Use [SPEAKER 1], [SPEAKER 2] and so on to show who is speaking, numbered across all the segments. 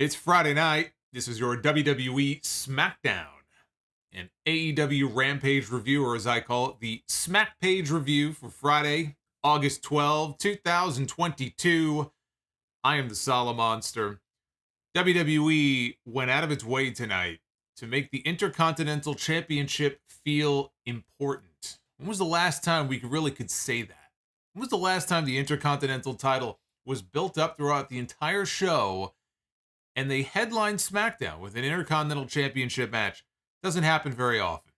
[SPEAKER 1] It's Friday night. This is your WWE Smackdown, an AEW Rampage review, or as I call it, the Smack Page review for Friday, August 12, 2022. I am the Solomonster. WWE went out of its way tonight to make the Intercontinental Championship feel important. When was the last time we really could say that? When was the last time the Intercontinental title was built up throughout the entire show and they headlined SmackDown with an Intercontinental Championship match? Doesn't happen very often.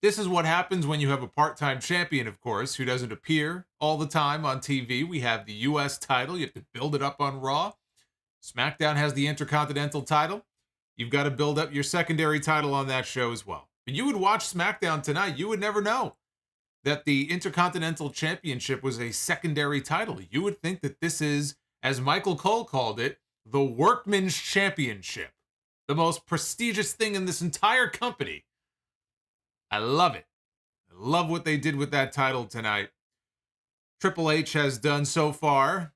[SPEAKER 1] This is what happens when you have a part-time champion, of course, who doesn't appear all the time on TV. We have the US title. You have to build it up on Raw. SmackDown has the Intercontinental title. You've got to build up your secondary title on that show as well. But you would watch SmackDown tonight, you would never know that the Intercontinental Championship was a secondary title. You would think that this is, as Michael Cole called it, the Workman's Championship, the most prestigious thing in this entire company. I love it. I love what they did with that title tonight. Triple H has done so far,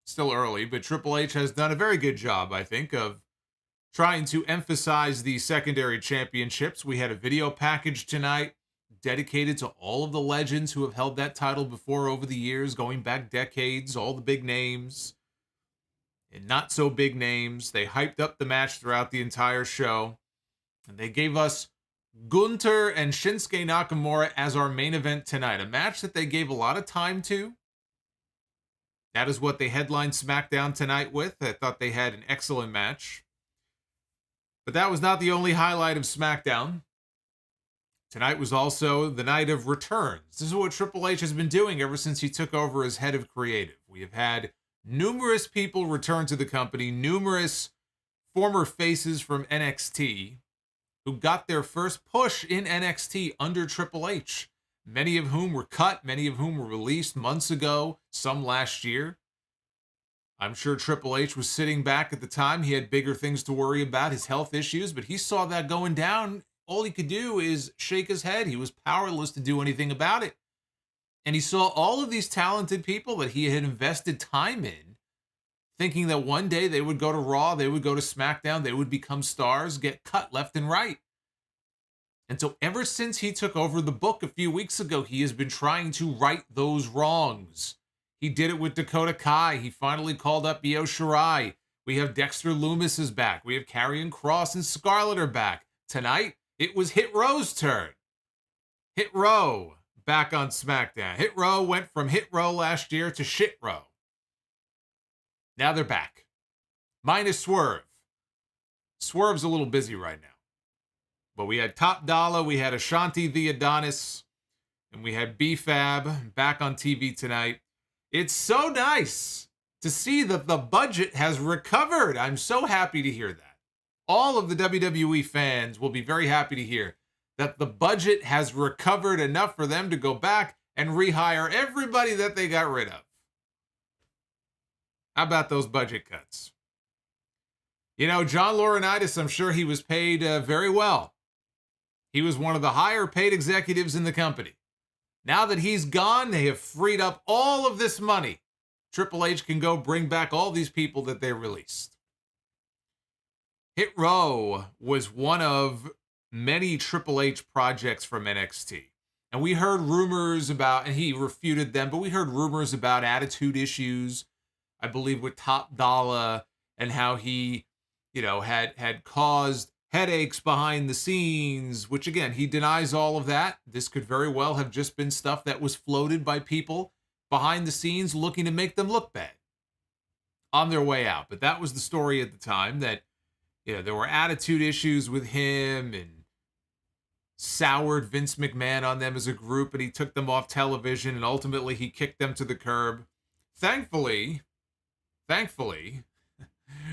[SPEAKER 1] still early, but Triple H has done a very good job, I think, of trying to emphasize the secondary championships. We had a video package tonight dedicated to all of the legends who have held that title before over the years, going back decades, all the big names and not so big names. They hyped up the match throughout the entire show, and they gave us Gunther and Shinsuke Nakamura as our main event tonight, a match that they gave a lot of time to. That is what they headlined SmackDown tonight with. I thought they had an excellent match. But that was not the only highlight of SmackDown. Tonight was also the night of returns. This is what Triple H has been doing ever since he took over as head of creative. We have had numerous people return to the company, numerous former faces from NXT who got their first push in NXT under Triple H, many of whom were cut, many of whom were released months ago, some last year. I'm sure Triple H was sitting back at the time. He had bigger things to worry about, his health issues, but he saw that going down. All he could do is shake his head. He was powerless to do anything about it. And he saw all of these talented people that he had invested time in, thinking that one day they would go to Raw, they would go to SmackDown, they would become stars, get cut left and right. And so ever since he took over the book a few weeks ago, he has been trying to right those wrongs. He did it with Dakota Kai. He finally called up Io Shirai. We have Dexter Lumis is back. We have Karrion Kross and Scarlett are back. Tonight, it was Hit Row's turn. Hit Row back on SmackDown. Hit Row went from Hit Row last year to Shit Row. Now they're back. Minus Swerve. Swerve's a little busy right now. But we had Top Dollar, we had Ashanti the Adonis, and we had B-Fab back on TV tonight. It's so nice to see that the budget has recovered. I'm so happy to hear that. All of the WWE fans will be very happy to hear that the budget has recovered enough for them to go back and rehire everybody that they got rid of. How about those budget cuts? You know, John Laurinaitis, I'm sure he was paid very well. He was one of the higher paid executives in the company. Now that he's gone, they have freed up all of this money. Triple H can go bring back all these people that they released. Hit Row was one of many Triple H projects from NXT. And we heard rumors about, and he refuted them, but we heard rumors about attitude issues, I believe with Top Dollar, and how he, had caused headaches behind the scenes, which again, he denies all of that. This could very well have just been stuff that was floated by people behind the scenes looking to make them look bad on their way out. But that was the story at the time, that there were attitude issues with him and soured Vince McMahon on them as a group, and he took them off television, and ultimately he kicked them to the curb. Thankfully,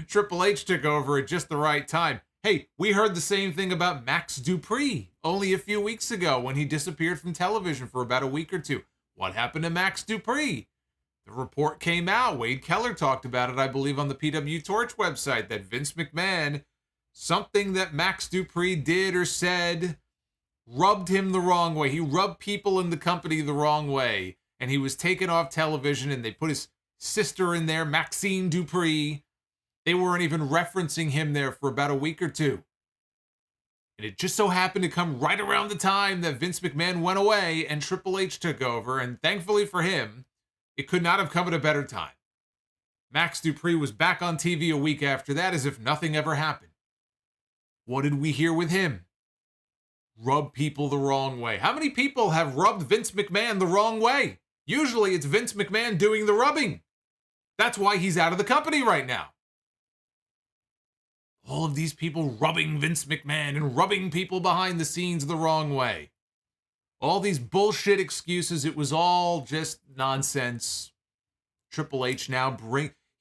[SPEAKER 1] Triple H took over at just the right time. Hey, we heard the same thing about Max Dupree only a few weeks ago when he disappeared from television for about a week or two. What happened to Max Dupree? The report came out. Wade Keller talked about it, I believe, on the PW Torch website, that Vince McMahon, something that Max Dupree did or said, rubbed him the wrong way. He rubbed people in the company the wrong way, and he was taken off television, and they put his sister in there, Maxine Dupree. They weren't even referencing him there for about a week or two. And it just so happened to come right around the time that Vince McMahon went away and Triple H took over. And thankfully for him, it could not have come at a better time. Max Dupree was back on TV a week after that as if nothing ever happened. What did we hear with him? Rub people the wrong way. How many people have rubbed Vince McMahon the wrong way? Usually it's Vince McMahon doing the rubbing. That's why he's out of the company right now. All of these people rubbing Vince McMahon and rubbing people behind the scenes the wrong way. All these bullshit excuses, it was all just nonsense. Triple H now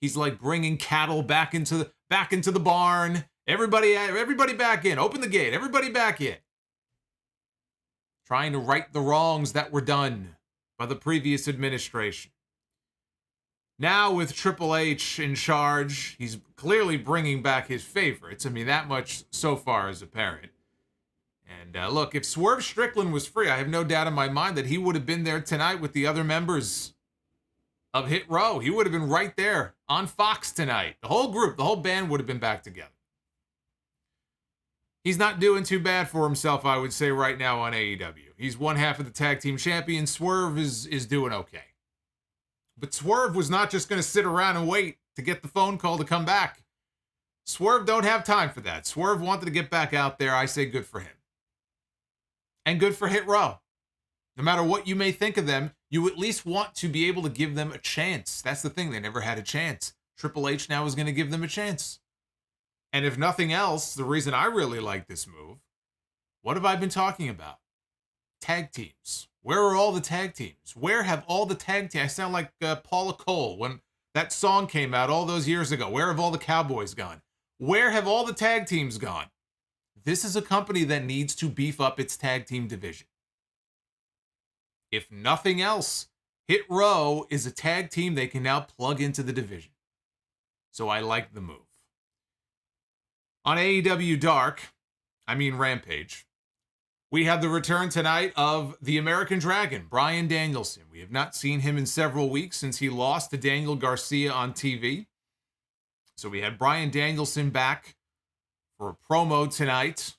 [SPEAKER 1] he's like bringing cattle back into the barn. Everybody back in. Open the gate. Everybody back in. Trying to right the wrongs that were done by the previous administration. Now with Triple H in charge, he's clearly bringing back his favorites. I mean, that much so far is apparent. And look, if Swerve Strickland was free, I have no doubt in my mind that he would have been there tonight with the other members of Hit Row. He would have been right there on Fox tonight. The whole group, the whole band would have been back together. He's not doing too bad for himself, I would say, right now on AEW. He's one half of the tag team champion. Swerve is doing okay. But Swerve was not just going to sit around and wait to get the phone call to come back. Swerve don't have time for that. Swerve wanted to get back out there. I say good for him. And good for Hit Row. No matter what you may think of them, you at least want to be able to give them a chance. That's the thing. They never had a chance. Triple H now is going to give them a chance. And if nothing else, the reason I really like this move, what have I been talking about? Tag teams. Where are all the tag teams? Where have all the tag teams? I sound like Paula Cole when that song came out all those years ago. Where have all the Cowboys gone? Where have all the tag teams gone? This is a company that needs to beef up its tag team division. If nothing else, Hit Row is a tag team they can now plug into the division. So I like the move. On AEW Rampage, we have the return tonight of the American Dragon, Bryan Danielson. We have not seen him in several weeks since he lost to Daniel Garcia on TV. So we had Bryan Danielson back for a promo tonight.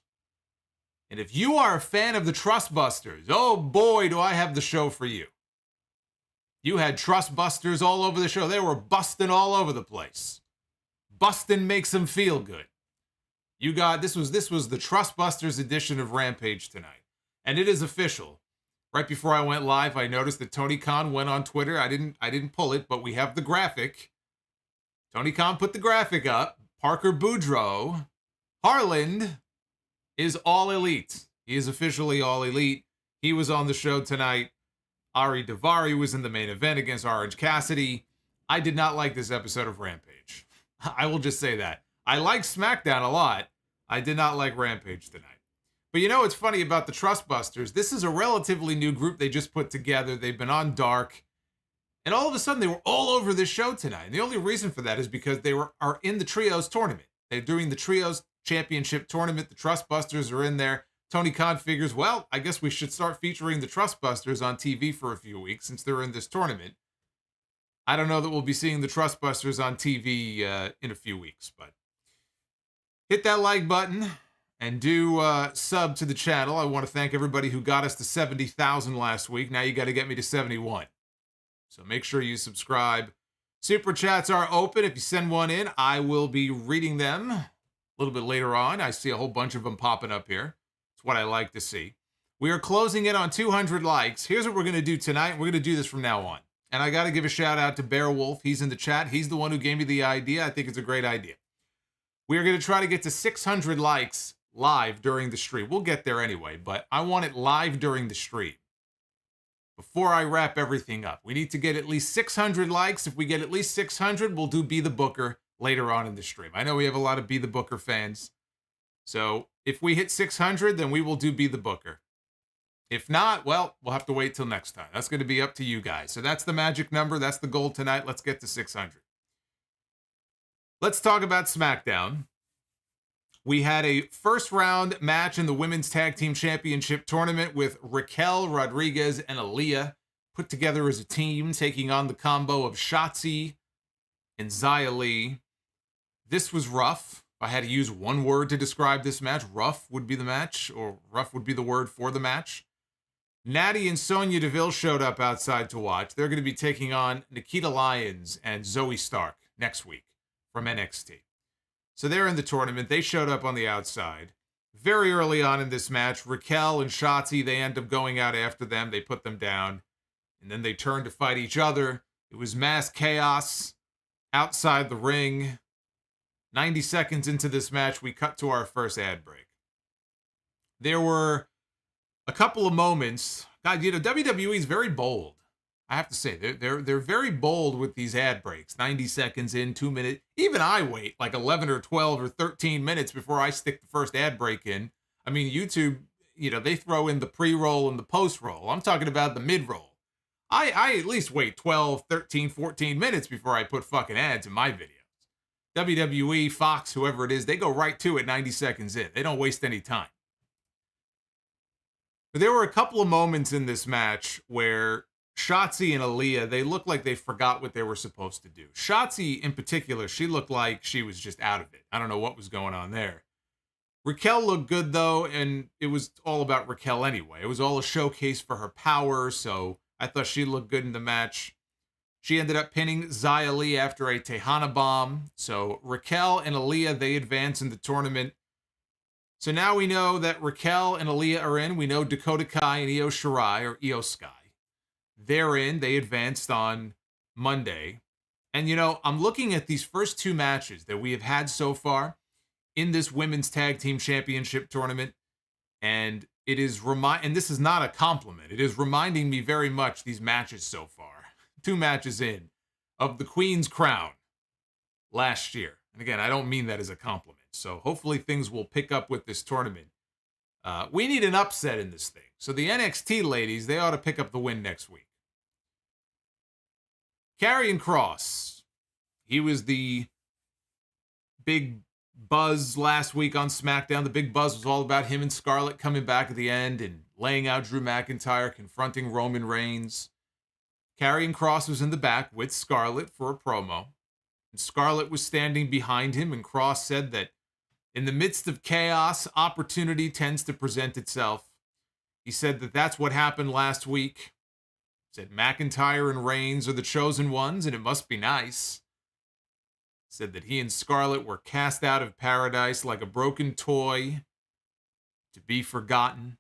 [SPEAKER 1] And if you are a fan of the Trustbusters, oh boy, do I have the show for you. You had Trustbusters all over the show. They were busting all over the place. Busting makes them feel good. You got this was the Trustbusters edition of Rampage tonight. And it is official. Right before I went live, I noticed that Tony Khan went on Twitter. I didn't pull it, but we have the graphic. Tony Khan put the graphic up. Parker Boudreaux, Harland is all elite. He is officially all elite. He was on the show tonight. Ari Daivari was in the main event against Orange Cassidy. I did not like this episode of Rampage. I will just say that. I like SmackDown a lot. I did not like Rampage tonight. But you know what's funny about the Trustbusters? This is a relatively new group they just put together. They've been on Dark. And all of a sudden, they were all over this show tonight. And the only reason for that is because they are in the Trios tournament. They're doing the Trios Championship tournament. The Trustbusters are in there. Tony Khan figures, well, I guess we should start featuring the Trustbusters on TV for a few weeks since they're in this tournament. I don't know that we'll be seeing the Trustbusters on TV in a few weeks, but hit that like button and do sub to the channel. I want to thank everybody who got us to 70,000 last week. Now you got to get me to 71. So make sure you subscribe. Super chats are open. If you send one in, I will be reading them a little bit later on. I see a whole bunch of them popping up here. It's what I like to see. We are closing in on 200 likes. Here's what we're going to do tonight. We're going to do this from now on. And I got to give a shout out to Bearwolf. He's in the chat. He's the one who gave me the idea. I think it's a great idea. We are going to try to get to 600 likes live during the stream. We'll get there anyway, but I want it live during the stream. Before I wrap everything up, we need to get at least 600 likes. If we get at least 600, we'll do Be the Booker later on in the stream. I know we have a lot of Be the Booker fans. So if we hit 600, then we will do Be the Booker. If not, well, we'll have to wait till next time. That's going to be up to you guys. So that's the magic number. That's the goal tonight. Let's get to 600. Let's talk about SmackDown. We had a first round match in the Women's Tag Team Championship tournament with Raquel, Rodriguez, and Aliyah put together as a team, taking on the combo of Shotzi and Xia Li. This was rough. If I had to use one word to describe this match, rough would be the match, or rough would be the word for the match. Natty and Sonya Deville showed up outside to watch. They're going to be taking on Nikita Lyons and Zoe Stark next week from NXT. So they're in the tournament. They showed up on the outside. Very early on in this match, Raquel and Shotzi, they end up going out after them. They put them down. And then they turn to fight each other. It was mass chaos outside the ring. 90 seconds into this match, we cut to our first ad break. There were a couple of moments. God, WWE is very bold. I have to say, they're very bold with these ad breaks. 90 seconds in, 2 minutes. Even I wait like 11 or 12 or 13 minutes before I stick the first ad break in. I mean, YouTube, they throw in the pre-roll and the post-roll. I'm talking about the mid-roll. I at least wait 12, 13, 14 minutes before I put fucking ads in my videos. WWE, Fox, whoever it is, they go right to it 90 seconds in. They don't waste any time. But there were a couple of moments in this match where Shotzi and Aliyah, they looked like they forgot what they were supposed to do. Shotzi, in particular, she looked like she was just out of it. I don't know what was going on there. Raquel looked good, though, and it was all about Raquel anyway. It was all a showcase for her power, so I thought she looked good in the match. She ended up pinning Xia Li after a Tejana bomb. So Raquel and Aliyah, they advance in the tournament. So now we know that Raquel and Aliyah are in. We know Dakota Kai and Io Shirai, or Io Skye. They're in. They advanced on Monday. And, I'm looking at these first two matches that we have had so far in this Women's Tag Team Championship tournament. And it is and this is not a compliment. It is reminding me very much, these matches so far, 2 matches in, of the Queen's Crown last year. And again, I don't mean that as a compliment. So hopefully things will pick up with this tournament. We need an upset in this thing. So the NXT ladies, they ought to pick up the win next week. Karrion Kross, he was the big buzz last week on SmackDown. The big buzz was all about him and Scarlett coming back at the end and laying out Drew McIntyre, confronting Roman Reigns. Karrion Kross was in the back with Scarlett for a promo. And Scarlett was standing behind him, and Kross said that in the midst of chaos, opportunity tends to present itself. He said that that's what happened last week. He said McIntyre and Reigns are the chosen ones, and it must be nice. He said that he and Scarlett were cast out of paradise like a broken toy to be forgotten.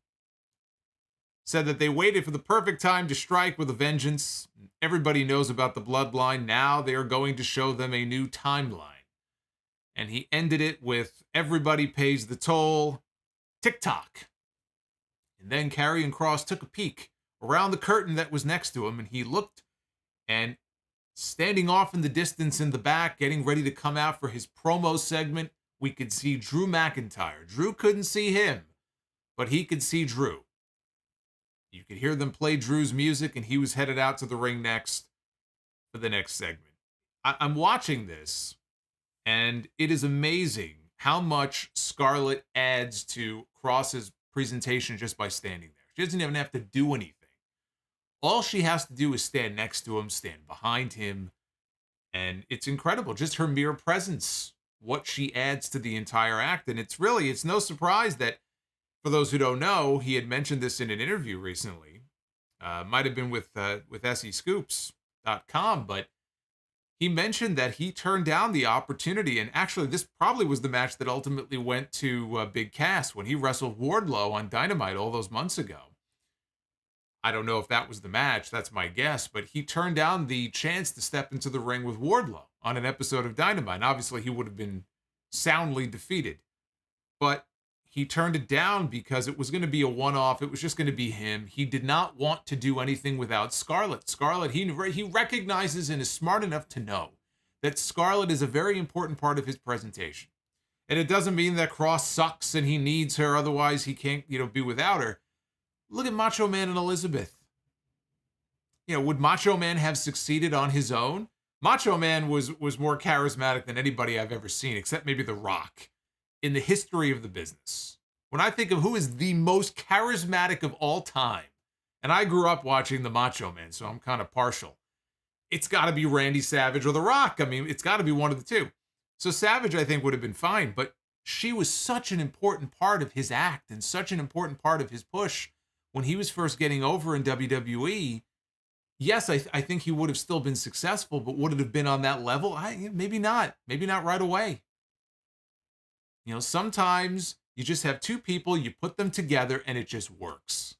[SPEAKER 1] Said that they waited for the perfect time to strike with a vengeance. Everybody knows about the Bloodline. Now they are going to show them a new timeline. And he ended it with everybody pays the toll. TikTok. And then Karrion Kross took a peek around the curtain that was next to him, and he looked, and standing off in the distance in the back, getting ready to come out for his promo segment, we could see Drew McIntyre. Drew couldn't see him, but he could see Drew. You could hear them play Drew's music, and he was headed out to the ring next for the next segment. I'm watching this, and it is amazing how much Scarlett adds to Kross's presentation just by standing there. She doesn't even have to do anything. All she has to do is stand next to him, stand behind him, and it's incredible. Just her mere presence, what she adds to the entire act. And it's no surprise that, for those who don't know, he had mentioned this in an interview recently. Might have been with SEScoops.com, but he mentioned that he turned down the opportunity. And actually, this probably was the match that ultimately went to Big Cass when he wrestled Wardlow on Dynamite all those months ago. I don't know if that was the match. That's my guess. But he turned down the chance to step into the ring with Wardlow on an episode of Dynamite. And obviously, he would have been soundly defeated. But he turned it down because it was going to be a one-off. It was just going to be him. He did not want to do anything without Scarlett. Scarlett, he recognizes and is smart enough to know that Scarlett is a very important part of his presentation. And it doesn't mean that Kross sucks and he needs her, otherwise he can't, be without her. Look at Macho Man and Elizabeth. Would Macho Man have succeeded on his own? Macho Man was more charismatic than anybody I've ever seen, except maybe The Rock, in the history of the business. When I think of who is the most charismatic of all time, and I grew up watching the Macho Man, so I'm kind of partial, it's got to be Randy Savage or The Rock. I mean, it's got to be one of the two. So Savage, I think, would have been fine, but she was such an important part of his act and such an important part of his push when he was first getting over in WWE. Yes, I think he would have still been successful, but would it have been on that level? Maybe not. Maybe not right away. You know, sometimes you just have two people, you put them together, and it just works.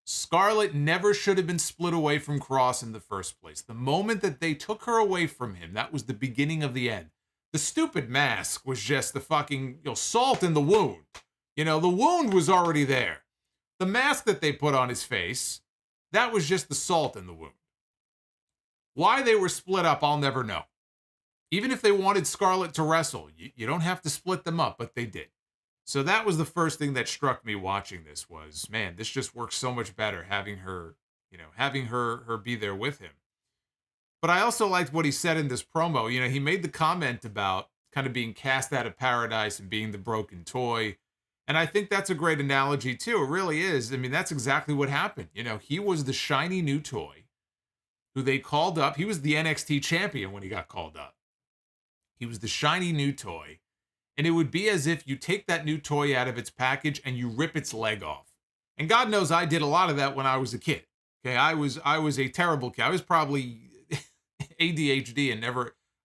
[SPEAKER 1] Scarlett never should have been split away from Kross in the first place. The moment that they took her away from him, that was the beginning of the end. The stupid mask was just the fucking salt in the wound. The wound was already there. The mask that they put on his face, that was just the salt in the wound. Why they were split up, I'll never know. Even if they wanted Scarlett to wrestle, you don't have to split them up, but they did. So that was the first thing that struck me watching this was, man, this just works so much better having her, having her be there with him. But I also liked what he said in this promo. He made the comment about kind of being cast out of paradise and being the broken toy. And I think that's a great analogy too. It really is. I mean, that's exactly what happened. He was the shiny new toy who they called up. He was the NXT champion when he got called up. He was the shiny new toy. And it would be as if you take that new toy out of its package and you rip its leg off. And God knows I did a lot of that when I was a kid. Okay, I was a terrible kid. I was probably ADHD and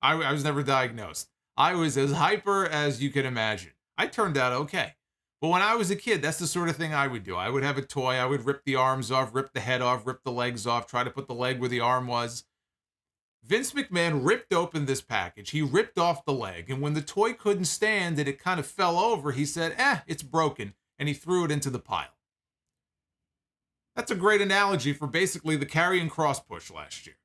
[SPEAKER 1] I was never diagnosed. I was as hyper as you can imagine. I turned out okay. But when I was a kid, that's the sort of thing I would do. I would have a toy. I would rip the arms off, rip the head off, rip the legs off, try to put the leg where the arm was. Vince McMahon ripped open this package. He ripped off the leg. And when the toy couldn't stand and it kind of fell over, he said, it's broken. And he threw it into the pile. That's a great analogy for basically the Karrion Kross push last year.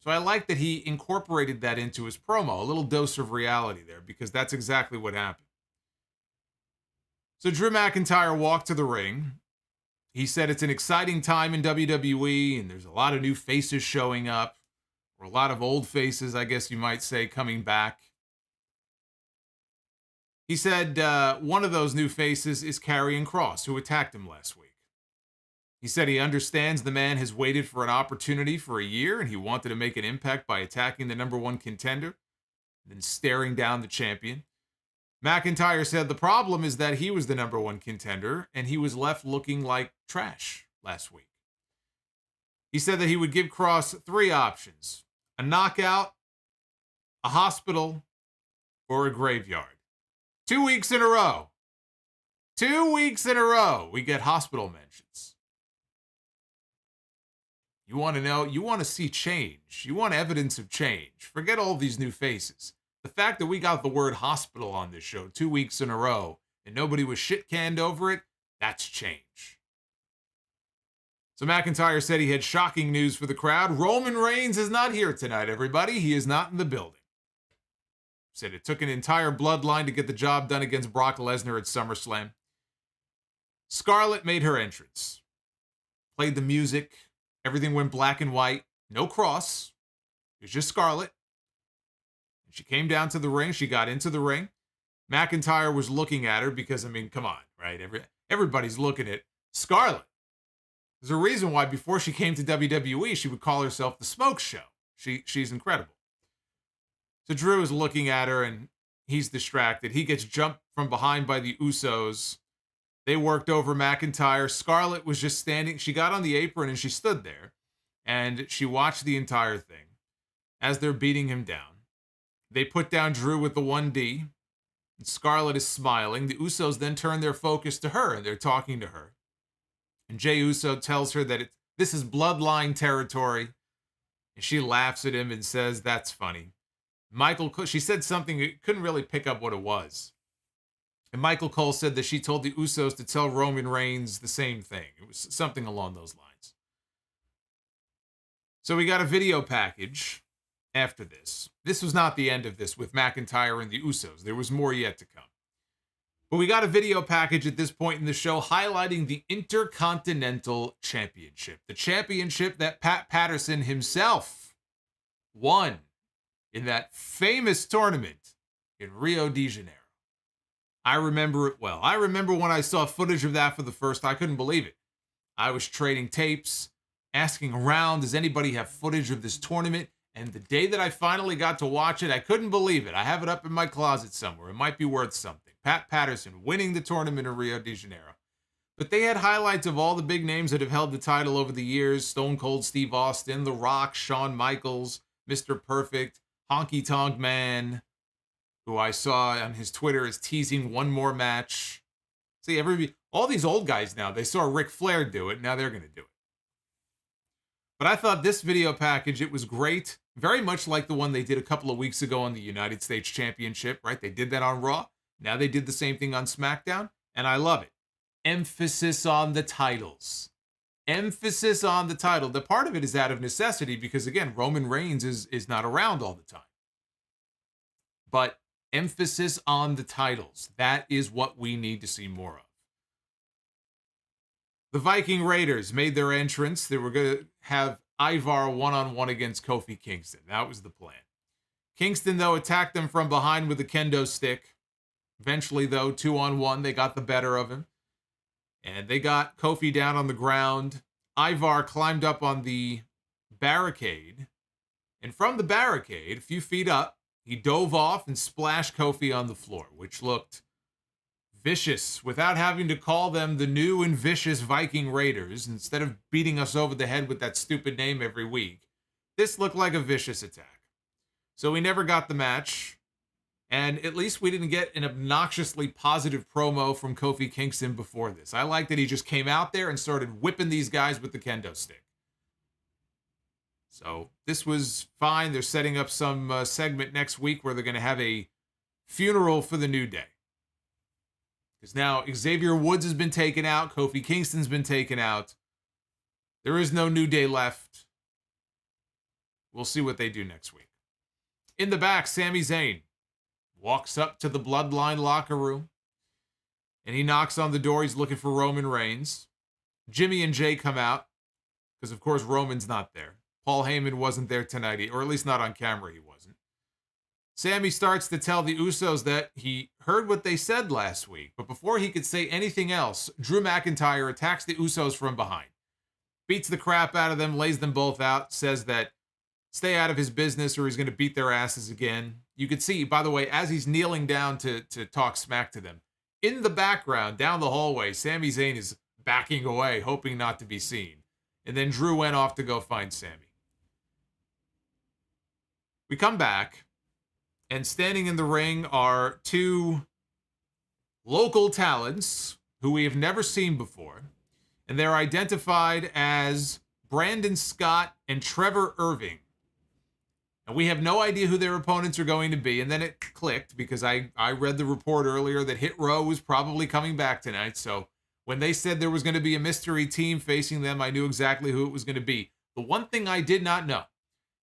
[SPEAKER 1] So I like that he incorporated that into his promo, a little dose of reality there, because that's exactly what happened. So Drew McIntyre walked to the ring. He said it's an exciting time in WWE, and there's a lot of new faces showing up, or a lot of old faces, I guess you might say, coming back. He said one of those new faces is Karrion Kross, who attacked him last week. He said he understands the man has waited for an opportunity for a year, and he wanted to make an impact by attacking the number one contender, then staring down the champion. McIntyre said the problem is that he was the number one contender, and he was left looking like trash last week. He said that he would give Kross 3 options: a knockout, a hospital, or a graveyard. 2 weeks in a row. 2 weeks in a row, we get hospital mentions. You want to know, you want to see change. You want evidence of change. Forget all these new faces. The fact that we got the word hospital on this show 2 weeks in a row and nobody was shit-canned over it, that's change. So McIntyre said he had shocking news for the crowd. Roman Reigns is not here tonight, everybody. He is not in the building. Said it took an entire bloodline to get the job done against Brock Lesnar at SummerSlam. Scarlett made her entrance. Played the music. Everything went black and white. No Kross. It was just Scarlett. She came down to the ring. She got into the ring. McIntyre was looking at her because, come on, right? Everybody's looking at Scarlett. There's a reason why before she came to WWE, she would call herself the Smoke Show. She's incredible. So Drew is looking at her, and he's distracted. He gets jumped from behind by the Usos. They worked over McIntyre. Scarlett was just standing. She got on the apron, and she stood there, and she watched the entire thing as they're beating him down. They put down Drew with the 1D, and Scarlett is smiling. The Usos then turn their focus to her, and they're talking to her. And Jey Uso tells her that this is bloodline territory, and she laughs at him and says, that's funny. She said something, couldn't really pick up what it was. And Michael Cole said that she told the Usos to tell Roman Reigns the same thing. It was something along those lines. So we got a video package after this. This was not the end of this with McIntyre and the Usos. There was more yet to come. But we got a video package at this point in the show highlighting the Intercontinental Championship. The championship that Pat Patterson himself won in that famous tournament in Rio de Janeiro. I remember it well. I remember when I saw footage of that for the first time. I couldn't believe it. I was trading tapes, asking around, does anybody have footage of this tournament? And the day that I finally got to watch it, I couldn't believe it. I have it up in my closet somewhere. It might be worth something. Pat Patterson winning the tournament in Rio de Janeiro. But they had highlights of all the big names that have held the title over the years. Stone Cold Steve Austin, The Rock, Shawn Michaels, Mr. Perfect, Honky Tonk Man, who I saw on his Twitter is teasing one more match. See, all these old guys now, they saw Ric Flair do it. Now they're going to do it. But I thought this video package, it was great. Very much like the one they did a couple of weeks ago on the United States Championship, right? They did that on Raw. Now they did the same thing on SmackDown, and I love it. Emphasis on the titles. Emphasis on the title. The part of it is out of necessity because, again, Roman Reigns is not around all the time. But emphasis on the titles. That is what we need to see more of. The Viking Raiders made their entrance. They were going to have Ivar one-on-one against Kofi Kingston. That was the plan. Kingston, though, attacked them from behind with a kendo stick. Eventually, though, 2-on-1, they got the better of him. And they got Kofi down on the ground. Ivar climbed up on the barricade. And from the barricade, a few feet up, he dove off and splashed Kofi on the floor, which looked vicious, without having to call them the new and vicious Viking Raiders, instead of beating us over the head with that stupid name every week. This looked like a vicious attack. So we never got the match, and at least we didn't get an obnoxiously positive promo from Kofi Kingston before this. I like that he just came out there and started whipping these guys with the kendo stick. So this was fine. They're setting up some segment next week where they're going to have a funeral for the New Day. Because now Xavier Woods has been taken out. Kofi Kingston's been taken out. There is no New Day left. We'll see what they do next week. In the back, Sami Zayn walks up to the Bloodline locker room. And he knocks on the door. He's looking for Roman Reigns. Jimmy and Jay come out. Because, of course, Roman's not there. Paul Heyman wasn't there tonight. Or at least not on camera, he wasn't. Sammy starts to tell the Usos that he heard what they said last week, but before he could say anything else, Drew McIntyre attacks the Usos from behind, beats the crap out of them, lays them both out, says that stay out of his business or he's going to beat their asses again. You could see, by the way, as he's kneeling down to talk smack to them, in the background, down the hallway, Sami Zayn is backing away, hoping not to be seen. And then Drew went off to go find Sammy. We come back. And standing in the ring are two local talents who we have never seen before. And they're identified as Brandon Scott and Trevor Irving. And we have no idea who their opponents are going to be. And then it clicked because I read the report earlier that Hit Row was probably coming back tonight. So when they said there was going to be a mystery team facing them, I knew exactly who it was going to be. The one thing I did not know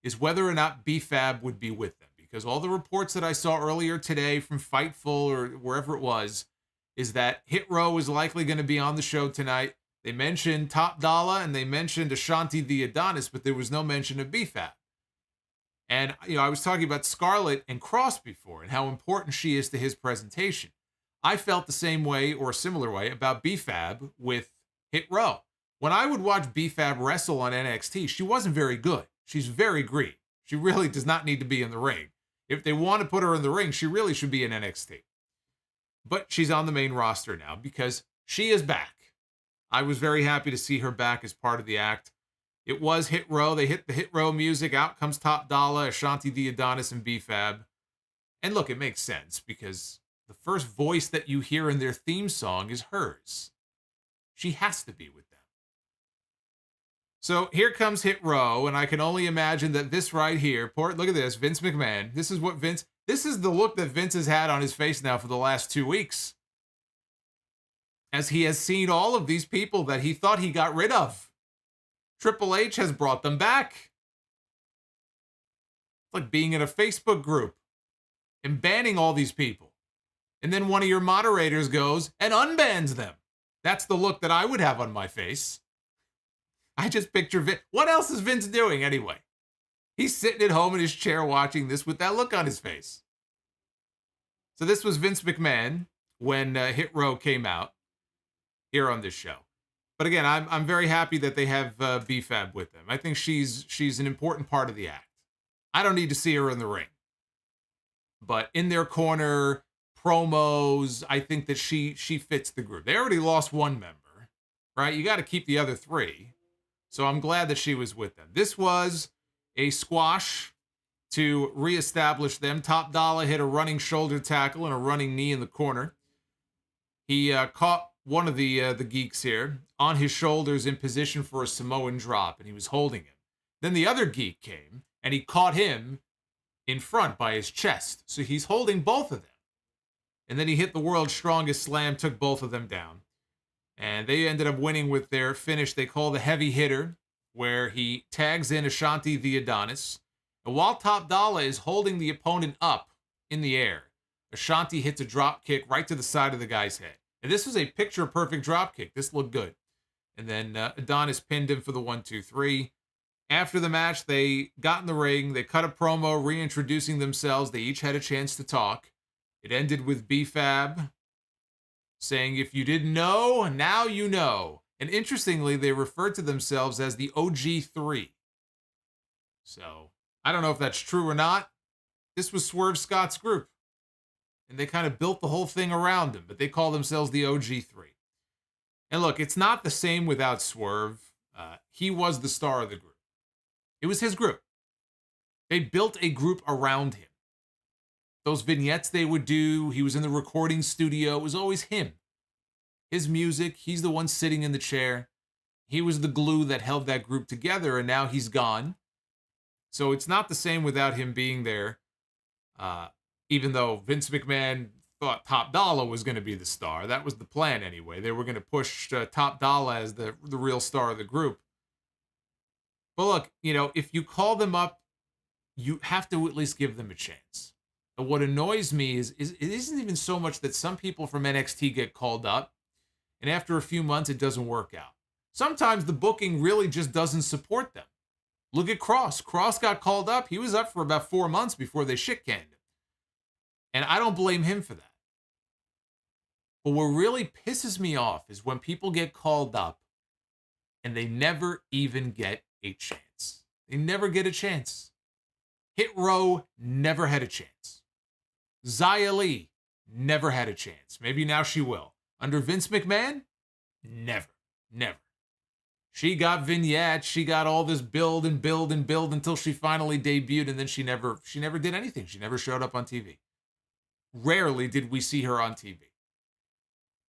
[SPEAKER 1] is whether or not B-Fab would be with them. Because all the reports that I saw earlier today from Fightful or wherever it was, is that Hit Row is likely going to be on the show tonight. They mentioned Top Dollar and they mentioned Ashanti the Adonis, but there was no mention of B-Fab. And, I was talking about Scarlett and Kross before and how important she is to his presentation. I felt the same way or a similar way about B-Fab with Hit Row. When I would watch B-Fab wrestle on NXT, she wasn't very good. She's very green. She really does not need to be in the ring. If they want to put her in the ring, she really should be in NXT. But she's on the main roster now because she is back. I was very happy to see her back as part of the act. It was Hit Row. They hit the Hit Row music. Out comes Top Dollar, Ashanti the Adonis, and B-Fab. And look, it makes sense because the first voice that you hear in their theme song is hers. She has to be with them. So here comes Hit Row, and I can only imagine that this right here, look at this, Vince McMahon. This is the look that Vince has had on his face now for the last 2 weeks. As he has seen all of these people that he thought he got rid of. Triple H has brought them back. It's like being in a Facebook group and banning all these people. And then one of your moderators goes and unbans them. That's the look that I would have on my face. I just picture Vince. What else is Vince doing anyway? He's sitting at home in his chair watching this with that look on his face. So this was Vince McMahon when Hit Row came out here on this show. But again, I'm very happy that they have B-Fab with them. I think she's an important part of the act. I don't need to see her in the ring. But in their corner, promos, I think that she fits the group. They already lost one member, right? You got to keep the other three. So I'm glad that she was with them. This was a squash to reestablish them. Top Dollar hit a running shoulder tackle and a running knee in the corner. He caught one of the geeks here on his shoulders in position for a Samoan drop, and he was holding him. Then the other geek came, and he caught him in front by his chest. So he's holding both of them. And then he hit the world's strongest slam, took both of them down. And they ended up winning with their finish they call the heavy hitter, where he tags in Ashanti the Adonis. And while Top Dollar is holding the opponent up in the air, Ashanti hits a drop kick right to the side of the guy's head. And this was a picture-perfect drop kick. This looked good. And then Adonis pinned him for the 1-2-3. After the match, they got in the ring. They cut a promo reintroducing themselves. They each had a chance to talk. It ended with B-Fab saying, if you didn't know, now you know. And interestingly, they referred to themselves as the OG3. So, I don't know if that's true or not. This was Swerve Scott's group. And they kind of built the whole thing around him, but they call themselves the OG3. And look, it's not the same without Swerve. He was the star of the group. It was his group. They built a group around him. Those vignettes they would do, he was in the recording studio, it was always him. His music, he's the one sitting in the chair. He was the glue that held that group together, and now he's gone. So it's not the same without him being there. Even though Vince McMahon thought Top Dollar was going to be the star. That was the plan anyway. They were going to push Top Dollar as the real star of the group. But look, if you call them up, you have to at least give them a chance. And what annoys me is it isn't even so much that some people from NXT get called up, and after a few months, it doesn't work out. Sometimes the booking really just doesn't support them. Look at Kross. Kross got called up. He was up for about 4 months before they shit-canned him. And I don't blame him for that. But what really pisses me off is when people get called up and they never even get a chance. They never get a chance. Hit Row never had a chance. Xia Li never had a chance. Maybe now she will. Under Vince McMahon? Never. She got vignettes. She got all this build until she finally debuted, and then she never did anything. She never showed up on TV. Rarely did we see her on TV.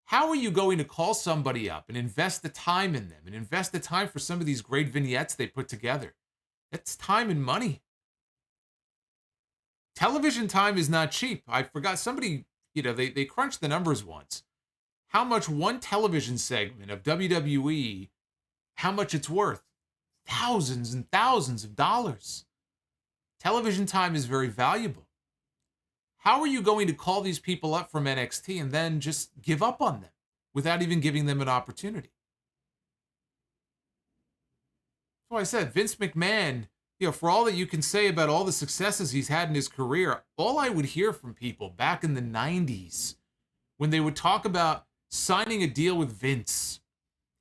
[SPEAKER 1] How are you going to call somebody up and invest the time in them and invest the time for some of these great vignettes they put together? That's time and money. Television time is not cheap. I forgot somebody, they crunched the numbers once. How much one television segment of WWE, how much it's worth? Thousands and thousands of dollars. Television time is very valuable. How are you going to call these people up from NXT and then just give up on them without even giving them an opportunity? That's why I said Vince McMahon, for all that you can say about all the successes he's had in his career, all I would hear from people back in the 90s when they would talk about signing a deal with Vince.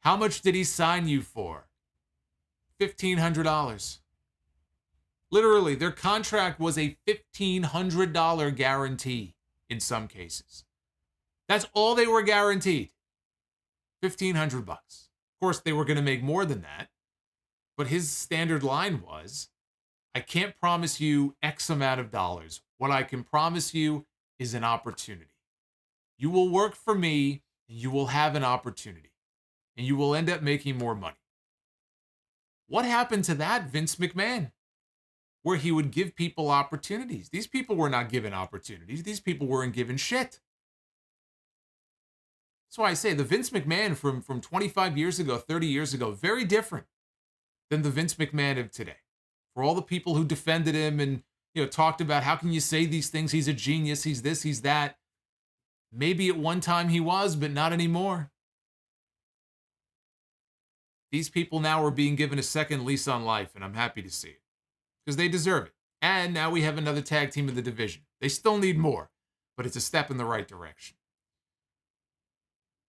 [SPEAKER 1] How much did he sign you for? $1,500. Literally, their contract was a $1,500 guarantee in some cases. That's all they were guaranteed. $1,500. Of course, they were going to make more than that. But his standard line was, I can't promise you X amount of dollars. What I can promise you is an opportunity. You will work for me, and you will have an opportunity. And you will end up making more money. What happened to that, Vince McMahon? Where he would give people opportunities. These people were not given opportunities. These people weren't given shit. That's why I say the Vince McMahon from 25 years ago, 30 years ago, very different than the Vince McMahon of today. For all the people who defended him and talked about how can you say these things, he's a genius, he's this, he's that. Maybe at one time he was, but not anymore. These people now are being given a second lease on life, and I'm happy to see it. Because they deserve it. And now we have another tag team in the division. They still need more, but it's a step in the right direction.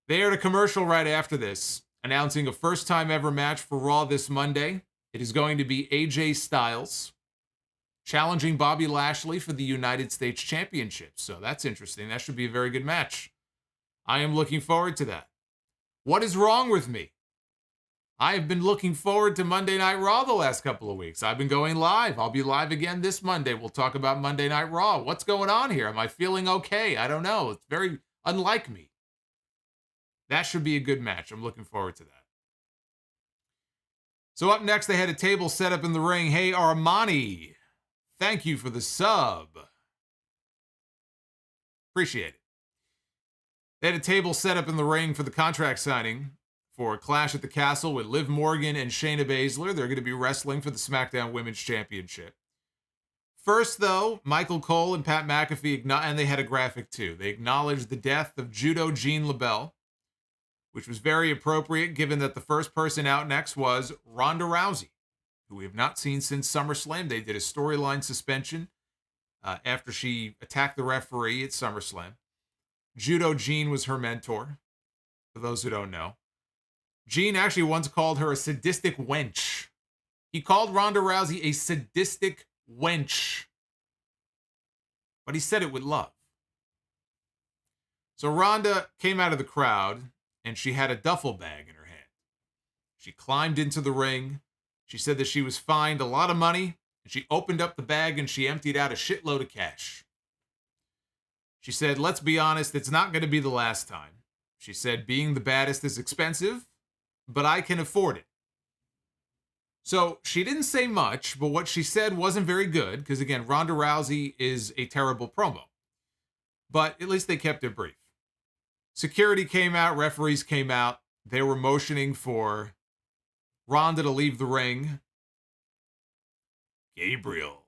[SPEAKER 1] They aired a commercial right after this, announcing a first-time ever match for Raw this Monday. It is going to be AJ Styles, challenging Bobby Lashley for the United States Championship. So that's interesting. That should be a very good match. I am looking forward to that. What is wrong with me? I have been looking forward to Monday Night Raw the last couple of weeks. I've been going live. I'll be live again this Monday. We'll talk about Monday Night Raw. What's going on here? Am I feeling okay? I don't know. It's very unlike me. That should be a good match. I'm looking forward to that. So up next, they had a table set up in the ring. Hey, Armani, thank you for the sub. Appreciate it. They had a table set up in the ring for the contract signing for a Clash at the Castle with Liv Morgan and Shayna Baszler. They're going to be wrestling for the SmackDown Women's Championship. First, though, Michael Cole and Pat McAfee, and they had a graphic too. They acknowledged the death of Judo Jean LaBelle, which was very appropriate given that the first person out next was Ronda Rousey, who we have not seen since SummerSlam. They did a storyline suspension after she attacked the referee at SummerSlam. Judo Jean was her mentor, for those who don't know. Jean actually once called her a sadistic wench. He called Ronda Rousey a sadistic wench, but he said it with love. So Ronda came out of the crowd, and she had a duffel bag in her hand. She climbed into the ring. She said that she was fined a lot of money, and she opened up the bag and she emptied out a shitload of cash. She said, let's be honest, it's not going to be the last time. She said, being the baddest is expensive, but I can afford it. So she didn't say much, but what she said wasn't very good, because again, Ronda Rousey is a terrible promo. But at least they kept it brief. Security came out, referees came out. They were motioning for Ronda to leave the ring. Gabriel.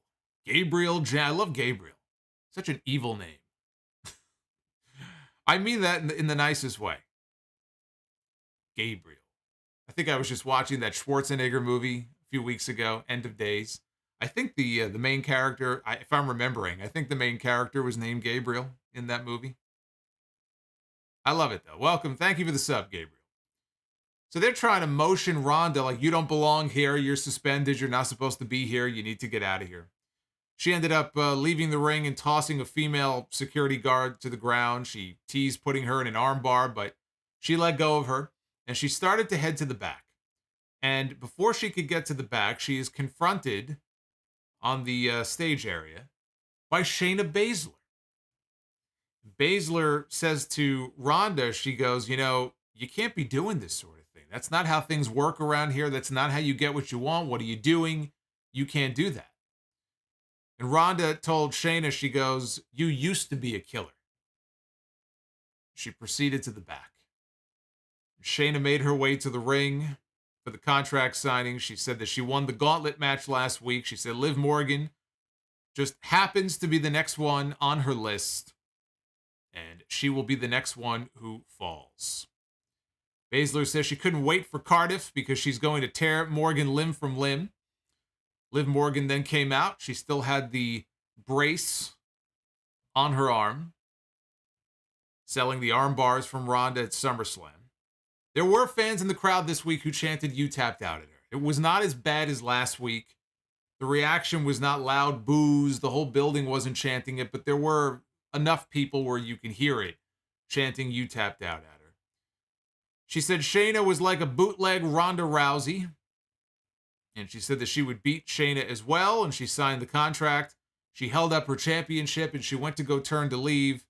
[SPEAKER 1] I love Gabriel. Such an evil name. I mean that in the nicest way. Gabriel. I think I was just watching that Schwarzenegger movie a few weeks ago, End of Days. I think the main character, if I'm remembering, I think the main character was named Gabriel in that movie. I love it, though. Welcome. Thank you for the sub, Gabriel. So they're trying to motion Ronda like, you don't belong here. You're suspended. You're not supposed to be here. You need to get out of here. She ended up leaving the ring and tossing a female security guard to the ground. She teased putting her in an armbar, but she let go of her, and she started to head to the back. And before she could get to the back, she is confronted on the stage area by Shayna Baszler. Baszler says to Ronda, she goes, you can't be doing this sort of thing. That's not how things work around here. That's not how you get what you want. What are you doing? You can't do that. And Ronda told Shayna, she goes, you used to be a killer. She proceeded to the back. Shayna made her way to the ring for the contract signing. She said that she won the gauntlet match last week. She said Liv Morgan just happens to be the next one on her list, and she will be the next one who falls. Baszler says she couldn't wait for Cardiff because she's going to tear Morgan limb from limb. Liv Morgan then came out. She still had the brace on her arm, selling the arm bars from Ronda at SummerSlam. There were fans in the crowd this week who chanted, "You tapped out at her." It was not as bad as last week. The reaction was not loud boos. The whole building wasn't chanting it, but there were enough people where you can hear it chanting, "You tapped out at her." She said Shayna was like a bootleg Ronda Rousey. And she said that she would beat Shayna as well, and she signed the contract. She held up her championship, and she went to go turn to leave.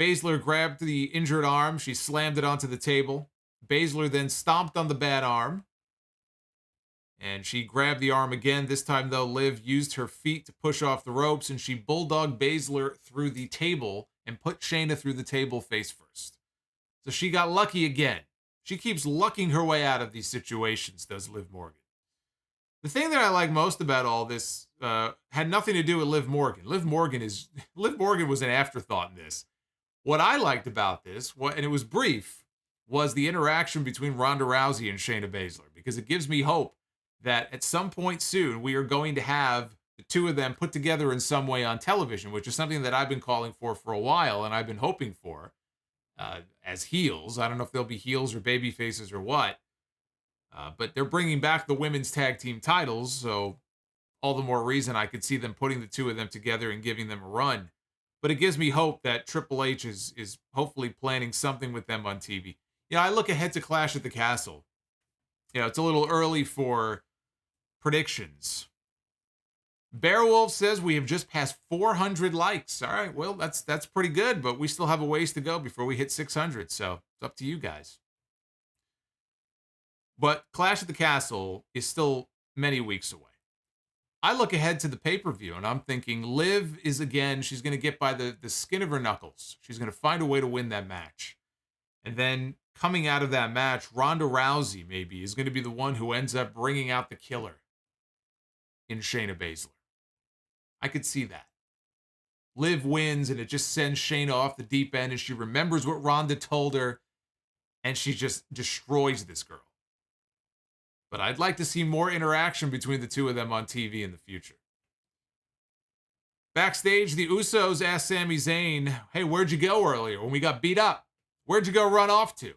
[SPEAKER 1] Baszler grabbed the injured arm. She slammed it onto the table. Baszler then stomped on the bad arm. And she grabbed the arm again. This time, though, Liv used her feet to push off the ropes, and she bulldogged Baszler through the table and put Shayna through the table face first. So she got lucky again. She keeps lucking her way out of these situations, does Liv Morgan. The thing that I like most about all this had nothing to do with Liv Morgan. Liv Morgan was an afterthought in this. What I liked about this, and it was brief, was the interaction between Ronda Rousey and Shayna Baszler, because it gives me hope that at some point soon we are going to have the two of them put together in some way on television, which is something that I've been calling for a while, and I've been hoping for as heels. I don't know if they'll be heels or baby faces or what. But they're bringing back the women's tag team titles, so all the more reason I could see them putting the two of them together and giving them a run. But it gives me hope that Triple H is hopefully planning something with them on TV. I look ahead to Clash at the Castle. It's a little early for predictions. Beowulf says we have just passed 400 likes. All right, well, that's pretty good, but we still have a ways to go before we hit 600, so it's up to you guys. But Clash at the Castle is still many weeks away. I look ahead to the pay-per-view, and I'm thinking Liv is, again, she's going to get by the skin of her knuckles. She's going to find a way to win that match. And then coming out of that match, Ronda Rousey, maybe, is going to be the one who ends up bringing out the killer in Shayna Baszler. I could see that. Liv wins, and it just sends Shayna off the deep end, and she remembers what Ronda told her, and she just destroys this girl. But I'd like to see more interaction between the two of them on TV in the future. Backstage, the Usos asked Sami Zayn, hey, where'd you go earlier when we got beat up? Where'd you go run off to?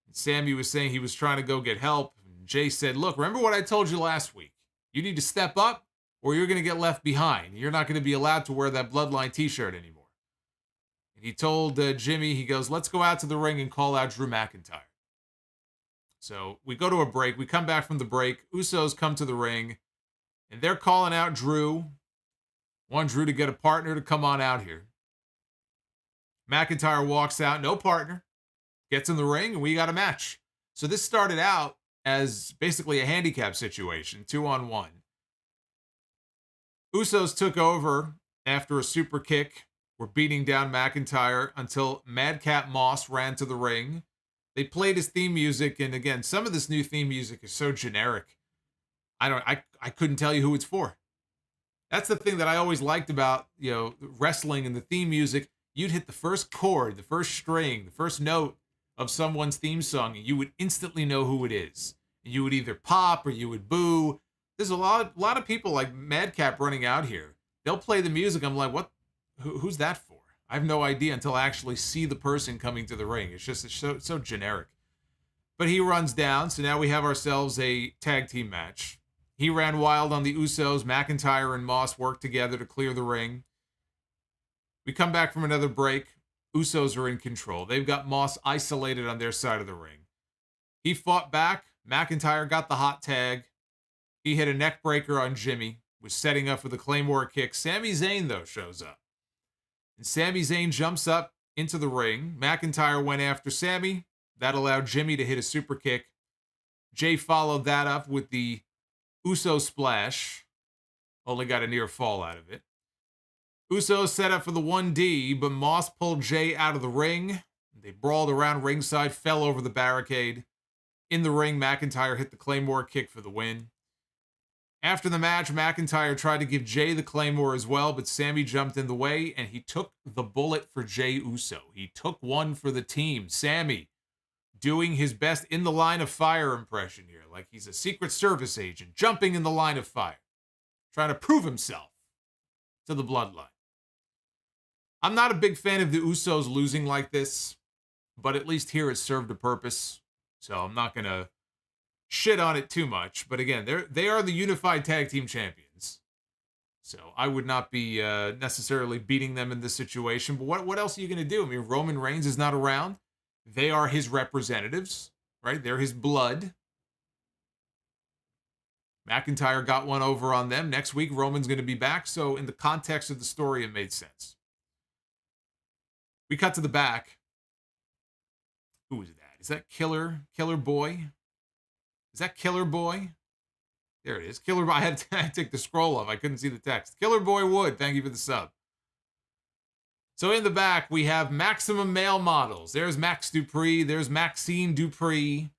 [SPEAKER 1] And Sammy was saying he was trying to go get help. And Jay said, look, remember what I told you last week? You need to step up or you're going to get left behind. You're not going to be allowed to wear that Bloodline t-shirt anymore. And he told Jimmy, he goes, let's go out to the ring and call out Drew McIntyre. So we go to a break. We come back from the break. Usos come to the ring, and they're calling out Drew. Want Drew to get a partner to come on out here. McIntyre walks out, no partner. Gets in the ring, and we got a match. So this started out as basically a handicap situation, 2-on-1. Usos took over after a super kick. Were beating down McIntyre until Madcap Moss ran to the ring. They played his theme music, and again, some of this new theme music is so generic. I couldn't tell you who it's for. That's the thing that I always liked about, wrestling and the theme music. You'd hit the first chord, the first string, the first note of someone's theme song, and you would instantly know who it is. And you would either pop or you would boo. There's a lot of people like Madcap running out here. They'll play the music. I'm like, what? Who's that for? I have no idea until I actually see the person coming to the ring. It's so generic. But he runs down, so now we have ourselves a tag team match. He ran wild on the Usos. McIntyre and Moss work together to clear the ring. We come back from another break. Usos are in control. They've got Moss isolated on their side of the ring. He fought back. McIntyre got the hot tag. He hit a neck breaker on Jimmy. Was setting up for the Claymore kick. Sami Zayn, though, shows up. And Sami Zayn jumps up into the ring. McIntyre went after Sami. That allowed Jimmy to hit a super kick. Jay followed that up with the Uso splash. Only got a near fall out of it. Uso set up for the 1D, but Moss pulled Jay out of the ring. They brawled around ringside, fell over the barricade. In the ring, McIntyre hit the Claymore kick for the win. After the match, McIntyre tried to give Jay the Claymore as well, but Sammy jumped in the way, and he took the bullet for Jay Uso. He took one for the team. Sammy doing his best in the line of fire impression here, like he's a Secret Service agent, jumping in the line of fire, trying to prove himself to the Bloodline. I'm not a big fan of the Usos losing like this, but at least here it served a purpose, so I'm not going to shit on it too much. But again, they are the unified tag team champions. So I would not be necessarily beating them in this situation. But what else are you going to do? I mean, Roman Reigns is not around. They are his representatives, right? They're his blood. McIntyre got one over on them. Next week, Roman's going to be back. So in the context of the story, it made sense. We cut to the back. Who is that? Is that Killer Boy? Is that Killer Boy? There it is. Killer Boy. I had to take the scroll off. I couldn't see the text. Killer Boy Wood. Thank you for the sub. So in the back, we have Maximum Male Models. There's Max Dupree. There's Maxine Dupree.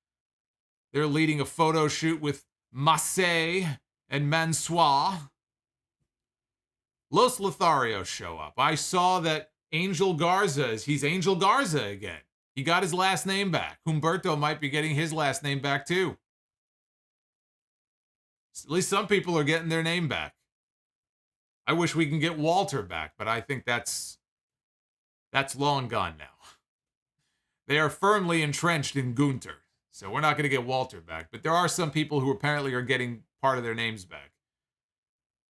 [SPEAKER 1] They're leading a photo shoot with Massey and Mansois. Los Lotharios show up. I saw that Angel Garza he's Angel Garza again. He got his last name back. Humberto might be getting his last name back too. At least some people are getting their name back. I wish we can get Walter back, but I think that's long gone now. They are firmly entrenched in Gunther, so we're not going to get Walter back. But there are some people who apparently are getting part of their names back.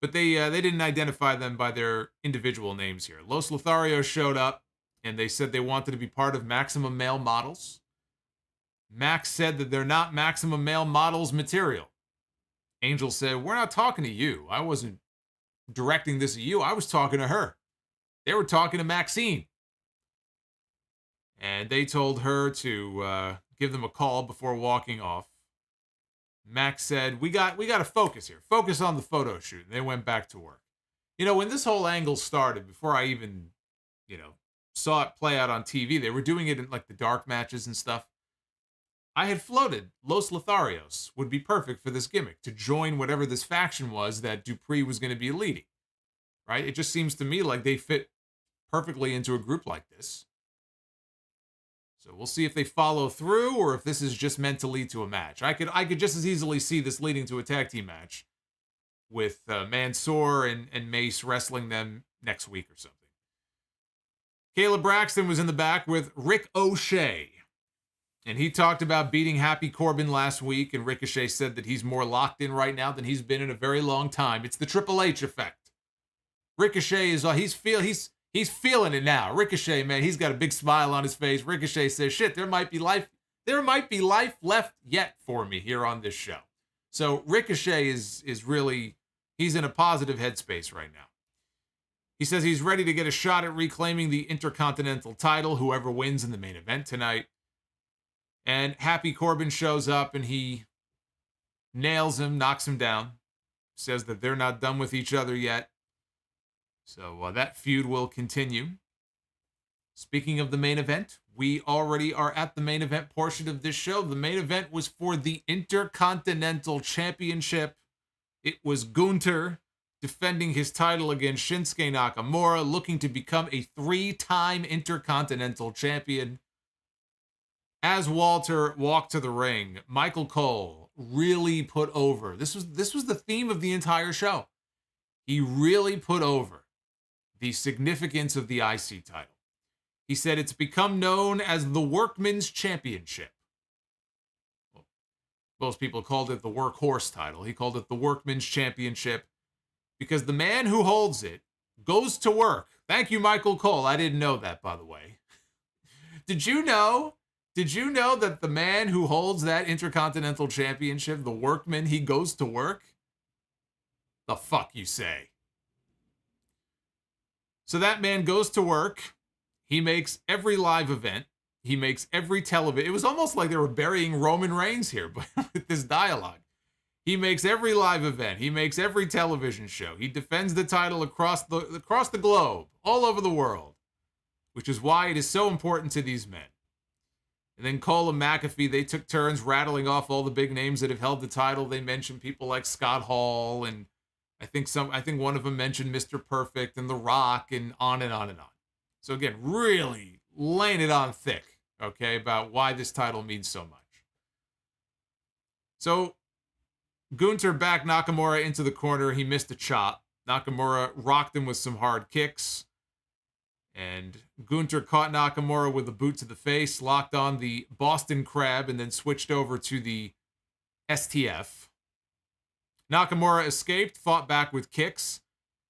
[SPEAKER 1] But they didn't identify them by their individual names here. Los Lotharios showed up, and they said they wanted to be part of Maximum Male Models. Max said that they're not Maximum Male Models material. Angel said, we're not talking to you. I wasn't directing this at you. I was talking to her. They were talking to Maxine. And they told her to give them a call before walking off. Max said, we got to focus here. Focus on the photo shoot. And they went back to work. You know, when this whole angle started, before I even, saw it play out on TV, they were doing it in like the dark matches and stuff. I had floated Los Lotharios would be perfect for this gimmick, to join whatever this faction was that Dupree was going to be leading, right? It just seems to me like they fit perfectly into a group like this. So we'll see if they follow through or if this is just meant to lead to a match. I could just as easily see this leading to a tag team match with Mansoor and Mace wrestling them next week or something. Kayla Braxton was in the back with Ricochet. And he talked about beating Happy Corbin last week, and Ricochet said that he's more locked in right now than he's been in a very long time. It's the Triple H effect. Ricochet is he's feeling it now. Ricochet, man, he's got a big smile on his face. Ricochet says, "Shit, there might be life left yet for me here on this show." So Ricochet is really, he's in a positive headspace right now. He says he's ready to get a shot at reclaiming the Intercontinental title, whoever wins in the main event tonight. And Happy Corbin shows up and he nails him, knocks him down, says that they're not done with each other yet. So that feud will continue. Speaking of the main event, we already are at the main event portion of this show. The main event was for the Intercontinental Championship. It was Gunther defending his title against Shinsuke Nakamura, looking to become a 3-time Intercontinental Champion. As Walter walked to the ring, Michael Cole really put over. This was the theme of the entire show. He really put over the significance of the IC title. He said it's become known as the Workman's Championship. Well, most people called it the Workhorse title. He called it the Workman's Championship because the man who holds it goes to work. Thank you, Michael Cole. I didn't know that, by the way. Did you know that the man who holds that Intercontinental Championship, the Workman, he goes to work? The fuck you say? So that man goes to work. He makes every live event. He makes every television. It was almost like they were burying Roman Reigns here, but with this dialogue. He makes every live event. He makes every television show. He defends the title across the globe, all over the world, which is why it is so important to these men. And then Cole and McAfee, they took turns rattling off all the big names that have held the title. They mentioned people like Scott Hall, and I think one of them mentioned Mr. Perfect and The Rock, and on and on and on. So again, really laying it on thick, okay, about why this title means so much. So Gunther backed Nakamura into the corner. He missed a chop. Nakamura rocked him with some hard kicks. And Gunther caught Nakamura with a boot to the face, locked on the Boston Crab, and then switched over to the STF. Nakamura escaped, fought back with kicks,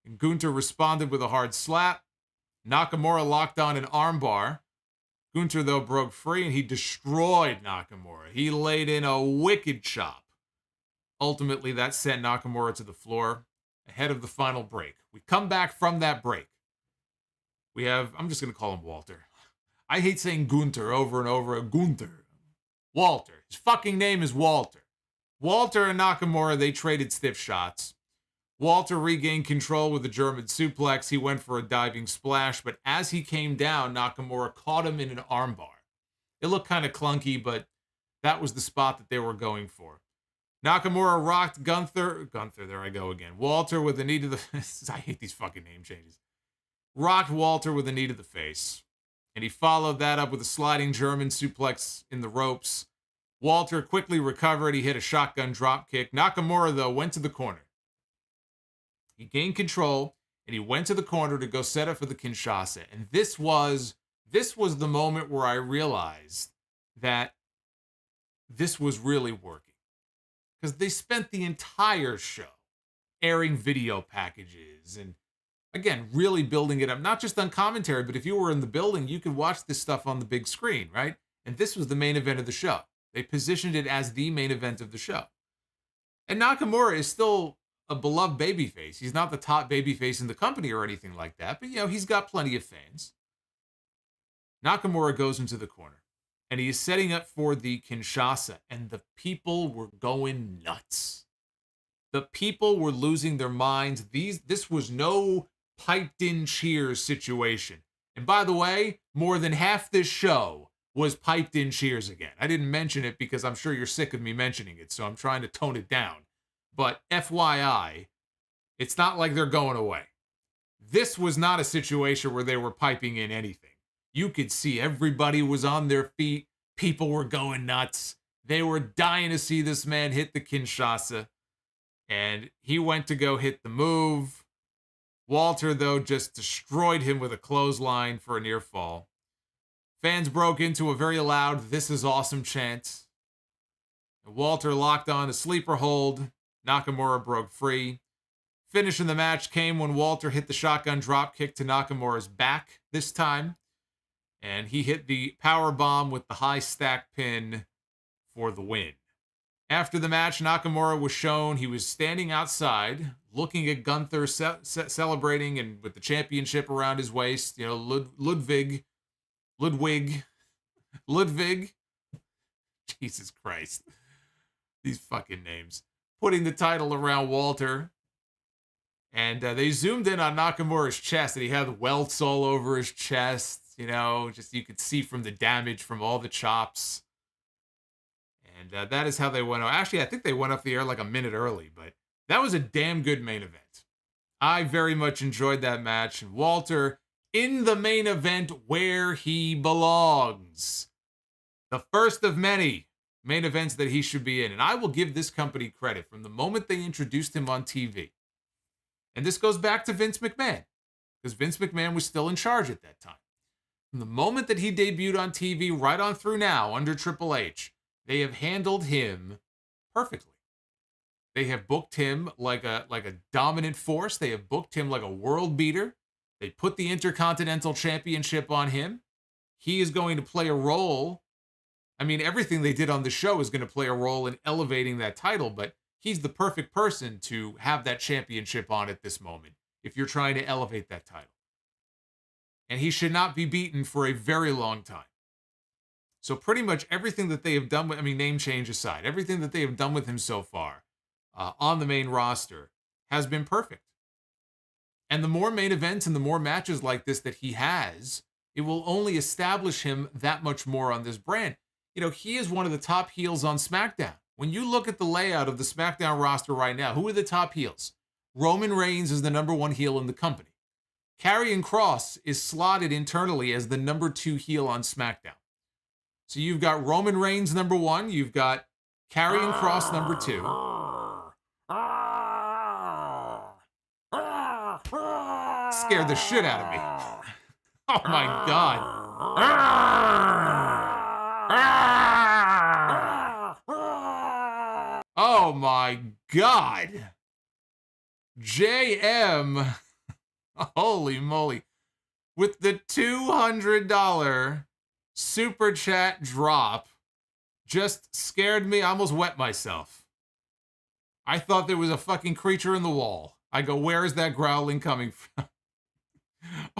[SPEAKER 1] and Gunther responded with a hard slap. Nakamura locked on an armbar. Gunther, though, broke free, and he destroyed Nakamura. He laid in a wicked chop. Ultimately, that sent Nakamura to the floor ahead of the final break. We come back from that break. We have, I'm just going to call him Walter. I hate saying Gunther over and over. Gunther. Walter. His fucking name is Walter. Walter and Nakamura, they traded stiff shots. Walter regained control with a German suplex. He went for a diving splash, but as he came down, Nakamura caught him in an armbar. It looked kind of clunky, but that was the spot that they were going for. Nakamura rocked Gunther, there I go again. Walter with a knee to the I hate these fucking name changes. Rocked Walter with a knee to the face. And he followed that up with a sliding German suplex in the ropes. Walter quickly recovered. He hit a shotgun drop kick. Nakamura, though, went to the corner. He gained control, and he went to the corner to go set up for the Kinshasa. And this was the moment where I realized that this was really working. Because they spent the entire show airing video packages and, again, really building it up, not just on commentary, but if you were in the building, you could watch this stuff on the big screen, right? And this was the main event of the show. They positioned it as the main event of the show. And Nakamura is still a beloved babyface. He's not the top babyface in the company or anything like that, but, he's got plenty of fans. Nakamura goes into the corner, and he is setting up for the Kinshasa, and the people were going nuts. The people were losing their minds. This was no piped-in cheers situation. And by the way, more than half this show was piped-in cheers again. I didn't mention it because I'm sure you're sick of me mentioning it, so I'm trying to tone it down. But FYI, it's not like they're going away. This was not a situation where they were piping in anything. You could see everybody was on their feet. People were going nuts. They were dying to see this man hit the Kinshasa. And he went to go hit the move. Walter, though, just destroyed him with a clothesline for a near fall. Fans broke into a very loud "This is awesome" chant. Walter locked on a sleeper hold. Nakamura broke free. Finish in the match came when Walter hit the shotgun drop kick to Nakamura's back this time. And he hit the power bomb with the high stack pin for the win. After the match, Nakamura was shown he was standing outside, looking at Gunther celebrating and with the championship around his waist. Ludwig. Jesus Christ. These fucking names. Putting the title around Walter. And they zoomed in on Nakamura's chest, and he had welts all over his chest. Just you could see from the damage from all the chops. And that is how they went on. Actually, I think they went off the air like a minute early, but that was a damn good main event. I very much enjoyed that match. And Walter in the main event where he belongs. The first of many main events that he should be in. And I will give this company credit from the moment they introduced him on TV. And this goes back to Vince McMahon, because Vince McMahon was still in charge at that time. From the moment that he debuted on TV right on through now under Triple H, they have handled him perfectly. They have booked him like a dominant force. They have booked him like a world beater. They put the Intercontinental Championship on him. He is going to play a role. I mean, everything they did on the show is going to play a role in elevating that title, but he's the perfect person to have that championship on at this moment if you're trying to elevate that title. And he should not be beaten for a very long time. So pretty much everything that they have done with, name change aside, everything that they have done with him so far on the main roster has been perfect. And the more main events and the more matches like this that he has, it will only establish him that much more on this brand. He is one of the top heels on SmackDown. When you look at the layout of the SmackDown roster right now, who are the top heels? Roman Reigns is the number one heel in the company. Karrion Kross is slotted internally as the number 2 heel on SmackDown. So you've got Roman Reigns number 1, you've got Karrion Kross number 2. Scared the shit out of me. Oh my God. Oh my God. JM. Holy moly. With the $200 super chat drop, just scared me. I almost wet myself. I thought there was a fucking creature in the wall. I go, where is that growling coming from?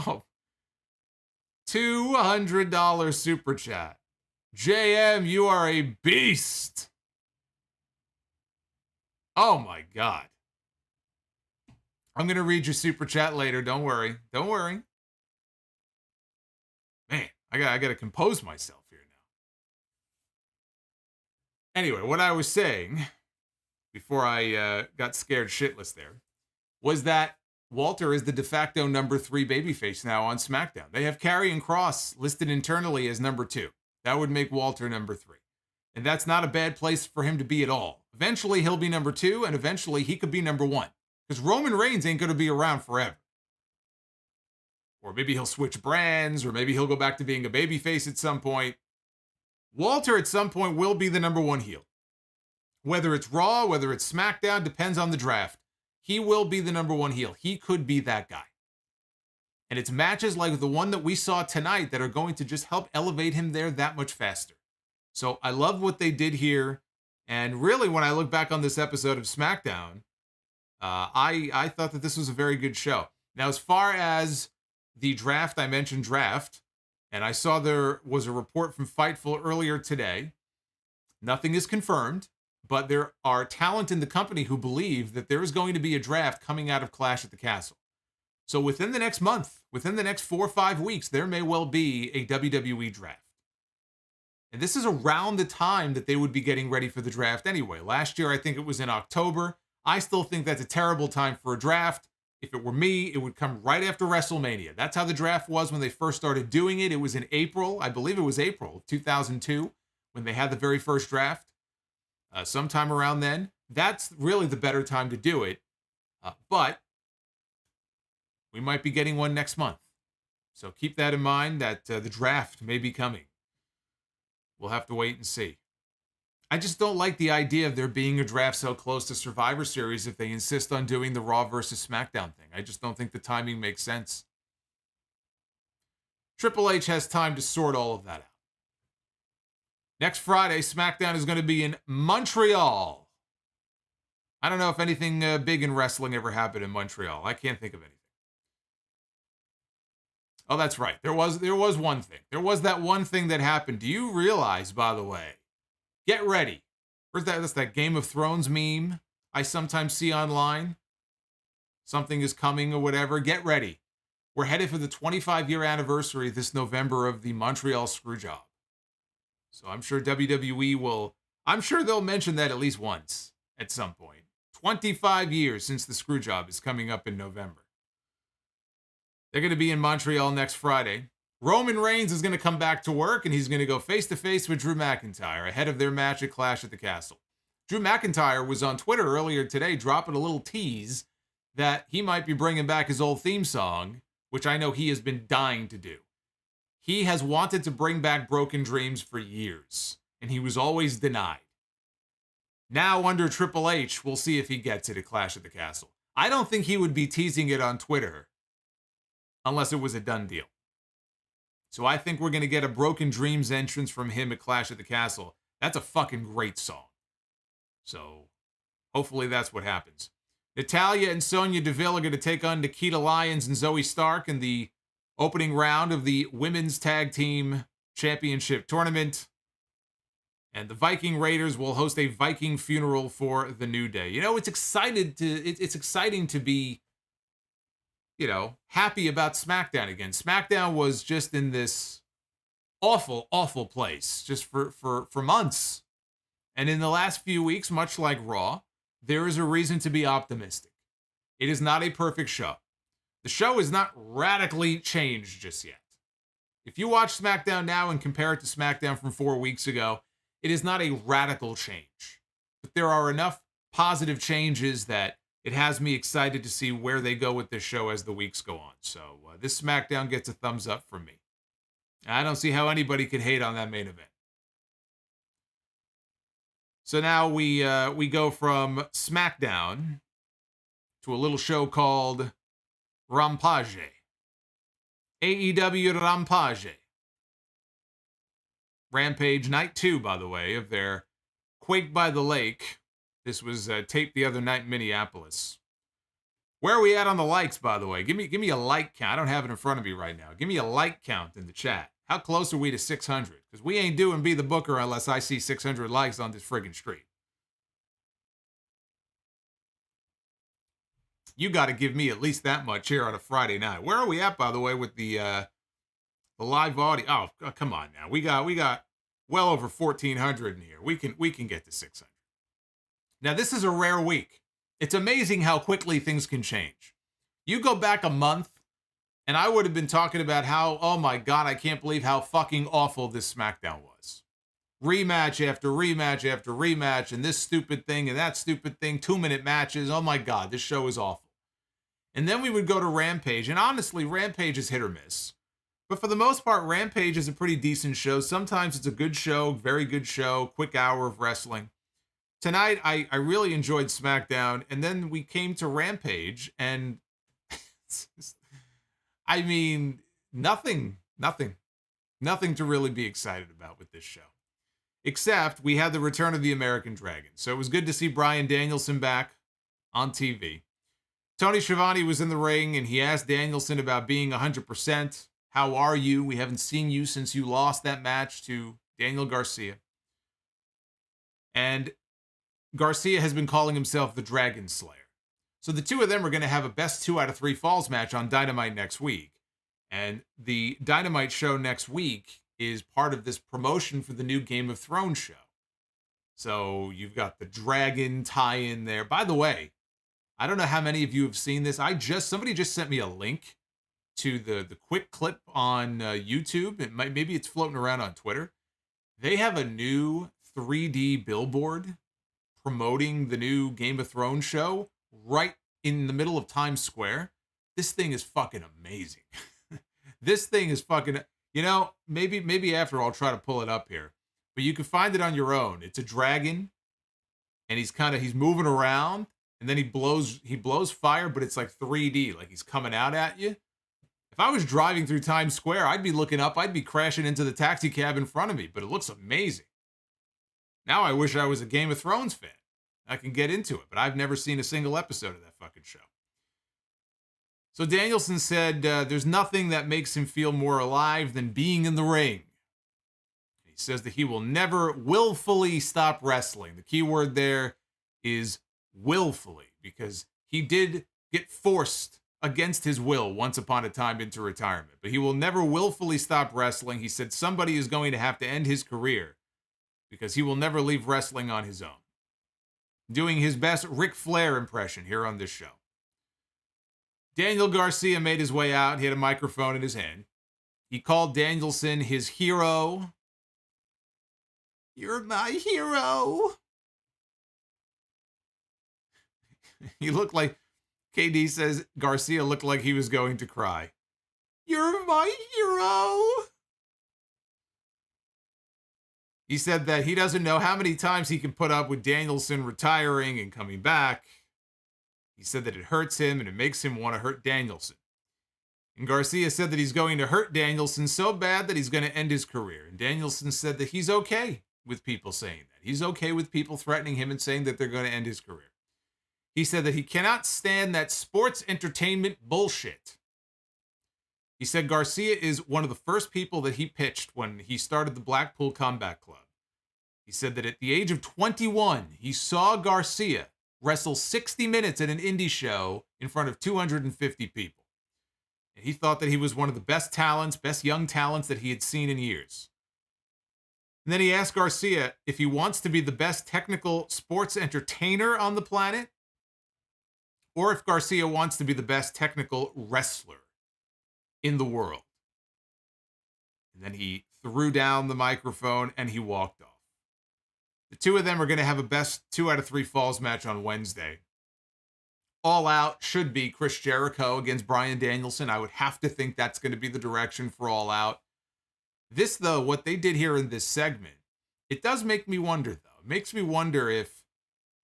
[SPEAKER 1] Oh. $200 super chat. JM, you are a beast. Oh my God. I'm going to read your super chat later. Don't worry. Don't worry. Man, I got to compose myself here now. Anyway, what I was saying before I got scared shitless there was that Walter is the de facto number 3 babyface now on SmackDown. They have Karrion Kross listed internally as number 2. That would make Walter number 3. And that's not a bad place for him to be at all. Eventually, he'll be number 2, and eventually he could be number 1. Because Roman Reigns ain't going to be around forever. Or maybe he'll switch brands, or maybe he'll go back to being a babyface at some point. Walter at some point will be the number 1 heel. Whether it's Raw, whether it's SmackDown, depends on the draft. He will be the number one heel. He could be that guy. And it's matches like the one that we saw tonight that are going to just help elevate him there that much faster. So I love what they did here. And really, when I look back on this episode of SmackDown, I thought that this was a very good show. Now, as far as the draft, I mentioned draft, and I saw there was a report from Fightful earlier today. Nothing is confirmed, but there are talent in the company who believe that there is going to be a draft coming out of Clash at the Castle. So within the next month, within the next 4 or 5 weeks, there may well be a WWE draft. And this is around the time that they would be getting ready for the draft anyway. Last year, I think it was in October. I still think that's a terrible time for a draft. If it were me, it would come right after WrestleMania. That's how the draft was when they first started doing it. It was in April. I believe it was April of 2002 when they had the very first draft. Sometime around then. That's really the better time to do it. But we might be getting one next month. So keep that in mind that the draft may be coming. We'll have to wait and see. I just don't like the idea of there being a draft so close to Survivor Series if they insist on doing the Raw versus SmackDown thing. I just don't think the timing makes sense. Triple H has time to sort all of that out. Next Friday, SmackDown is going to be in Montreal. I don't know if anything big in wrestling ever happened in Montreal. I can't think of anything. Oh, that's right. There was one thing. There was that one thing that happened. Do you realize, by the way, get ready. That's that Game of Thrones meme I sometimes see online. Something is coming or whatever. Get ready. We're headed for the 25-year anniversary this November of the Montreal Screwjob. So I'm sure WWE I'm sure they'll mention that at least once at some point. 25 years since the Screwjob is coming up in November. They're going to be in Montreal next Friday. Roman Reigns is going to come back to work, and he's going to go face-to-face with Drew McIntyre ahead of their match at Clash at the Castle. Drew McIntyre was on Twitter earlier today dropping a little tease that he might be bringing back his old theme song, which I know he has been dying to do. He has wanted to bring back Broken Dreams for years, and he was always denied. Now, under Triple H, we'll see if he gets it at Clash at the Castle. I don't think he would be teasing it on Twitter unless it was a done deal. So I think we're going to get a Broken Dreams entrance from him at Clash at the Castle. That's a fucking great song. So hopefully that's what happens. Natalya and Sonya Deville are going to take on Nikita Lyons and Zoe Stark in the opening round of the Women's Tag Team Championship Tournament. And the Viking Raiders will host a Viking funeral for the New Day. You know, it's exciting to be, happy about SmackDown again. SmackDown was just in this awful, awful place just for months. And in the last few weeks, much like Raw, there is a reason to be optimistic. It is not a perfect show. The show is not radically changed just yet. If you watch SmackDown now and compare it to SmackDown from 4 weeks ago, it is not a radical change. But there are enough positive changes that it has me excited to see where they go with this show as the weeks go on. So this SmackDown gets a thumbs up from me. I don't see how anybody could hate on that main event. So now we go from SmackDown to a little show called Rampage. AEW Rampage. Rampage Night 2, by the way, of their Quake by the Lake. This was taped the other night in Minneapolis. Where are we at on the likes, by the way? Give me a like count. I don't have it in front of me right now. Give me a like count in the chat. How close are we to 600? Because we ain't doing Be the Booker unless I see 600 likes on this friggin' street. You got to give me at least that much here on a Friday night. Where are we at, by the way, with the live audio? Oh, come on now. We got well over 1,400 in here. We can get to 600. Now, this is a rare week. It's amazing how quickly things can change. You go back a month, and I would have been talking about how, oh my God, I can't believe how fucking awful this SmackDown was. Rematch after rematch after rematch, and this stupid thing and that stupid thing, 2-minute matches. Oh my God, this show is awful. And then we would go to Rampage, and honestly, Rampage is hit or miss. But for the most part, Rampage is a pretty decent show. Sometimes it's a good show, very good show, quick hour of wrestling. tonight I really enjoyed SmackDown, and then we came to Rampage, and I mean, nothing to really be excited about with this show. Except we had the return of the American Dragon. So it was good to see Bryan Danielson back on TV. Tony Schiavone was in the ring, and he asked Danielson about being 100%. How are you? We haven't seen you since you lost that match to Daniel Garcia. And Garcia has been calling himself the Dragon Slayer. So the two of them are going to have a best 2 out of 3 falls match on Dynamite next week. And the Dynamite show next week is part of this promotion for the new Game of Thrones show. So you've got the dragon tie-in there. By the way, I don't know how many of you have seen this. Somebody just sent me a link to the quick clip on YouTube. Maybe it's floating around on Twitter. They have a new 3D billboard promoting the new Game of Thrones show right in the middle of Times Square. This thing is fucking amazing. This thing is fucking, maybe after I'll try to pull it up here, but you can find it on your own. It's a dragon, and he's moving around, and then he blows fire, but it's like 3D, like he's coming out at you. If I was driving through Times Square, I'd be looking up, I'd be crashing into the taxi cab in front of me, but it looks amazing. Now I wish I was a Game of Thrones fan. I can get into it, but I've never seen a single episode of that fucking show. So Danielson said there's nothing that makes him feel more alive than being in the ring. He says that he will never willfully stop wrestling. The key word there is willfully, because he did get forced against his will once upon a time into retirement. But he will never willfully stop wrestling. He said somebody is going to have to end his career because he will never leave wrestling on his own. Doing his best Ric Flair impression here on this show. Daniel Garcia made his way out. He had a microphone in his hand. He called Danielson his hero. You're my hero. He looked like, KD says Garcia looked like he was going to cry. You're my hero. He said that he doesn't know how many times he can put up with Danielson retiring and coming back. He said that it hurts him and it makes him want to hurt Danielson. And Garcia said that he's going to hurt Danielson so bad that he's going to end his career. And Danielson said that he's okay with people saying that. He's okay with people threatening him and saying that they're going to end his career. He said that he cannot stand that sports entertainment bullshit. He said Garcia is one of the first people that he pitched when he started the Blackpool Combat Club. He said that at the age of 21, he saw Garcia wrestle 60 minutes at an indie show in front of 250 people. And he thought that he was one of the best young talents that he had seen in years. And then he asked Garcia if he wants to be the best technical sports entertainer on the planet, or if Garcia wants to be the best technical wrestler in the world. And then he threw down the microphone and he walked off. The two of them are going to have a best 2 out of 3 falls match on Wednesday. All Out should be Chris Jericho against Bryan Danielson. I would have to think that's going to be the direction for All Out. This, though, what they did here in this segment, it does make me wonder, though. It makes me wonder if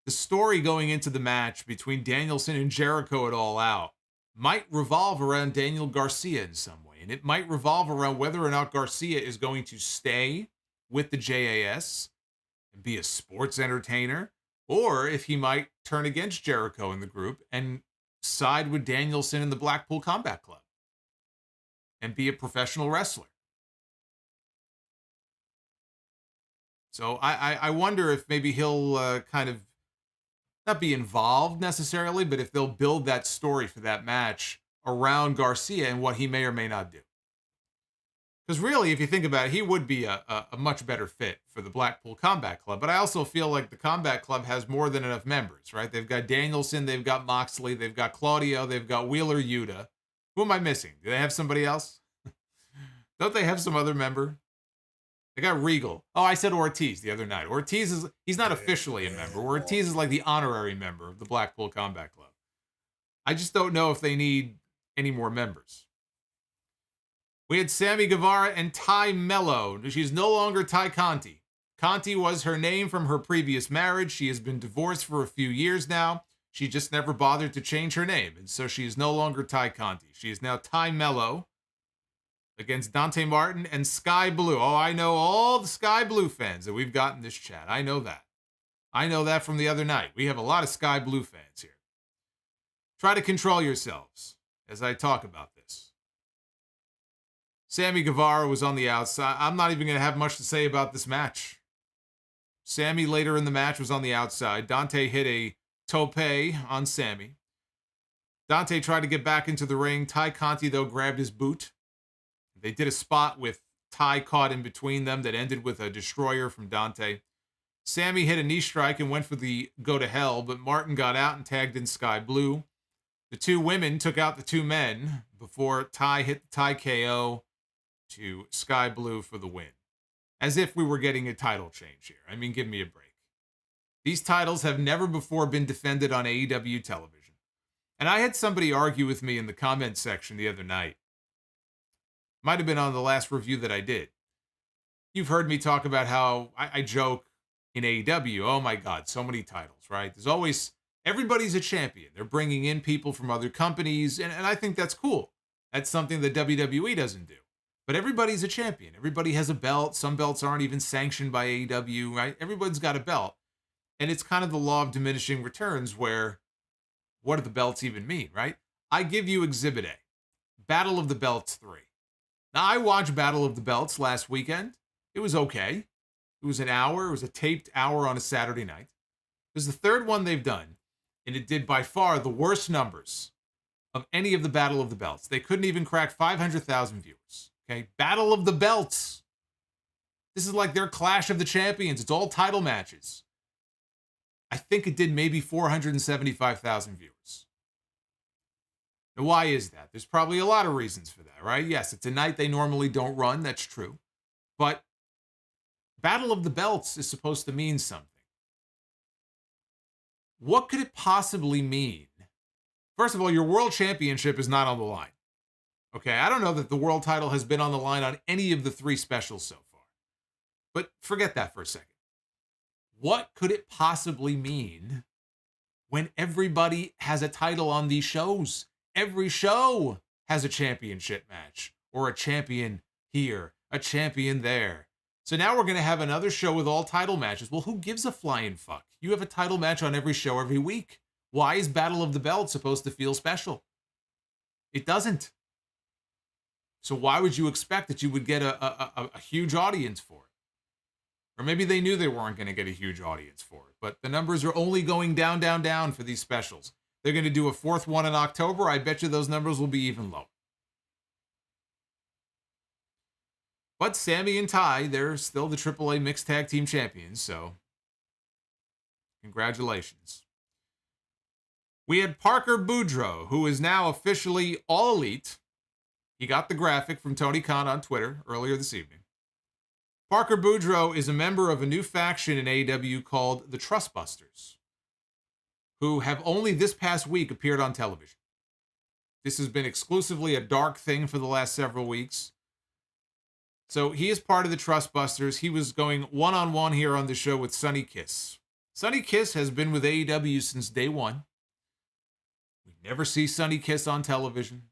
[SPEAKER 1] the story going into the match between Danielson and Jericho at All Out might revolve around Daniel Garcia in some way. And it might revolve around whether or not Garcia is going to stay with the JAS and be a sports entertainer, or if he might turn against Jericho in the group and side with Danielson in the Blackpool Combat Club and be a professional wrestler. So I wonder if maybe he'll kind of not be involved necessarily, but if they'll build that story for that match around Garcia and what he may or may not do. Because really, if you think about it, he would be a much better fit for the Blackpool Combat Club. But I also feel like the Combat Club has more than enough members, right? They've got Danielson, they've got Moxley, they've got Claudio, they've got Wheeler Yuta. Who am I missing? Do they have somebody else? Don't they have some other member? They got Regal. Oh, I said Ortiz the other night. He's not officially a member. Ortiz is like the honorary member of the Blackpool Combat Club. I just don't know if they need any more members. We had Sammy Guevara and Ty Melo. She's no longer Ty Conti. Conti was her name from her previous marriage. She has been divorced for a few years now. She just never bothered to change her name, and so she is no longer Ty Conti. She is now Ty Melo against Dante Martin and Skye Blue. Oh, I know all the Skye Blue fans that we've got in this chat. I know that. I know that from the other night. We have a lot of Skye Blue fans here. Try to control yourselves as I talk about this. Sammy Guevara was on the outside. I'm not even going to have much to say about this match. Sammy later in the match was on the outside. Dante hit a tope on Sammy. Dante tried to get back into the ring. Ty Conti, though, grabbed his boot. They did a spot with Ty caught in between them that ended with a destroyer from Dante. Sammy hit a knee strike and went for the go to hell, but Martin got out and tagged in Skye Blue. The two women took out the two men before Ty hit the Ty KO to Skye Blue for the win. As if we were getting a title change here. I mean, give me a break. These titles have never before been defended on AEW television. And I had somebody argue with me in the comment section the other night. Might have been on the last review that I did. You've heard me talk about how I joke in AEW, oh my God, so many titles, right? There's always, everybody's a champion. They're bringing in people from other companies, and I think that's cool. That's something that WWE doesn't do. But everybody's a champion. Everybody has a belt. Some belts aren't even sanctioned by AEW, right? Everybody's got a belt. And it's kind of the law of diminishing returns where, what do the belts even mean, right? I give you Exhibit A, Battle of the Belts 3. Now, I watched Battle of the Belts last weekend. It was okay. It was an hour. It was a taped hour on a Saturday night. It was the third one they've done, and it did by far the worst numbers of any of the Battle of the Belts. They couldn't even crack 500,000 viewers. Okay, Battle of the Belts. This is like their Clash of the Champions. It's all title matches. I think it did maybe 475,000 viewers. Now, why is that? There's probably a lot of reasons for that, right? Yes, it's a night they normally don't run. That's true. But Battle of the Belts is supposed to mean something. What could it possibly mean? First of all, your world championship is not on the line. Okay, I don't know that the world title has been on the line on any of the three specials so far. But forget that for a second. What could it possibly mean when everybody has a title on these shows? Every show has a championship match, or a champion here, a champion there. So now we're going to have another show with all title matches. Well, who gives a flying fuck? You have a title match on every show every week. Why is Battle of the Belt supposed to feel special? It doesn't. So why would you expect that you would get a huge audience for it? Or maybe they knew they weren't going to get a huge audience for it. But the numbers are only going down, down, down for these specials. They're going to do a fourth one in October. I bet you those numbers will be even lower. But Sammy and Ty, they're still the AAA Mixed Tag Team Champions, so congratulations. We had Parker Boudreaux, who is now officially All Elite. He got the graphic from Tony Khan on Twitter earlier this evening. Parker Boudreaux is a member of a new faction in AEW called the Trustbusters, who have only this past week appeared on television. This has been exclusively a dark thing for the last several weeks. So he is part of the Trustbusters. He was going one-on-one here on the show with Sonny Kiss. Sonny Kiss has been with AEW since day one. We never see Sonny Kiss on television.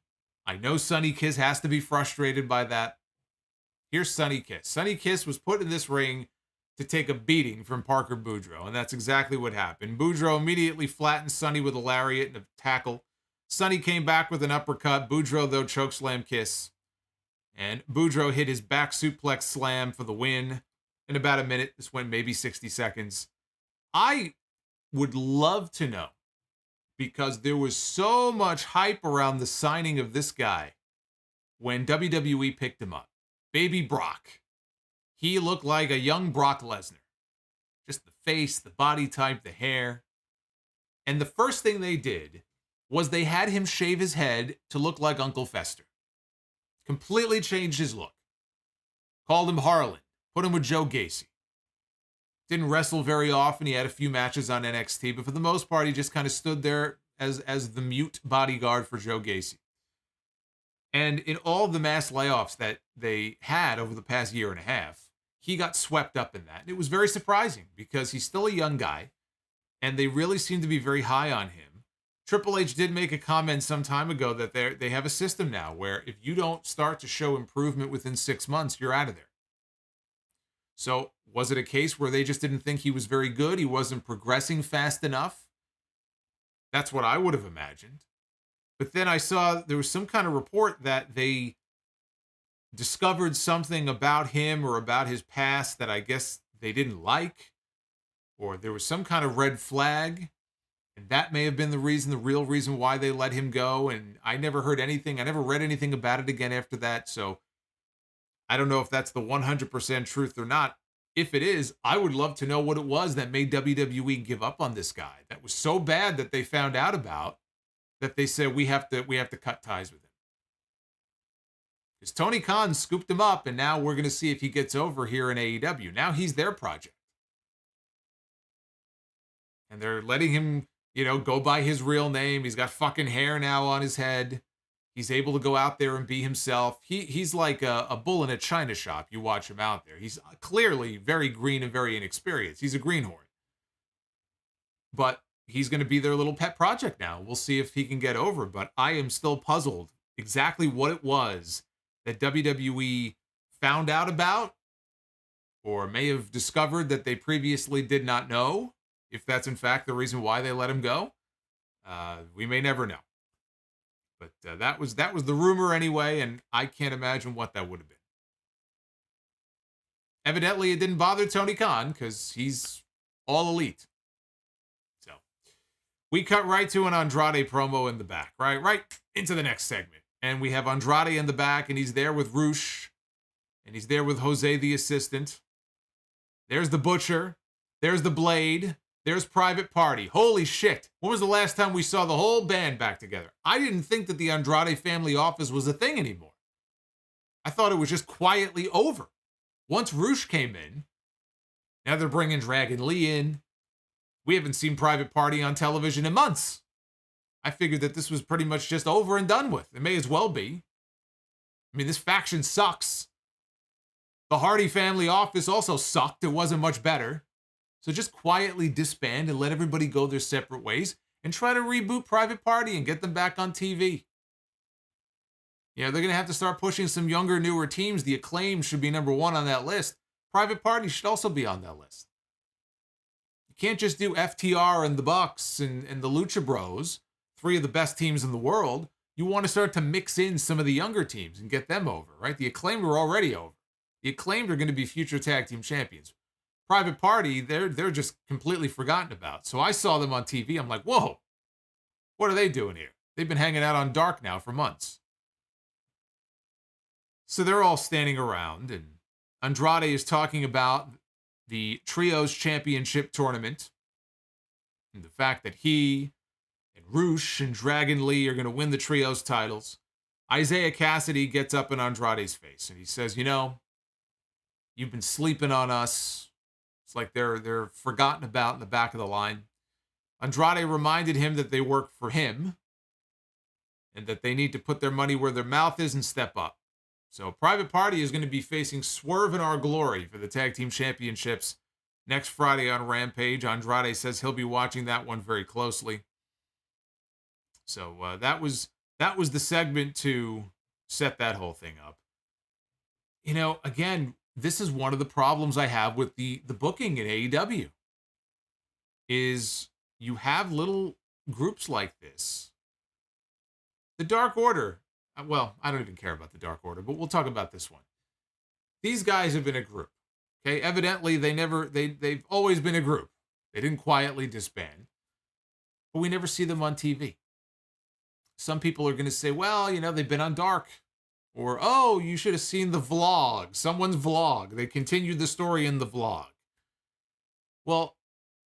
[SPEAKER 1] I know Sonny Kiss has to be frustrated by that. Here's Sonny Kiss. Sonny Kiss was put in this ring to take a beating from Parker Boudreaux, and that's exactly what happened. Boudreaux immediately flattened Sonny with a lariat and a tackle. Sonny came back with an uppercut. Boudreaux, though, chokeslammed Kiss. And Boudreaux hit his back suplex slam for the win in about a minute. This went maybe 60 seconds. I would love to know, because there was so much hype around the signing of this guy when WWE picked him up. Baby Brock. He looked like a young Brock Lesnar. Just the face, the body type, the hair. And the first thing they did was they had him shave his head to look like Uncle Fester. Completely changed his look. Called him Harlan. Put him with Joe Gacy. Didn't wrestle very often. He had a few matches on NXT, but for the most part, he just kind of stood there as the mute bodyguard for Joe Gacy. And in all of the mass layoffs that they had over the past year and a half, he got swept up in that. And it was very surprising because he's still a young guy, and they really seem to be very high on him. Triple H did make a comment some time ago that they have a system now where if you don't start to show improvement within 6 months, you're out of there. So was it a case where they just didn't think he was very good? He wasn't progressing fast enough? That's what I would have imagined. But then I saw there was some kind of report that they discovered something about him or about his past that I guess they didn't like, or there was some kind of red flag, and that may have been the real reason why they let him go. And I never heard anything. I never read anything about it again after that. So I don't know if that's the 100% truth or not. If it is, I would love to know what it was that made WWE give up on this guy. That was so bad that they found out about that they said we have to cut ties with him. Because Tony Khan scooped him up, and now we're going to see if he gets over here in AEW. Now he's their project. And they're letting him, go by his real name. He's got fucking hair now on his head. He's able to go out there and be himself. He's like a bull in a china shop. You watch him out there. He's clearly very green and very inexperienced. He's a greenhorn. But he's going to be their little pet project now. We'll see if he can get over. But I am still puzzled exactly what it was that WWE found out about or may have discovered that they previously did not know. If that's in fact the reason why they let him go, we may never know. But that was the rumor anyway, and I can't imagine what that would have been. Evidently, it didn't bother Tony Khan because he's all elite. So we cut right to an Andrade promo in the back, right into the next segment. And we have Andrade in the back, and he's there with Roosh, and he's there with Jose, the assistant. There's the Butcher. There's the Blade. There's Private Party. Holy shit. When was the last time we saw the whole band back together? I didn't think that the Andrade family office was a thing anymore. I thought it was just quietly over. Once Roosh came in, now they're bringing Dragon Lee in. We haven't seen Private Party on television in months. I figured that this was pretty much just over and done with. It may as well be. I mean, this faction sucks. The Hardy family office also sucked. It wasn't much better. So just quietly disband and let everybody go their separate ways and try to reboot Private Party and get them back on TV. They're going to have to start pushing some younger, newer teams. The Acclaim should be number one on that list. Private Party should also be on that list. You can't just do FTR and the Bucks and the Lucha Bros, three of the best teams in the world. You want to start to mix in some of the younger teams and get them over, right? The Acclaimed are already over. The Acclaimed are going to be future tag team champions. Private Party, they're just completely forgotten about. So I saw them on TV. I'm like, whoa, what are they doing here? They've been hanging out on Dark now for months. So they're all standing around, and Andrade is talking about the Trios Championship tournament and the fact that he and Roosh and Dragon Lee are going to win the Trios titles. Isaiah Cassidy gets up in Andrade's face, and he says, you've been sleeping on us. It's like they're forgotten about in the back of the line. Andrade reminded him that they work for him and that they need to put their money where their mouth is and step up. So Private Party is going to be facing Swerve in Our Glory for the Tag Team Championships next Friday on Rampage. Andrade says he'll be watching that one very closely. So that was the segment to set that whole thing up. Again, this is one of the problems I have with the booking in AEW. Is you have little groups like this. The Dark Order. Well, I don't even care about the Dark Order, but we'll talk about this one. These guys have been a group. Okay, evidently they've always been a group. They didn't quietly disband. But we never see them on TV. Some people are going to say, well, they've been on Dark. Or, oh, you should have seen the vlog. Someone's vlog. They continued the story in the vlog. Well,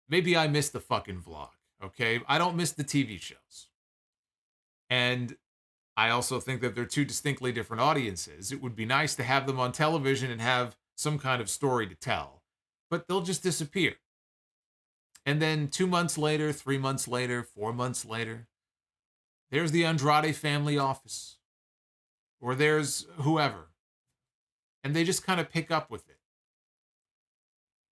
[SPEAKER 1] maybe I missed the fucking vlog, okay? I don't miss the TV shows. And I also think that they're two distinctly different audiences. It would be nice to have them on television and have some kind of story to tell. But they'll just disappear. And then 2 months later, 3 months later, 4 months later, there's the Andrade family office. Or there's whoever. And they just kind of pick up with it.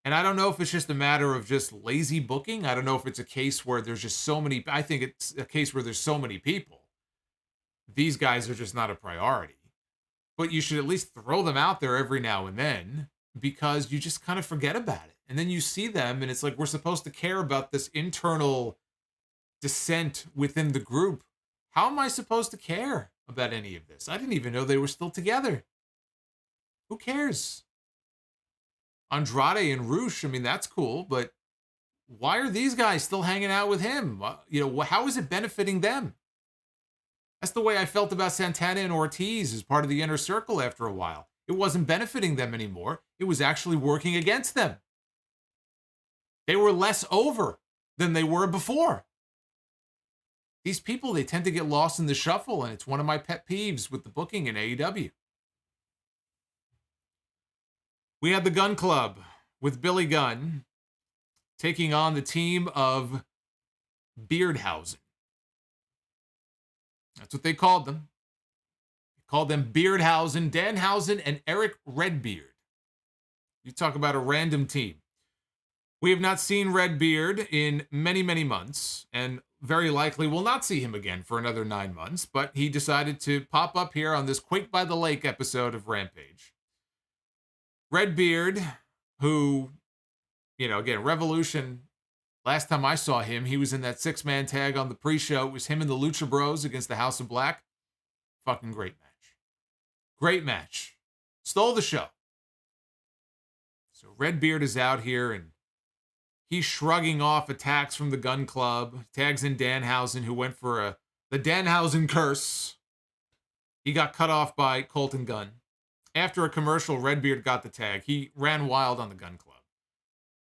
[SPEAKER 1] And I don't know if it's just a matter of just lazy booking. I don't know if it's a case where there's just so many. I think it's a case where there's so many people. These guys are just not a priority. But you should at least throw them out there every now and then, because you just kind of forget about it. And then you see them and it's like, we're supposed to care about this internal dissent within the group. How am I supposed to care about any of this? I didn't even know they were still together. Who cares? Andrade and Rush, I mean, that's cool, but why are these guys still hanging out with him? How is it benefiting them? That's the way I felt about Santana and Ortiz as part of the inner circle after a while. It wasn't benefiting them anymore. It was actually working against them. They were less over than they were before. These people, they tend to get lost in the shuffle, and it's one of my pet peeves with the booking in AEW. We had the Gun Club with Billy Gunn taking on the team of Beardhausen. That's what they called them. They called them Beardhausen, Danhausen, and Eric Redbeard. You talk about a random team. We have not seen Redbeard in many, many months, and very likely will not see him again for another 9 months, but he decided to pop up here on this Quake by the Lake episode of Rampage. Redbeard, who, again, Revolution, last time I saw him, he was in that 6-man tag on the pre-show. It was him and the Lucha Bros against the House of Black. Fucking great match. Great match. Stole the show. So Redbeard is out here, and he's shrugging off attacks from the Gun Club. Tags in Danhausen, who went for the Danhausen curse. He got cut off by Colton Gunn. After a commercial, Redbeard got the tag. He ran wild on the Gun Club.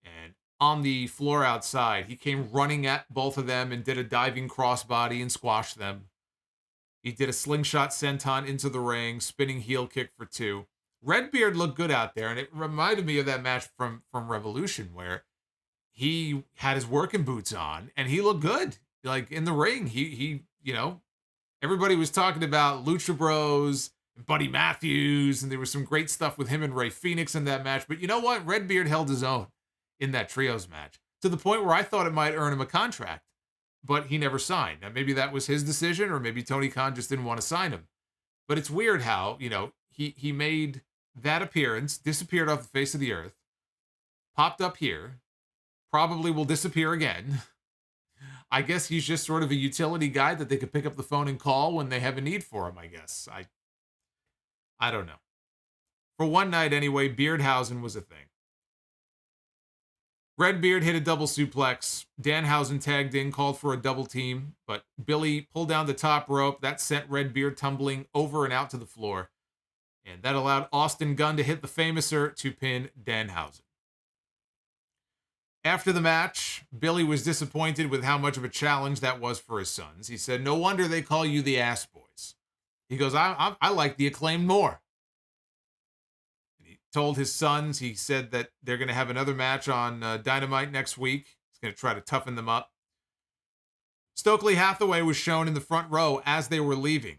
[SPEAKER 1] And on the floor outside, he came running at both of them and did a diving crossbody and squashed them. He did a slingshot senton into the ring, spinning heel kick for 2. Redbeard looked good out there, and it reminded me of that match from Revolution where he had his working boots on and he looked good. Like in the ring, he everybody was talking about Lucha Bros and Buddy Matthews, and there was some great stuff with him and Ray Phoenix in that match. But you know what? Redbeard held his own in that trios match to the point where I thought it might earn him a contract, but he never signed. Now, maybe that was his decision, or maybe Tony Khan just didn't want to sign him. But it's weird how, he made that appearance, disappeared off the face of the earth, popped up here, probably will disappear again. I guess he's just sort of a utility guy that they could pick up the phone and call when they have a need for him, I guess. I don't know. For one night anyway, Beardhausen was a thing. Redbeard hit a double suplex. Danhausen tagged in, called for a double team, but Billy pulled down the top rope. That sent Redbeard tumbling over and out to the floor. And that allowed Austin Gunn to hit the Famouser to pin Danhausen. After the match, Billy was disappointed with how much of a challenge that was for his sons. He said, "No wonder they call you the Ass Boys." He goes, I like the Acclaimed more. And he told his sons, he said that they're going to have another match on Dynamite next week. He's going to try to toughen them up. Stokely Hathaway was shown in the front row as they were leaving,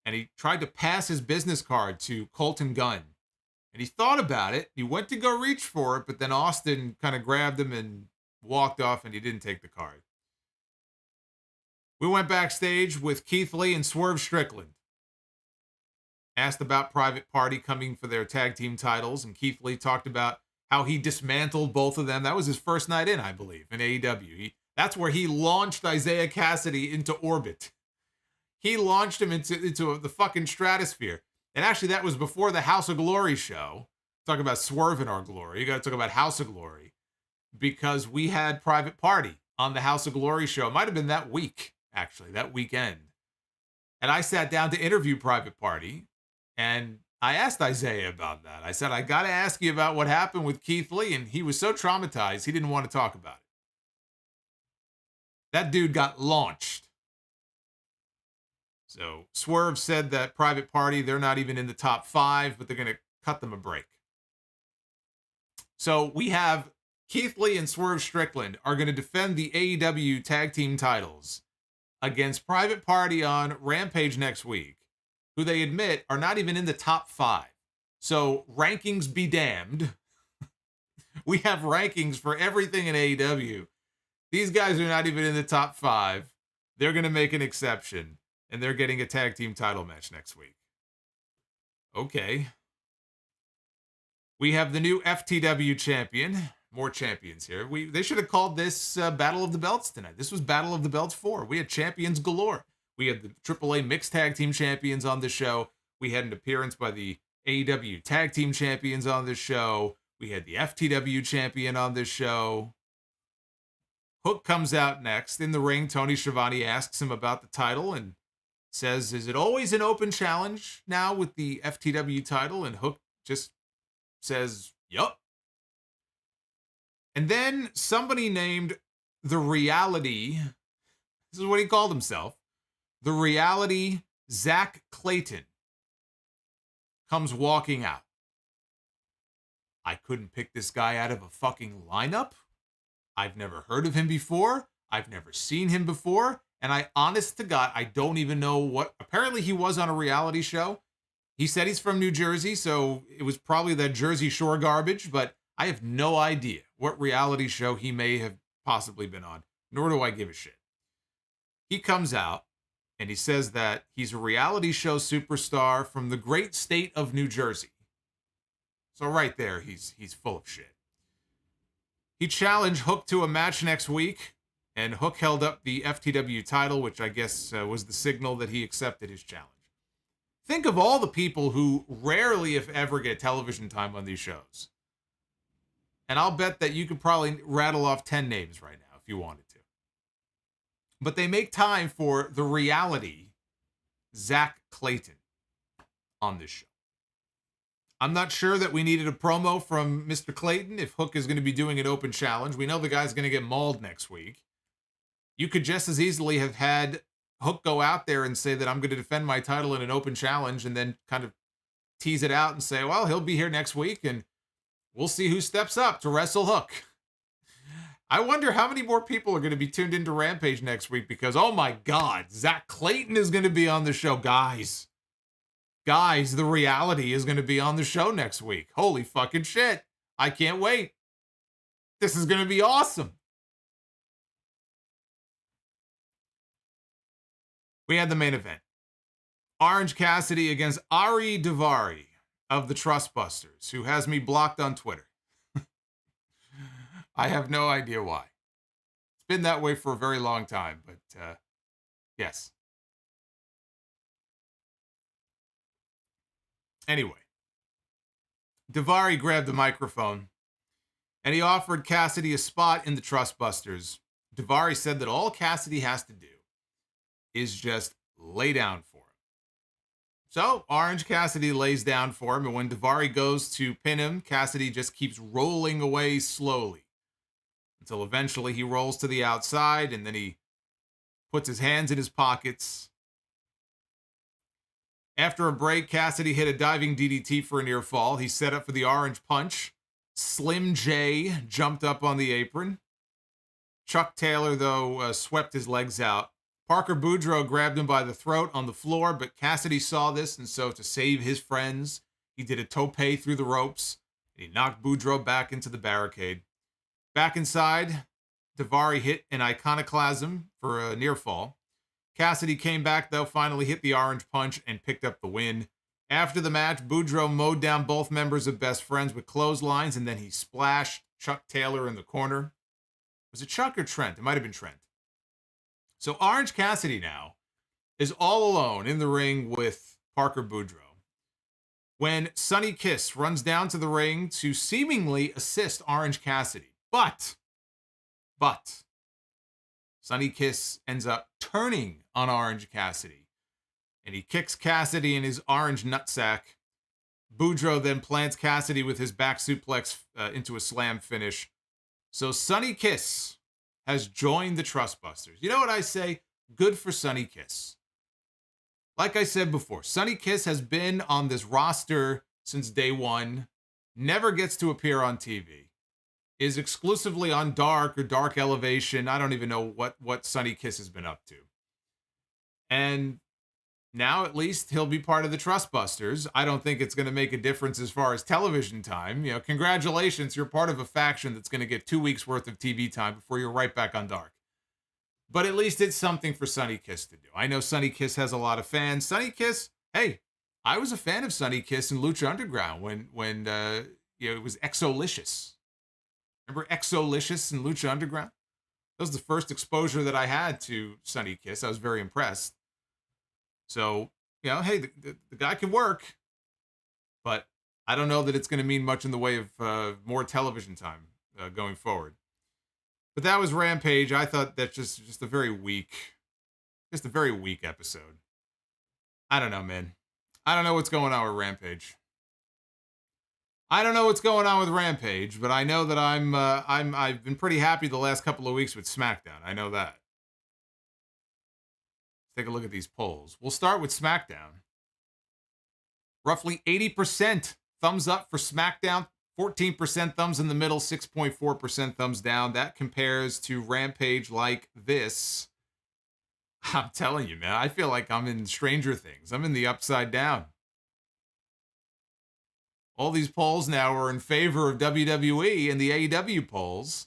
[SPEAKER 1] and he tried to pass his business card to Colton Gunn. And he thought about it. He went to go reach for it, but then Austin kind of grabbed him and walked off, and he didn't take the card. We went backstage with Keith Lee and Swerve Strickland. Asked about Private Party coming for their tag team titles, and Keith Lee talked about how he dismantled both of them. That was his first night in, I believe, in AEW. That's where he launched Isaiah Cassidy into orbit. He launched him into the fucking stratosphere. And actually, that was before the House of Glory show. Talk about Swerve in our glory. You got to talk about House of Glory. Because we had Private Party on the House of Glory show. It might have been that week, actually, that weekend. And I sat down to interview Private Party. And I asked Isaiah about that. I said, I got to ask you about what happened with Keith Lee. And he was so traumatized, he didn't want to talk about it. That dude got launched. So Swerve said that Private Party, they're not even in the top 5, but they're going to cut them a break. So we have Keith Lee and Swerve Strickland are going to defend the AEW tag team titles against Private Party on Rampage next week, who they admit are not even in the top 5. So rankings be damned. We have rankings for everything in AEW. These guys are not even in the top 5. They're going to make an exception, and they're getting a tag team title match next week. Okay. We have the new FTW champion. More champions here. They should have called this Battle of the Belts tonight. This was Battle of the Belts 4. We had champions galore. We had the AAA Mixed Tag Team Champions on the show. We had an appearance by the AEW Tag Team Champions on this show. We had the FTW Champion on this show. Hook comes out next. In the ring, Tony Schiavone asks him about the title and says, is it always an open challenge now with the FTW title? And Hook just says, yup. And then somebody named The Reality, this is what he called himself, The Reality Zach Clayton, comes walking out. I couldn't pick this guy out of a fucking lineup. I've never heard of him before. I've never seen him before. And honest to God, I don't even know what. Apparently he was on a reality show. He said he's from New Jersey, so it was probably that Jersey Shore garbage, but I have no idea what reality show he may have possibly been on, nor do I give a shit. He comes out and he says that he's a reality show superstar from the great state of New Jersey. So right there, he's full of shit. He challenged Hook to a match next week, and Hook held up the FTW title, which I guess was the signal that he accepted his challenge. Think of all the people who rarely, if ever, get television time on these shows. And I'll bet that you could probably rattle off 10 names right now if you wanted to. But they make time for the reality Zach Clayton on this show. I'm not sure that we needed a promo from Mr. Clayton if Hook is going to be doing an open challenge. We know the guy's going to get mauled next week. You could just as easily have had Hook go out there and say that I'm going to defend my title in an open challenge and then kind of tease it out and say, well, he'll be here next week and we'll see who steps up to wrestle Hook. I wonder how many more people are going to be tuned into Rampage next week because, oh my God, Zach Clayton is going to be on the show. Guys, the reality is going to be on the show next week. Holy fucking shit. I can't wait. This is going to be awesome. We had the main event. Orange Cassidy against Ari Daivari of the Trustbusters, who has me blocked on Twitter. I have no idea why. It's been that way for a very long time, but yes. Anyway, Daivari grabbed the microphone and he offered Cassidy a spot in the Trustbusters. Daivari said that all Cassidy has to do is just lay down for him. So Orange Cassidy lays down for him, and when Daivari goes to pin him, Cassidy just keeps rolling away slowly until eventually he rolls to the outside, and then he puts his hands in his pockets. After a break, Cassidy hit a diving DDT for a near fall. He set up for the Orange Punch. Slim J jumped up on the apron. Chuck Taylor, though, swept his legs out. Parker Boudreaux grabbed him by the throat on the floor, but Cassidy saw this, and so to save his friends, he did a tope through the ropes, and he knocked Boudreaux back into the barricade. Back inside, Daivari hit an iconoclasm for a near fall. Cassidy came back, though, finally hit the Orange Punch and picked up the win. After the match, Boudreaux mowed down both members of Best Friends with clotheslines, and then he splashed Chuck Taylor in the corner. Was it Chuck or Trent? It might have been Trent. So Orange Cassidy now is all alone in the ring with Parker Boudreaux when Sonny Kiss runs down to the ring to seemingly assist Orange Cassidy. But Sonny Kiss ends up turning on Orange Cassidy, and he kicks Cassidy in his orange nutsack. Boudreaux then plants Cassidy with his back suplex into a slam finish. So Sonny Kiss has joined the Trustbusters. You know what I say? Good for Sonny Kiss. Like I said before, Sonny Kiss has been on this roster since day one, never gets to appear on TV, is exclusively on Dark or Dark Elevation. I don't even know what Sonny Kiss has been up to. And Now, at least, he'll be part of the Trustbusters. I don't think it's going to make a difference as far as television time. You know, congratulations, you're part of a faction that's going to get 2 weeks worth of TV time before you're right back on Dark. But at least it's something for Sonny Kiss to do. I know Sonny Kiss has a lot of fans. Sonny Kiss, hey, I was a fan of Sonny Kiss in Lucha Underground when it was Exolicious. Remember Exolicious in Lucha Underground? That was the first exposure that I had to Sonny Kiss. I was very impressed. So, you know, hey, the guy can work, but I don't know that it's going to mean much in the way of more television time going forward. But that was Rampage. I thought that's just a very weak episode. I don't know, man. I don't know what's going on with Rampage. I don't know what's going on with Rampage, but I know that I've been pretty happy the last couple of weeks with SmackDown. I know that. Let's take a look at these polls. We'll start with SmackDown. Roughly 80% thumbs up for SmackDown, 14% thumbs in the middle, 6.4% thumbs down. That compares to Rampage like this. I'm telling you, man, I feel like I'm in Stranger Things. I'm in the Upside Down. All these polls now are in favor of WWE, and the AEW polls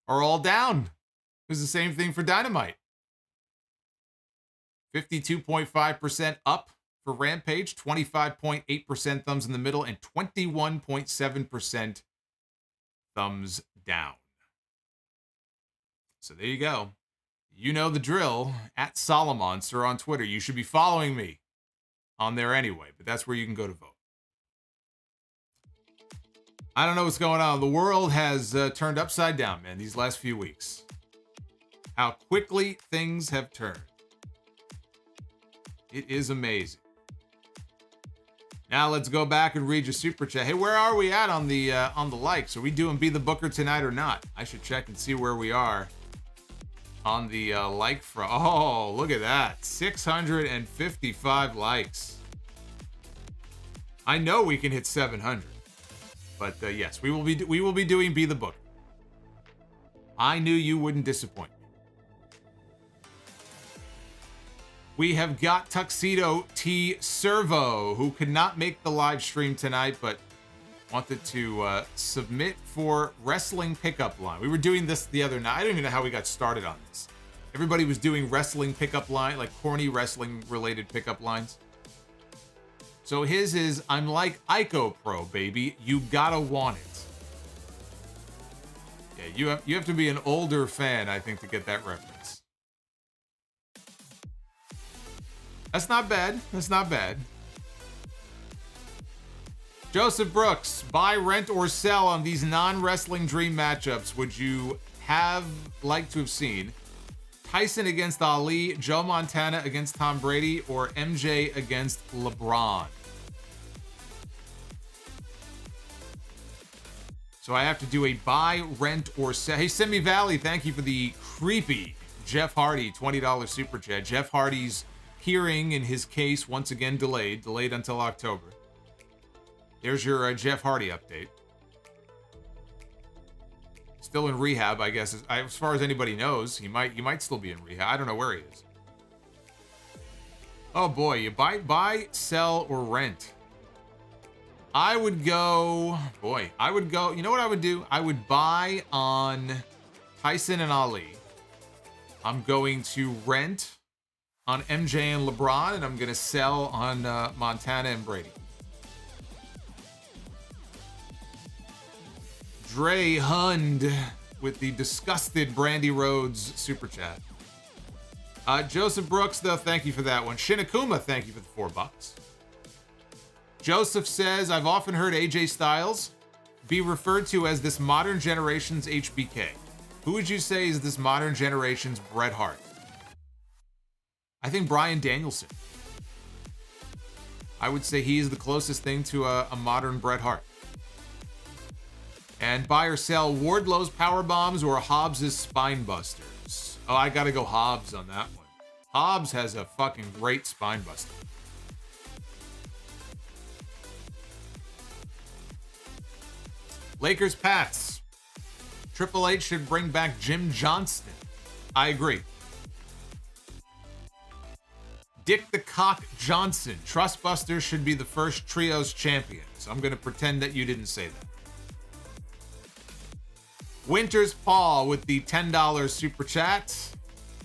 [SPEAKER 1] are all down. It was the same thing for Dynamite. 52.5% up for Rampage, 25.8% thumbs in the middle, and 21.7% thumbs down. So there you go. You know the drill. At Solomonster on Twitter. You should be following me on there anyway, but that's where you can go to vote. I don't know what's going on. The world has turned upside down, man, these last few weeks. How quickly things have turned. It is amazing. Now let's go back and read your super chat. Hey, where are we at on the likes? Are we doing Be the Booker tonight or not? I should check and see where we are on the like for. Oh, look at that. 655 likes. I know we can hit 700. But yes, we will be doing Be the Booker. I knew you wouldn't disappoint me. We have got Tuxedo T Servo, who could not make the live stream tonight, but wanted to submit for Wrestling Pickup Line. We were doing this the other night. I don't even know how we got started on this. Everybody was doing wrestling pickup line, like corny wrestling-related pickup lines. So his is, I'm like Ico Pro, baby. You gotta want it. Yeah, you have to be an older fan, I think, to get that reference. That's not bad. That's not bad. Joseph Brooks, buy, rent, or sell on these non-wrestling dream matchups would you have liked to have seen? Tyson against Ali, Joe Montana against Tom Brady, or MJ against LeBron? So I have to do a buy, rent, or sell. Hey, Simi Valley, thank you for the creepy Jeff Hardy $20 super chat. Jeff Hardy's hearing in his case once again delayed until October. There's your Jeff Hardy update. Still in rehab, I guess. As far as anybody knows, he might still be in rehab. I don't know where he is. Oh boy, you buy, sell, or rent. I would go, you know what I would do? I would buy on Tyson and Ali. I'm going to rent on MJ and LeBron, and I'm going to sell on Montana and Brady. Dre Hund with the disgusted Brandy Rhodes super chat. Joseph Brooks, though, thank you for that one. Shinakuma, thank you for the $4. Joseph says, I've often heard AJ Styles be referred to as this modern generation's HBK. Who would you say is this modern generation's Bret Hart? I think Bryan Danielson. I would say he is the closest thing to a modern Bret Hart. And buy or sell Wardlow's power bombs or Hobbs' spine busters. Oh, I gotta go Hobbs on that one. Hobbs has a fucking great spine buster. Lakers Pats. Triple H should bring back Jim Johnston. I agree. Dick the Cock Johnson. Trustbusters should be the first trios champions. I'm going to pretend that you didn't say that. Winter's Paw with the $10 super chat.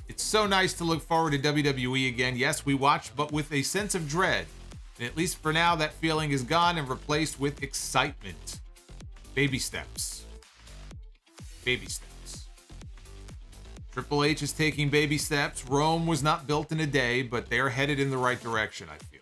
[SPEAKER 1] It's so nice to look forward to WWE again. Yes, we watch, but with a sense of dread. And at least for now, that feeling is gone and replaced with excitement. Baby steps. Baby steps. Triple H is taking baby steps. Rome was not built in a day, but they're headed in the right direction, I feel.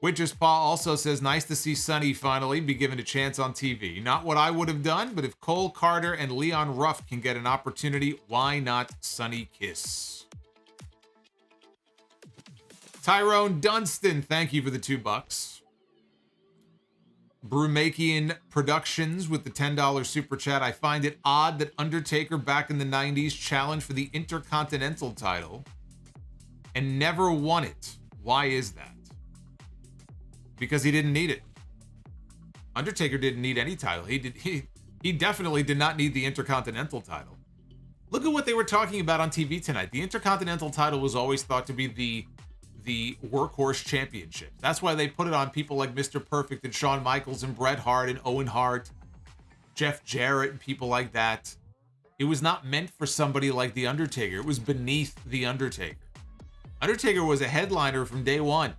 [SPEAKER 1] Winter's Paw also says, nice to see Sonny finally be given a chance on TV. Not what I would have done, but if Cole Carter and Leon Ruff can get an opportunity, why not Sonny Kiss? Tyrone Dunstan, thank you for the $2. Brumakian Productions with the $10 super chat. I find it odd that Undertaker back in the 90s challenged for the Intercontinental title and never won it. Why is that? Because he didn't need it. Undertaker didn't need any title. He definitely did not need the Intercontinental title. Look at what they were talking about on TV tonight. The Intercontinental title was always thought to be the workhorse championship. That's why they put it on people like Mr. Perfect and Shawn Michaels and Bret Hart and Owen Hart, Jeff Jarrett and people like that. It was not meant for somebody like The Undertaker. It was beneath The Undertaker. Undertaker was a headliner from day one.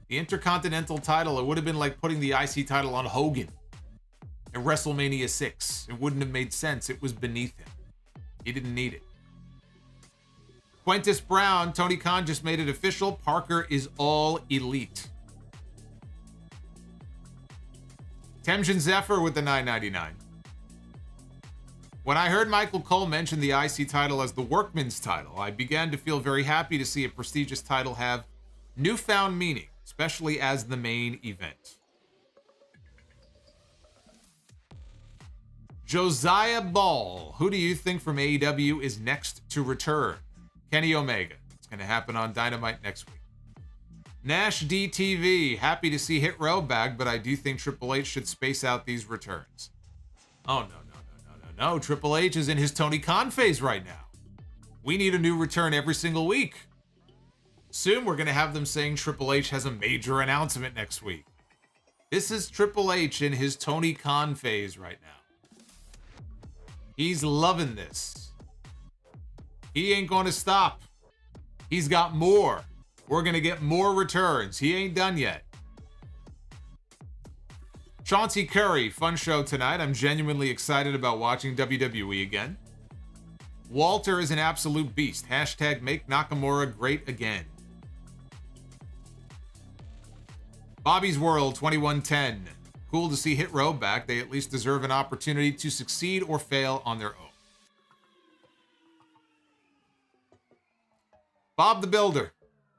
[SPEAKER 1] The Intercontinental title, it would have been like putting the IC title on Hogan in WrestleMania 6. It wouldn't have made sense. It was beneath him. He didn't need it. Quintus Brown, Tony Khan just made it official. Parker is all elite. Temjin Zephyr with the $9.99. When I heard Michael Cole mention the IC title as the workman's title, I began to feel very happy to see a prestigious title have newfound meaning, especially as the main event. Josiah Ball, who do you think from AEW is next to return? Kenny Omega. It's going to happen on Dynamite next week. Nash DTV, happy to see Hit Row back, but I do think Triple H should space out these returns. Oh, no. Triple H is in his Tony Khan phase right now. We need a new return every single week. Soon we're going to have them saying Triple H has a major announcement next week. This is Triple H in his Tony Khan phase right now. He's loving this. He ain't going to stop. He's got more. We're going to get more returns. He ain't done yet. Chauncey Curry, fun show tonight. I'm genuinely excited about watching WWE again. Walter is an absolute beast. Hashtag make Nakamura great again. Bobby's World 2110. Cool to see Hit Row back. They at least deserve an opportunity to succeed or fail on their own. Bob the Builder.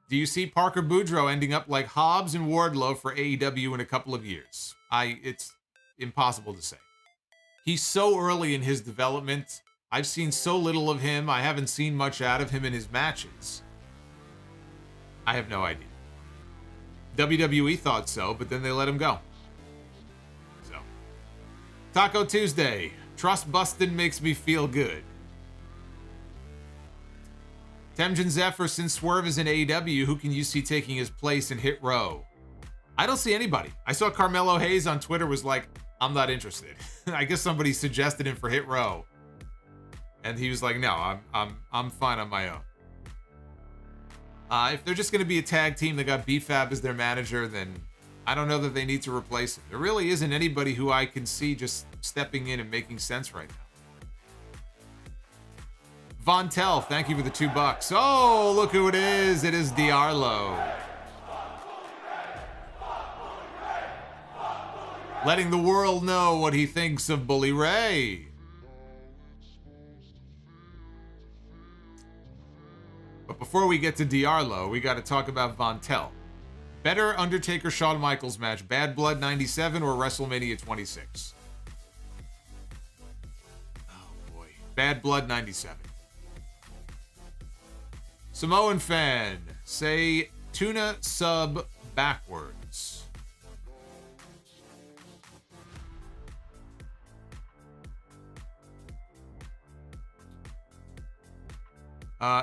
[SPEAKER 1] Do you see Parker Boudreaux ending up like Hobbs and Wardlow for AEW in a couple of years? It's impossible to say. He's so early in his development. I've seen so little of him. I haven't seen much out of him in his matches. I have no idea. WWE thought so, but then they let him go. So, Taco Tuesday. Trust bustin' makes me feel good. Temjin Zephyr, since Swerve is in AEW, who can you see taking his place in Hit Row? I don't see anybody. I saw Carmelo Hayes on Twitter was like, I'm not interested. I guess somebody suggested him for Hit Row. And he was like, no, I'm fine on my own. If they're just going to be a tag team that got B-Fab as their manager, then I don't know that they need to replace him. There really isn't anybody who I can see just stepping in and making sense right now. Von Tell, thank you for the $2. Oh, look who it is. It is Diarlo. Letting the world know what he thinks of Bully Ray. But before we get to Diarlo, we got to talk about Von Tell. Better Undertaker-Shawn Michaels match, Bad Blood 97 or WrestleMania 26? Oh boy. Bad Blood 97. Samoan fan, say tuna sub backwards.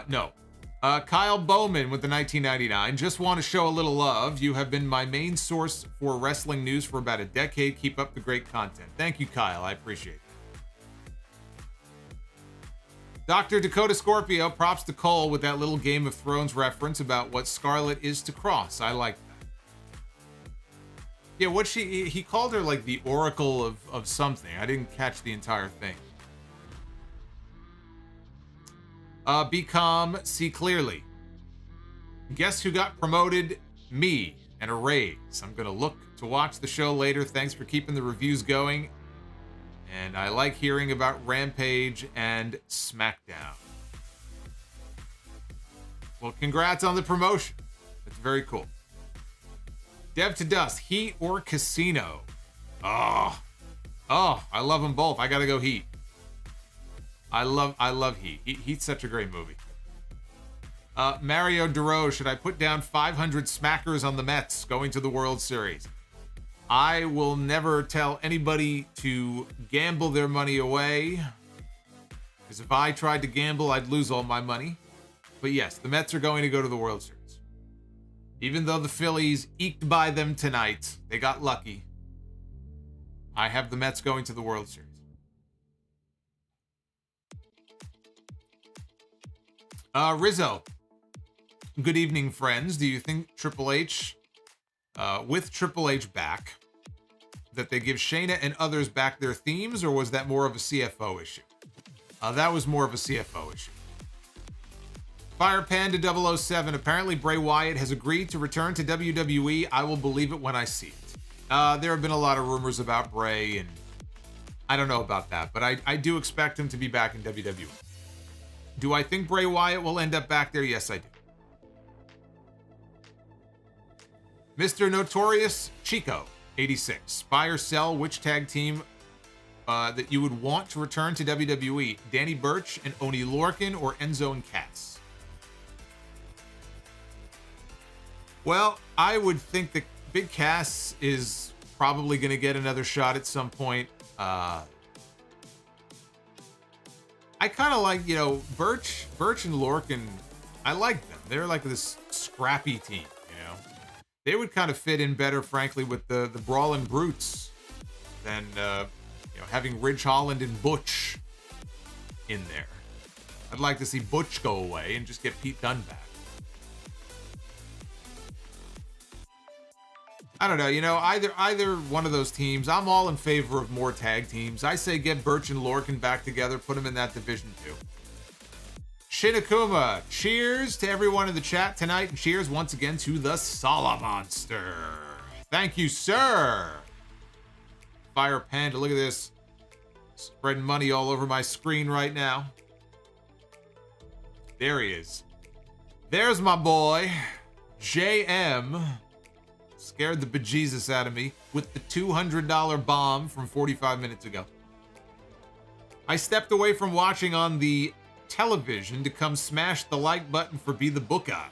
[SPEAKER 1] No. Kyle Bowman with the 1999. Just want to show a little love. You have been my main source for wrestling news for about a decade. Keep up the great content. Thank you, Kyle. I appreciate it. Dr. Dakota Scorpio, props to Cole with that little Game of Thrones reference about what Scarlett is to Kross. I like that. Yeah, he called her like the Oracle of something. I didn't catch the entire thing. Be calm, see clearly. Guess who got promoted? Me, and a raise. I'm gonna look to watch the show later. Thanks for keeping the reviews going. And I like hearing about Rampage and Smackdown. Well, congrats on the promotion. That's very cool. Dev to Dust, Heat or Casino? Oh, I love them both. I gotta go Heat. I love Heat. Heat's such a great movie. Mario Duro, should I put down 500 smackers on the Mets going to the World Series? I will never tell anybody to gamble their money away, because if I tried to gamble, I'd lose all my money. But yes, the Mets are going to go to the World Series. Even though the Phillies eked by them tonight, they got lucky. I have the Mets going to the World Series. Rizzo, good evening, friends. Do you think Triple H, with Triple H back, that they give Shayna and others back their themes, or was that more of a CFO issue? That was more of a CFO issue. Fire Panda 007, apparently Bray Wyatt has agreed to return to WWE. I will believe it when I see it. There have been a lot of rumors about Bray, and I don't know about that, but I do expect him to be back in WWE. Do I think Bray Wyatt will end up back there? Yes, I do. Mr. Notorious Chico, 86. Buy or sell which tag team that you would want to return to WWE? Danny Burch and Oney Lorcan, or Enzo and Cass? Well, I would think that Big Cass is probably going to get another shot at some point. I kind of like, Burch and Lorcan. I like them. They're like this scrappy team, They would kind of fit in better, frankly, with the Brawling Brutes than, having Ridge Holland and Butch in there. I'd like to see Butch go away and just get Pete Dunne back. I don't know, either one of those teams. I'm all in favor of more tag teams. I say get Burch and Lorcan back together, put them in that division too. Shinakuma, cheers to everyone in the chat tonight, and cheers once again to the Solomonster. Thank you, sir. Fire Panda, look at this. Spreading money all over my screen right now. There he is. There's my boy, JM. Scared the bejesus out of me with the $200 bomb from 45 minutes ago. I stepped away from watching on the television to come smash the like button for Be the Booka.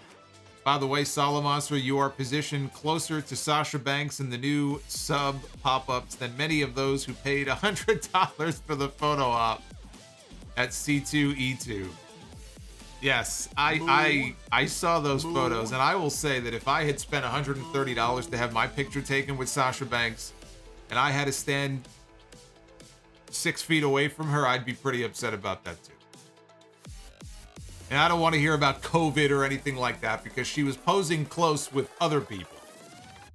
[SPEAKER 1] By the way, Solomonster, you are positioned closer to Sasha Banks in the new sub pop-ups than many of those who paid $100 for the photo op at C2E2. Yes, I saw those photos, and I will say that if I had spent $130 to have my picture taken with Sasha Banks, and I had to stand 6 feet away from her, I'd be pretty upset about that too. And I don't want to hear about COVID or anything like that, because she was posing close with other people.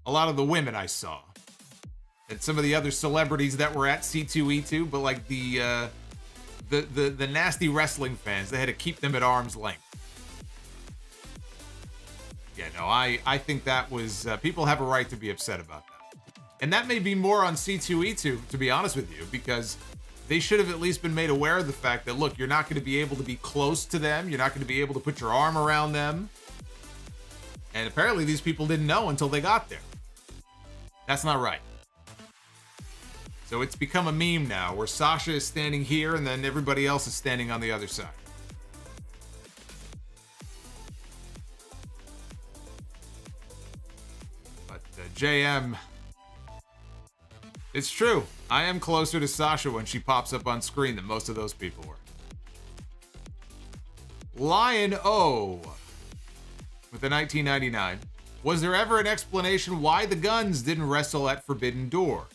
[SPEAKER 1] A lot of the women I saw. And some of the other celebrities that were at C2E2, but like the nasty wrestling fans, they had to keep them at arm's length. Yeah, no, I think that was, people have a right to be upset about that. And that may be more on C2E2, to be honest with you, because they should have at least been made aware of the fact that, look, you're not going to be able to be close to them. You're not going to be able to put your arm around them. And apparently these people didn't know until they got there. That's not right. So it's become a meme now, where Sasha is standing here and then everybody else is standing on the other side. But JM, it's true. I am closer to Sasha when she pops up on screen than most of those people were. Lion O, with the 1999. Was there ever an explanation why the Guns didn't wrestle at Forbidden Door?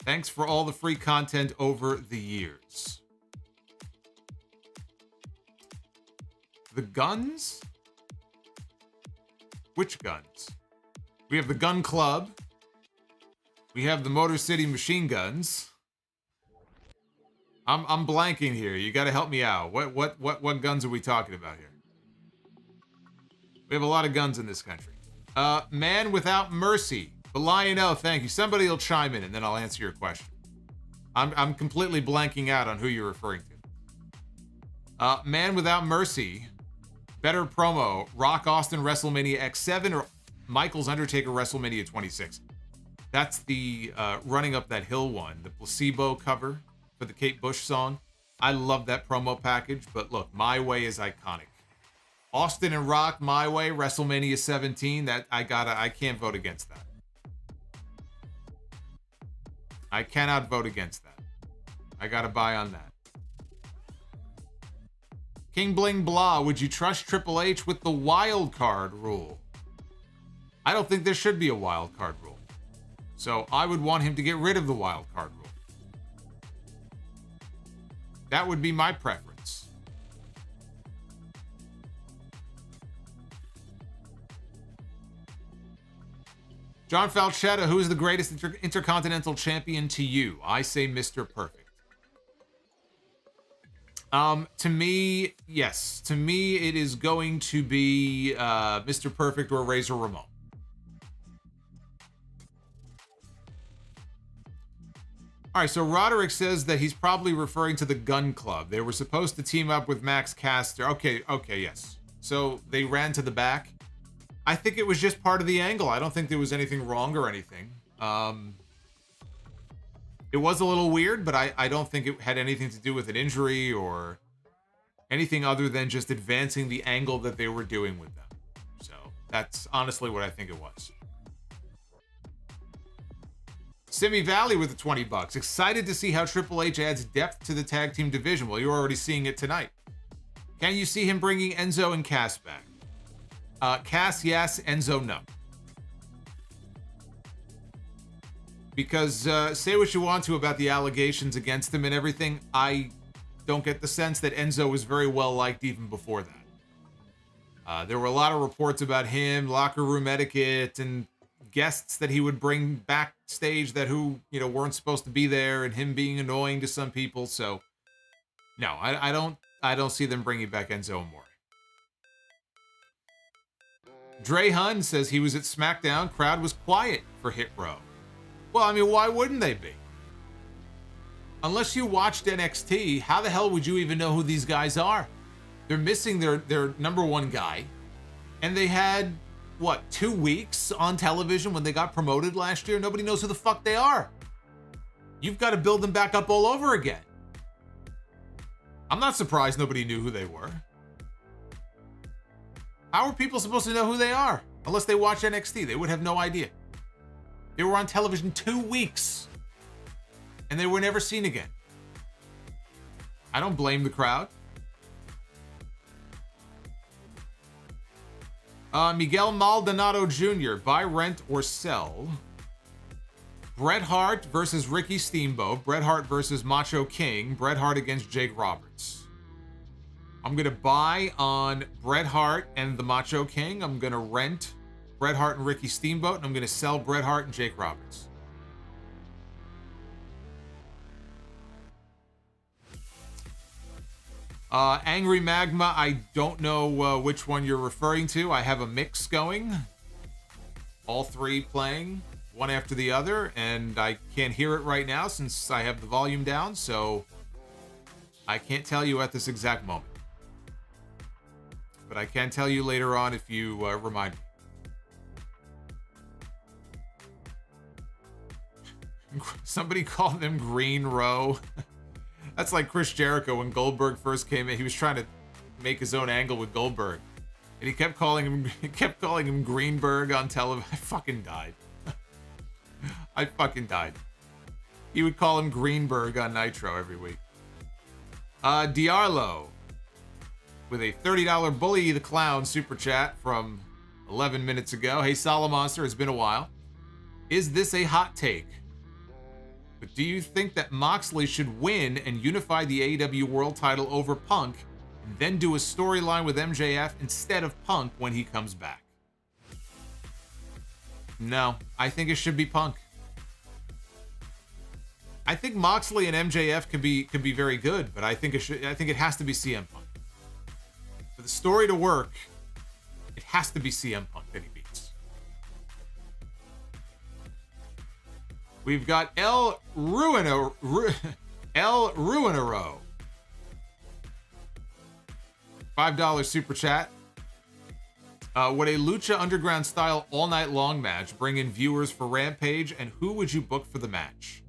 [SPEAKER 1] Thanks for all the free content over the years. The Guns? Which Guns? We have the Gun Club. We have the Motor City Machine Guns. I'm blanking here. You got to help me out. What guns are we talking about here? We have a lot of guns in this country. Man Without Mercy. The Lion O, thank you. Somebody will chime in and then I'll answer your question. I'm completely blanking out on who you're referring to. Man Without Mercy. Better promo. Rock Austin WrestleMania X7 or Michaels Undertaker WrestleMania 26. That's the Running Up That Hill one. The placebo cover for the Kate Bush song. I love that promo package, but look, My Way is iconic. Austin and Rock, My Way, WrestleMania 17, that I can't vote against that. I cannot vote against that. I gotta buy on that. King Bling Blah, would you trust Triple H with the wild card rule? I don't think there should be a wild card rule. So I would want him to get rid of the wild card rule. That would be my preference. John Falchetta, who is the greatest Intercontinental Champion to you? I say Mr. Perfect. To me, yes. To me, it is going to be Mr. Perfect or Razor Ramon. All right, so Roderick says that he's probably referring to the Gun Club. They were supposed to team up with Max Caster. Okay, yes. So they ran to the back. I think it was just part of the angle. I don't think there was anything wrong or anything. It was a little weird, but I don't think it had anything to do with an injury or anything other than just advancing the angle that they were doing with them. So that's honestly what I think it was. Simi Valley with the $20. Excited to see how Triple H adds depth to the tag team division. Well, you're already seeing it tonight. Can you see him bringing Enzo and Cass back? Cass, yes. Enzo, no. Because say what you want to about the allegations against him and everything, I don't get the sense that Enzo was very well liked even before that. There were a lot of reports about him, locker room etiquette, and guests that he would bring backstage that weren't supposed to be there, and him being annoying to some people. So no, I don't see them bringing back Enzo Amore. Dre Hun says he was at SmackDown. Crowd was quiet for Hit Row. Well, I mean, why wouldn't they be? Unless you watched NXT, how the hell would you even know who these guys are? They're missing their number one guy, and they had 2 weeks on television when they got promoted last year? Nobody knows who the fuck they are. You've got to build them back up all over again. I'm not surprised nobody knew who they were. How are people supposed to know who they are? Unless they watch NXT, they would have no idea. They were on television 2 weeks, and they were never seen again. I don't blame the crowd. Miguel Maldonado Jr., buy, rent, or sell. Bret Hart versus Ricky Steamboat. Bret Hart versus Macho King. Bret Hart against Jake Roberts. I'm going to buy on Bret Hart and the Macho King. I'm going to rent Bret Hart and Ricky Steamboat. And I'm going to sell Bret Hart and Jake Roberts. Angry Magma, I don't know which one you're referring to. I have a mix going. All three playing, one after the other, and I can't hear it right now since I have the volume down, so I can't tell you at this exact moment. But I can tell you later on if you remind me. Somebody called them Green Row. That's like Chris Jericho when Goldberg first came in. He was trying to make his own angle with Goldberg, and he kept calling him Greenberg on television. I fucking died. I fucking died. He would call him Greenberg on Nitro every week. Diarlo with a $30 Bully the Clown super chat from 11 minutes ago. Hey, Solomonster, it's been a while. Is this a hot take? But do you think that Moxley should win and unify the AEW World Title over Punk, and then do a storyline with MJF instead of Punk when he comes back? No, I think it should be Punk. I think Moxley and MJF could be very good, but I think it has to be CM Punk. For the story to work, it has to be CM Punk that he beats. We've got El Ruinero. $5 super chat. Would a Lucha Underground style all night long match bring in viewers for Rampage, and who would you book for the match?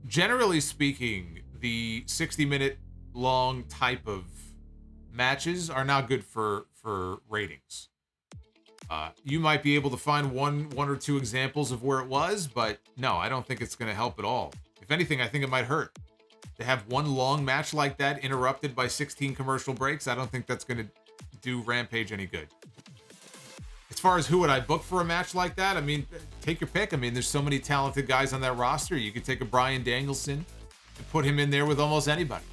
[SPEAKER 1] Generally speaking, the 60-minute long type of matches are not good for ratings. You might be able to find one or two examples of where it was, but no, I don't think it's going to help at all. If anything, I think it might hurt. To have one long match like that interrupted by 16 commercial breaks, I don't think that's going to do Rampage any good. As far as who would I book for a match like that, I mean, take your pick. I mean, there's so many talented guys on that roster. You could take a Bryan Danielson and put him in there with almost anybody.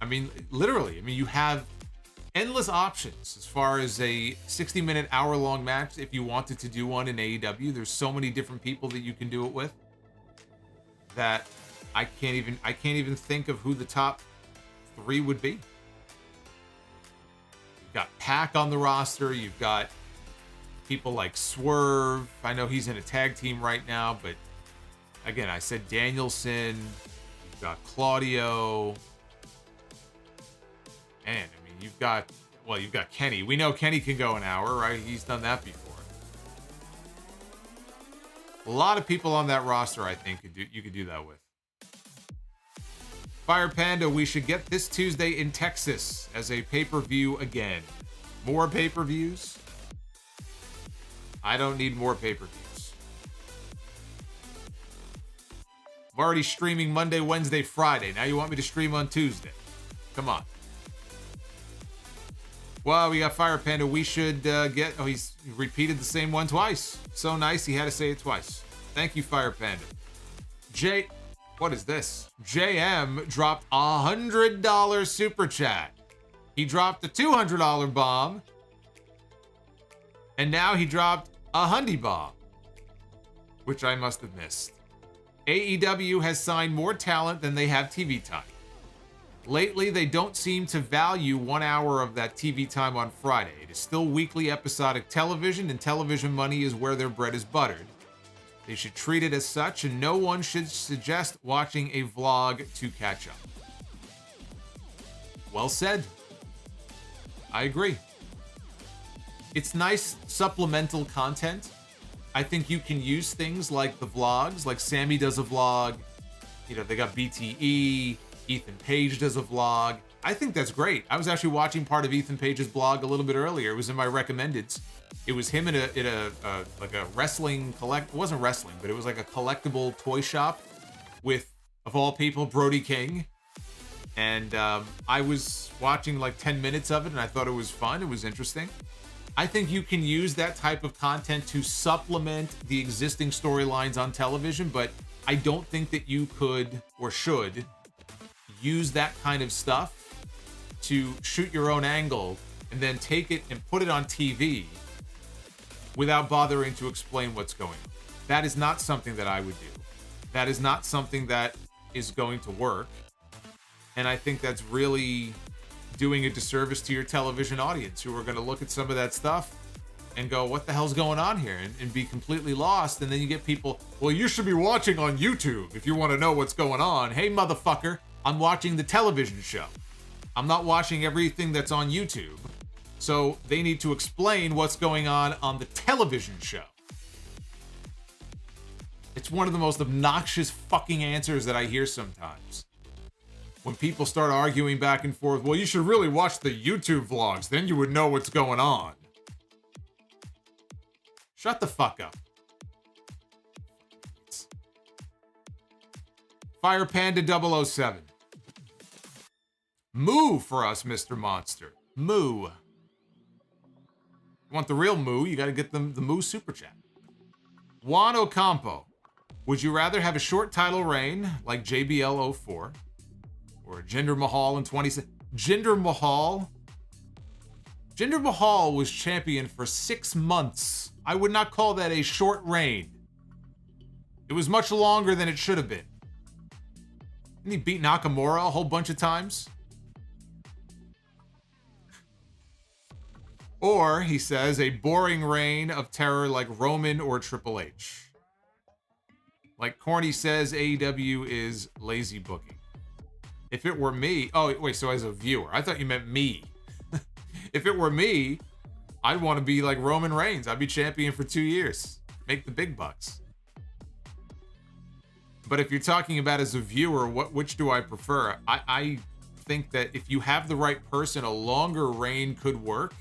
[SPEAKER 1] I mean, literally, I mean, you have endless options as far as a 60-minute, hour-long match. If you wanted to do one in AEW, there's so many different people that you can do it with that I can't even think of who the top 3 would be. You've got Pac on the roster. You've got people like Swerve. I know he's in a tag team right now, but again, I said Danielson. You've got Claudio. And I mean, you've got Kenny. We know Kenny can go an hour, right? He's done that before. A lot of people on that roster, I think, you could do that with. Fire Panda, we should get this Tuesday in Texas as a pay-per-view again. More pay-per-views? I don't need more pay-per-views. I'm already streaming Monday, Wednesday, Friday. Now you want me to stream on Tuesday? Come on. Well, we got Fire Panda. We should get... Oh, he's repeated the same one twice. So nice, he had to say it twice. Thank you, Fire Panda. What is this? JM dropped a $100 super chat. He dropped a $200 bomb. And now he dropped a Hundy bomb, which I must have missed. AEW has signed more talent than they have TV time. Lately, they don't seem to value 1 hour of that TV time on Friday. It is still weekly episodic television, and television money is where their bread is buttered. They should treat it as such, and no one should suggest watching a vlog to catch up. Well said. I agree. It's nice supplemental content. I think you can use things like the vlogs, like Sammy does a vlog. You know, they got BTE. Ethan Page does a vlog. I think that's great. I was actually watching part of Ethan Page's blog a little bit earlier. It was in my recommendeds. It was him in a like a wrestling it wasn't wrestling, but it was like a collectible toy shop with, of all people, Brody King. And I was watching like 10 minutes of it, and I thought it was fun. It was interesting. I think you can use that type of content to supplement the existing storylines on television, but I don't think that you could or should use that kind of stuff to shoot your own angle and then take it and put it on TV without bothering to explain what's going on. That is not something that I would do. That is not something that is going to work. And I think that's really doing a disservice to your television audience, who are going to look at some of that stuff and go, what the hell's going on here? And be completely lost. And then you get people, well, you should be watching on YouTube if you want to know what's going on. Hey, motherfucker, I'm watching the television show. I'm not watching everything that's on YouTube. So they need to explain what's going on the television show. It's one of the most obnoxious fucking answers that I hear sometimes. When people start arguing back and forth, well, you should really watch the YouTube vlogs, then you would know what's going on. Shut the fuck up. Fire Panda 007. Moo for us, Mr. Monster. Moo. You want the real moo, you got to get them the moo super chat. Juan Ocampo. Would you rather have a short title reign like JBL 04 or Jinder Mahal in 20... Jinder Mahal was champion for 6 months. I would not call that a short reign. It was much longer than it should have been. Didn't he beat Nakamura a whole bunch of times? Or, he says, a boring reign of terror like Roman or Triple H. Like Corny says, AEW is lazy booking. If it were me... Oh, wait, so as a viewer. I thought you meant me. If it were me, I'd want to be like Roman Reigns. I'd be champion for 2 years. Make the big bucks. But if you're talking about as a viewer, which do I prefer? I think that if you have the right person, a longer reign could work.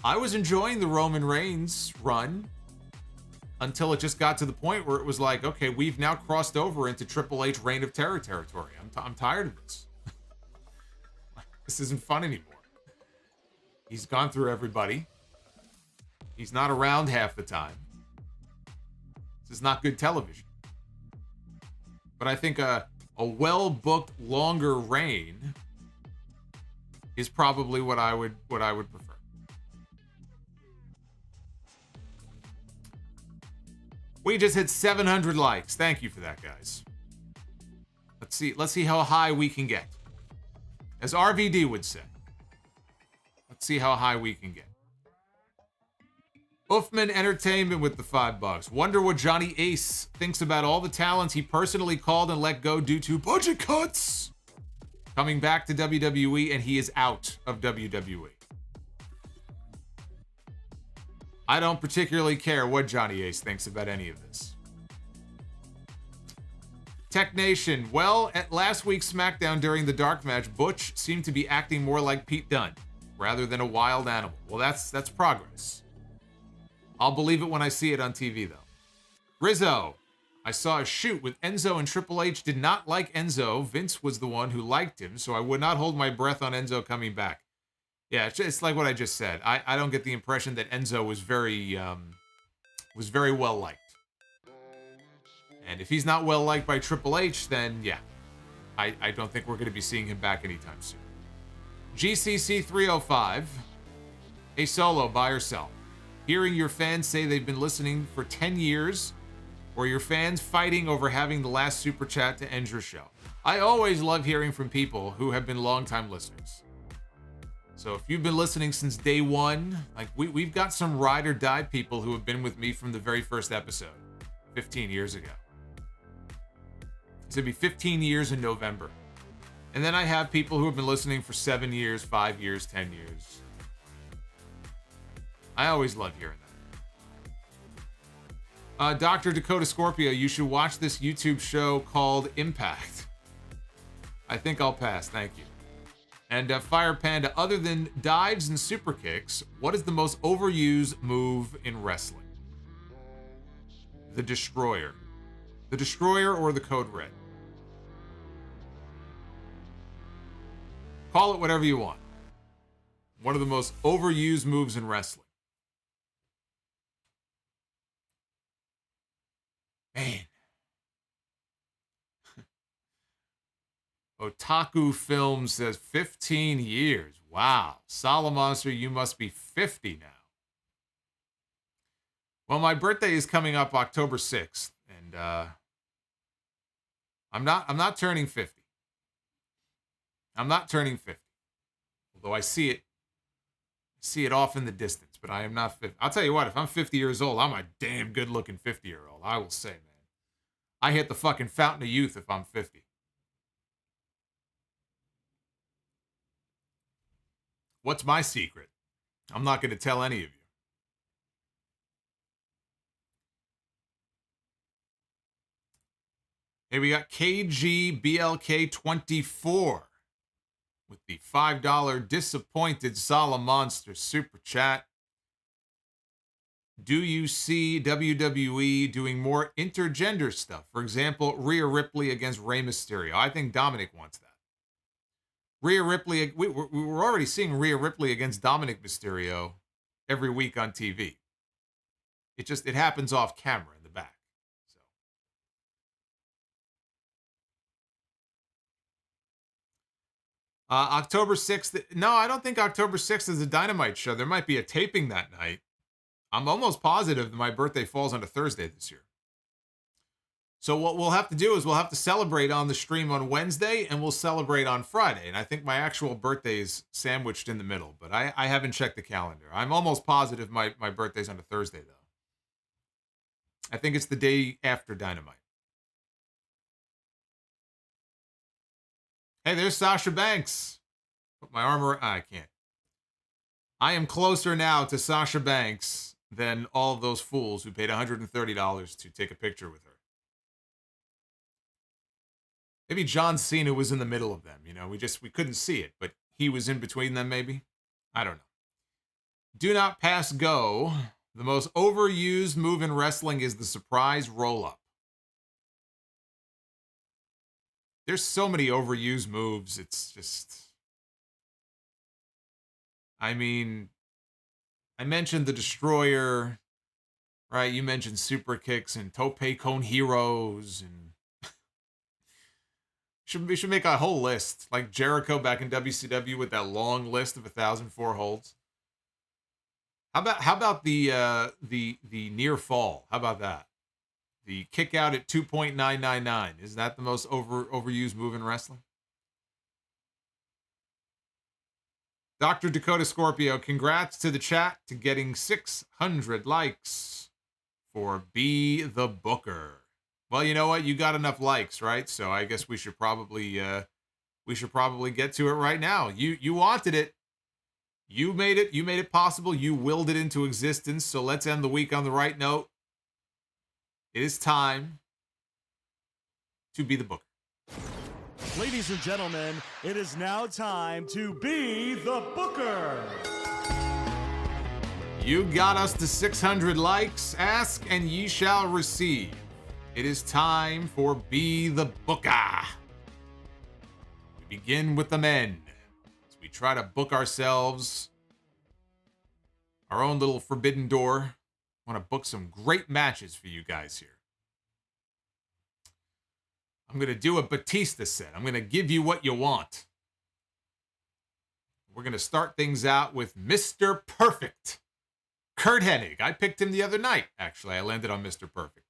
[SPEAKER 1] I was enjoying the Roman Reigns run until it just got to the point where it was like, okay, we've now crossed over into Triple H Reign of Terror territory. I'm tired of this. This isn't fun anymore. He's gone through everybody. He's not around half the time. This is not good television. But I think a well-booked, longer reign is probably what I would prefer. We just hit 700 likes. Thank you for that, guys. Let's see how high we can get. As RVD would say. Let's see how high we can get. Uffman Entertainment with the $5. Wonder what Johnny Ace thinks about all the talents he personally called and let go due to budget cuts. Coming back to WWE, and he is out of WWE. I don't particularly care what Johnny Ace thinks about any of this. Tech Nation. Well, at last week's SmackDown during the dark match, Butch seemed to be acting more like Pete Dunne rather than a wild animal. Well, that's progress. I'll believe it when I see it on TV, though. Rizzo. I saw a shoot with Enzo and Triple H did not like Enzo. Vince was the one who liked him, so I would not hold my breath on Enzo coming back. Yeah, it's like what I just said. I don't get the impression that Enzo was very well liked. And if he's not well liked by Triple H, then yeah, I don't think we're going to be seeing him back anytime soon. GCC 305. Hey, Solo, buy or sell. Hearing your fans say they've been listening for 10 years, or your fans fighting over having the last super chat to end your show. I always love hearing from people who have been longtime listeners. So if you've been listening since day one, like we've got some ride or die people who have been with me from the very first episode, 15 years ago. It's gonna be 15 years in November. And then I have people who have been listening for 7 years, 5 years, 10 years. I always love hearing that. Dr. Dakota Scorpio, you should watch this YouTube show called Impact. I think I'll pass, thank you. And Fire Panda, other than dives and super kicks, what is the most overused move in wrestling? The Destroyer. The Destroyer or the Code Red? Call it whatever you want. One of the most overused moves in wrestling. Man. Otaku Film says 15 years. Wow. Solomonster, you must be 50 now. Well, my birthday is coming up October 6th, and I'm not turning 50. I'm not turning 50. Although I see it off in the distance, but I am not 50. I'll tell you what, if I'm 50 years old, I'm a damn good-looking 50-year-old. I will say, man. I hit the fucking fountain of youth if I'm 50. What's my secret? I'm not going to tell any of you. Hey, we got KGBLK24 with the $5 disappointed Solomonster super chat. Do you see WWE doing more intergender stuff? For example, Rhea Ripley against Rey Mysterio. I think Dominic wants that. Rhea Ripley, we're already seeing Rhea Ripley against Dominic Mysterio every week on TV. It happens off camera in the back. So October 6th. No, I don't think October 6th is a Dynamite show. There might be a taping that night. I'm almost positive that my birthday falls on a Thursday this year. So what we'll have to do is we'll have to celebrate on the stream on Wednesday, and we'll celebrate on Friday. And I think my actual birthday is sandwiched in the middle, but I haven't checked the calendar. I'm almost positive my birthday's on a Thursday, though. I think it's the day after Dynamite. Hey, there's Sasha Banks. Put my arm around. I can't. I am closer now to Sasha Banks than all of those fools who paid $130 to take a picture with her. Maybe John Cena was in the middle of them. You know, we couldn't see it, but he was in between them, maybe. I don't know. Do not pass go. The most overused move in wrestling is the surprise roll-up. There's so many overused moves. It's just... I mean, I mentioned the Destroyer, right? You mentioned super kicks and tope con heroes, and we should make a whole list, like Jericho back in WCW with that long list of 1,004 holds. How about the near fall? How about that? The kick out at 2.999. Is that the most overused move in wrestling? Dr. Dakota Scorpio, congrats to the chat to getting 600 likes for Be the Booker. Well, you know what? You got enough likes, right? So I guess we should probably get to it right now. You wanted it. You made it. You made it possible. You willed it into existence. So let's end the week on the right note. It is time to be the Booker.
[SPEAKER 2] Ladies and gentlemen, it is now time to be the Booker.
[SPEAKER 1] You got us to 600 likes. Ask and ye shall receive. It is time for Be the Booker. We begin with the men as we try to book ourselves our own little forbidden door. I want to book some great matches for you guys here. I'm going to do a Batista set. I'm going to give you what you want. We're going to start things out with Mr. Perfect, Kurt Hennig. I picked him the other night, actually. I landed on Mr. Perfect.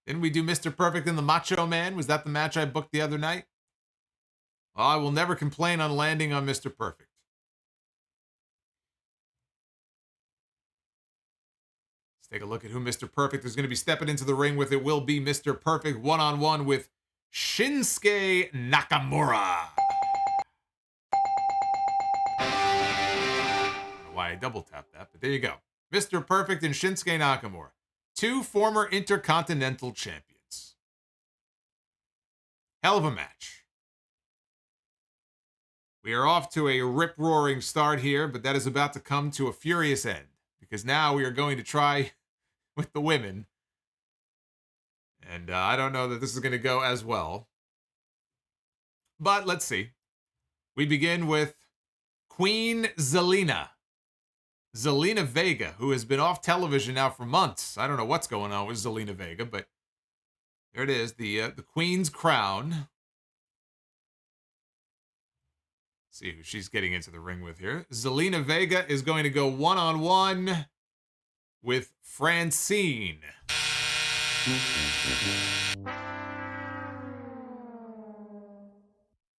[SPEAKER 1] Didn't we do Mr. Perfect and the Macho Man? Was that the match I booked the other night? Well, I will never complain on landing on Mr. Perfect. Let's take a look at who Mr. Perfect is going to be stepping into the ring with. It will be Mr. Perfect one-on-one with Shinsuke Nakamura. I don't know why I double-tapped that, but there you go. Mr. Perfect and Shinsuke Nakamura. Two former Intercontinental champions. Hell of a match. We are off to a rip-roaring start here, but that is about to come to a furious end, because now we are going to try with the women. And I don't know that this is going to go as well. But let's see. We begin with Queen Zelina. Zelina Vega, who has been off television now for months. I don't know what's going on with Zelina Vega, but there it is, the Queen's crown. Let's see who she's getting into the ring with here. Zelina Vega is going to go one-on-one with Francine.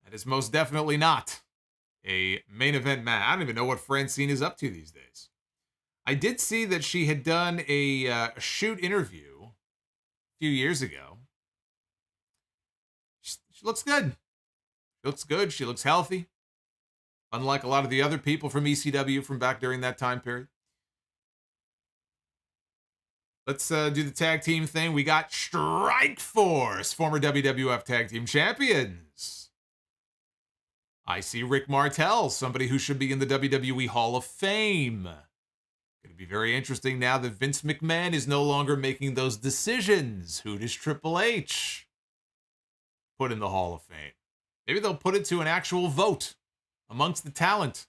[SPEAKER 1] That is most definitely not a main event match. I don't even know what Francine is up to these days. I did see that she had done a shoot interview a few years ago. She looks good. She looks good. She looks healthy. Unlike a lot of the other people from ECW from back during that time period. Let's do the tag team thing. We got Strike Force, former WWF Tag Team Champions. I see Rick Martel, somebody who should be in the WWE Hall of Fame. Going to be very interesting now that Vince McMahon is no longer making those decisions. Who does Triple H put in the Hall of Fame? Maybe they'll put it to an actual vote amongst the talent.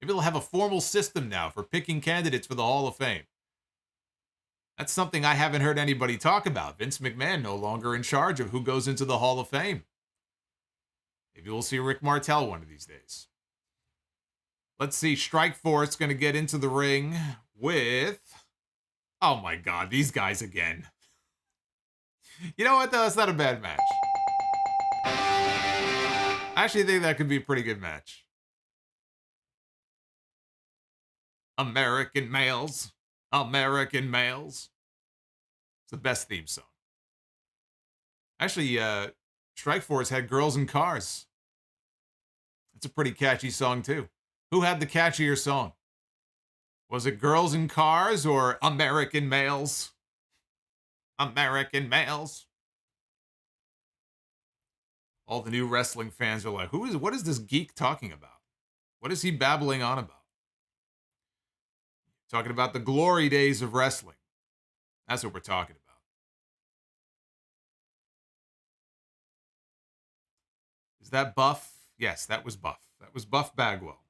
[SPEAKER 1] Maybe they'll have a formal system now for picking candidates for the Hall of Fame. That's something I haven't heard anybody talk about. Vince McMahon no longer in charge of who goes into the Hall of Fame. Maybe we'll see Rick Martel one of these days. Let's see. Strikeforce going to get into the ring with... Oh my God, these guys again. You know what, though? It's not a bad match. I actually think that could be a pretty good match. American males. American males. It's the best theme song. Actually, Strikeforce had Girls in Cars. It's a pretty catchy song, too. Who had the catchier song? Was it Girls in Cars or American Males? American Males. All the new wrestling fans are like, what is this geek talking about? What is he babbling on about? Talking about the glory days of wrestling. That's what we're talking about. Is that Buff? Yes, that was Buff. That was Buff Bagwell.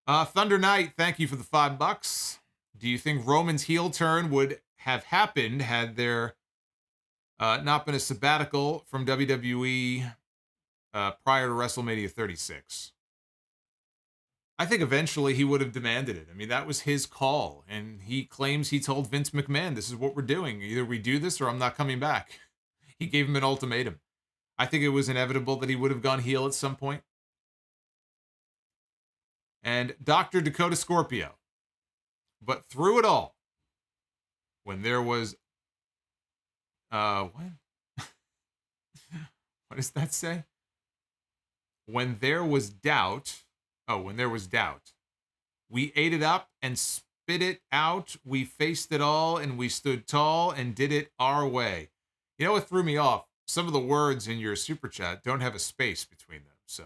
[SPEAKER 1] Thunder Knight, thank you for the $5. Do you think Roman's heel turn would have happened had there not been a sabbatical from WWE prior to WrestleMania 36? I think eventually he would have demanded it. I mean, that was his call, and he claims he told Vince McMahon, this is what we're doing. Either we do this or I'm not coming back. He gave him an ultimatum. I think it was inevitable that he would have gone heel at some point. And Dr. Dakota Scorpio. But through it all, when there was... what? What does that say? When there was doubt... Oh, when there was doubt. We ate it up and spit it out. We faced it all and we stood tall and did it our way. You know what threw me off? Some of the words in your super chat don't have a space between them, so...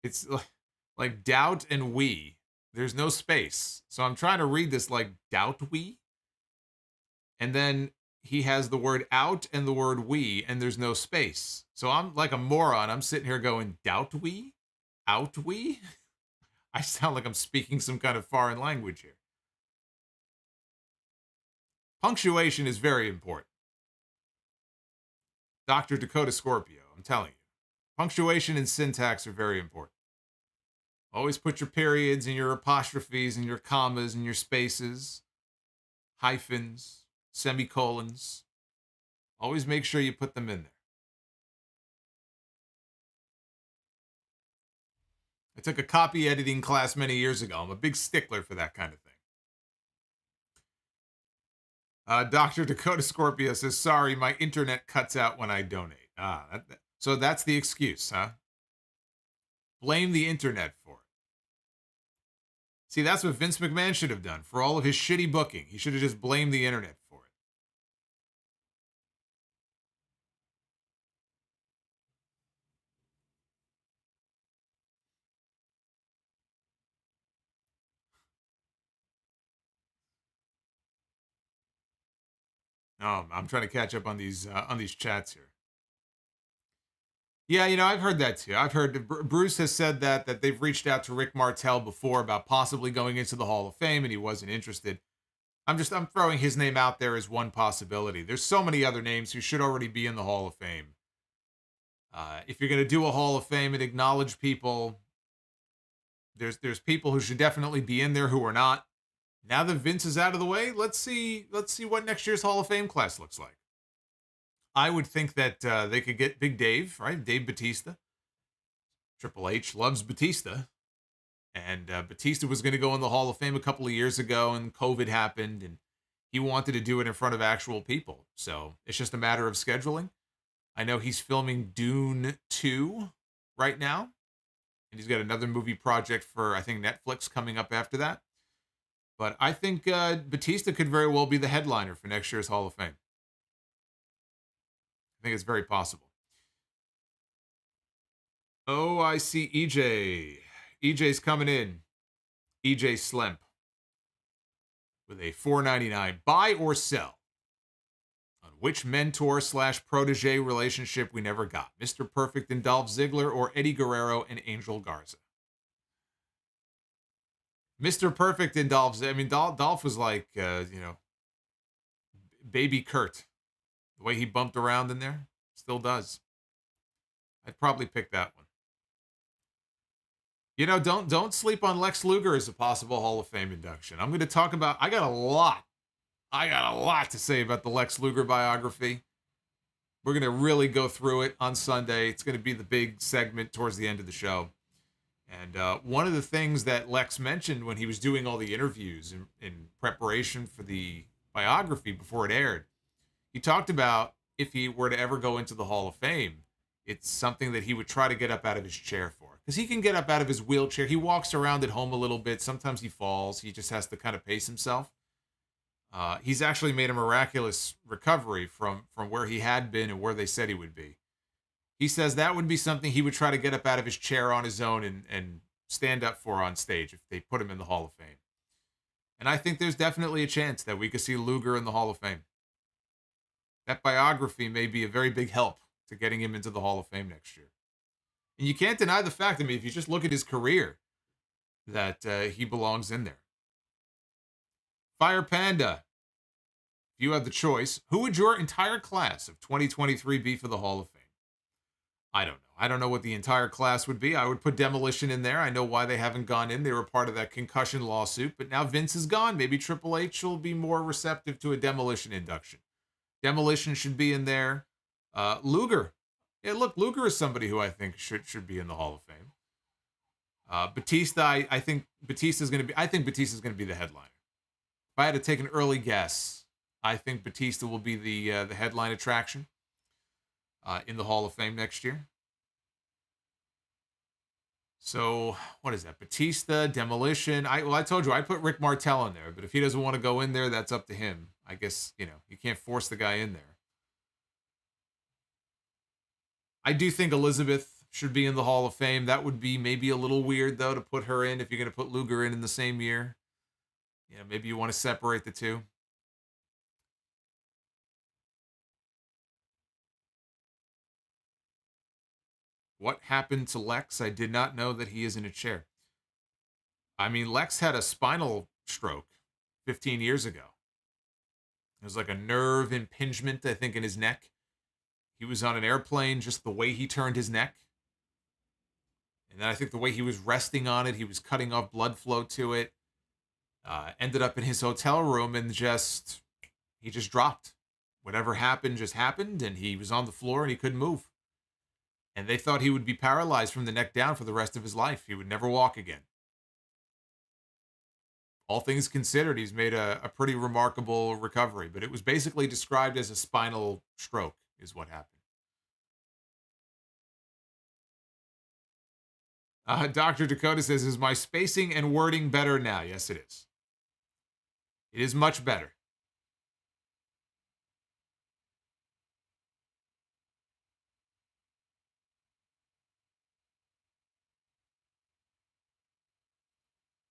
[SPEAKER 1] It's like doubt and we. There's no space. So I'm trying to read this like doubt we. And then he has the word out and the word we, and there's no space. So I'm like a moron. I'm sitting here going, doubt we? Out we? I sound like I'm speaking some kind of foreign language here. Punctuation is very important. Dr. Dakota Scorpio, I'm telling you. Punctuation and syntax are very important. Always put your periods and your apostrophes and your commas and your spaces, hyphens, semicolons. Always make sure you put them in there. I took a copy editing class many years ago. I'm a big stickler for that kind of thing. Dr. Dakota Scorpio says, sorry, my internet cuts out when I donate. So that's the excuse, huh? Blame the internet for it. See, that's what Vince McMahon should have done. For all of his shitty booking, he should have just blamed the internet for it. Oh, I'm trying to catch up on these chats here. Yeah, you know, I've heard that too. I've heard Bruce has said that they've reached out to Rick Martel before about possibly going into the Hall of Fame, and he wasn't interested. I'm throwing his name out there as one possibility. There's so many other names who should already be in the Hall of Fame. If you're going to do a Hall of Fame and acknowledge people, there's people who should definitely be in there who are not. Now that Vince is out of the way, let's see what next year's Hall of Fame class looks like. I would think that they could get Big Dave, right? Dave Bautista. Triple H loves Batista. And Batista was going to go in the Hall of Fame a couple of years ago, and COVID happened, and he wanted to do it in front of actual people. So it's just a matter of scheduling. I know he's filming Dune 2 right now, and he's got another movie project for, I think, Netflix coming up after that. But I think Batista could very well be the headliner for next year's Hall of Fame. I think it's very possible. Oh, I see EJ. EJ's coming in. EJ Slemp with a $4.99 buy or sell on Which mentor / protege relationship we never got? Mr. Perfect and Dolph Ziggler or Eddie Guerrero and Angel Garza? Mr. Perfect and Dolph. I mean, Dolph was like, baby Kurt. The way he bumped around in there, still does. I'd probably pick that one. Don't sleep on Lex Luger as a possible Hall of Fame induction. I'm going to talk about. I got a lot to say about the Lex Luger biography. We're going to really go through it on Sunday. It's going to be the big segment towards the end of the show. And one of the things that Lex mentioned when he was doing all the interviews in preparation for the biography before it aired, he talked about if he were to ever go into the Hall of Fame, it's something that he would try to get up out of his chair for. Because he can get up out of his wheelchair. He walks around at home a little bit. Sometimes he falls. He just has to kind of pace himself. He's actually made a miraculous recovery from where he had been and where they said he would be. He says that would be something he would try to get up out of his chair on his own and stand up for on stage if they put him in the Hall of Fame. And I think there's definitely a chance that we could see Luger in the Hall of Fame. That biography may be a very big help to getting him into the Hall of Fame next year. And you can't deny the fact, if you just look at his career, that he belongs in there. Fire Panda, if you had the choice, who would your entire class of 2023 be for the Hall of Fame? I don't know. I don't know what the entire class would be. I would put Demolition in there. I know why they haven't gone in. They were part of that concussion lawsuit, but now Vince is gone. Maybe Triple H will be more receptive to a Demolition induction. Demolition should be in there. Luger. Yeah, look, Luger is somebody who I think should be in the Hall of Fame. Batista, I think Batista's going to be the headliner. If I had to take an early guess, I think Batista will be the headline attraction in the Hall of Fame next year. So, what is that? Batista, Demolition. I told you, I put Rick Martel in there, but if he doesn't want to go in there, that's up to him. I guess, you can't force the guy in there. I do think Elizabeth should be in the Hall of Fame. That would be maybe a little weird, though, to put her in if you're going to put Luger in the same year. Maybe you want to separate the two. What happened to Lex? I did not know that he is in a chair. Lex had a spinal stroke 15 years ago. It was like a nerve impingement, I think, in his neck. He was on an airplane, just the way he turned his neck. And then I think the way he was resting on it, he was cutting off blood flow to it. Ended up in his hotel room and he just dropped. Whatever happened just happened, and he was on the floor and he couldn't move. And they thought he would be paralyzed from the neck down for the rest of his life. He would never walk again. All things considered, he's made a pretty remarkable recovery, but it was basically described as a spinal stroke is what happened. Dr. Dakota says, is my spacing and wording better now? Yes, it is. It is much better.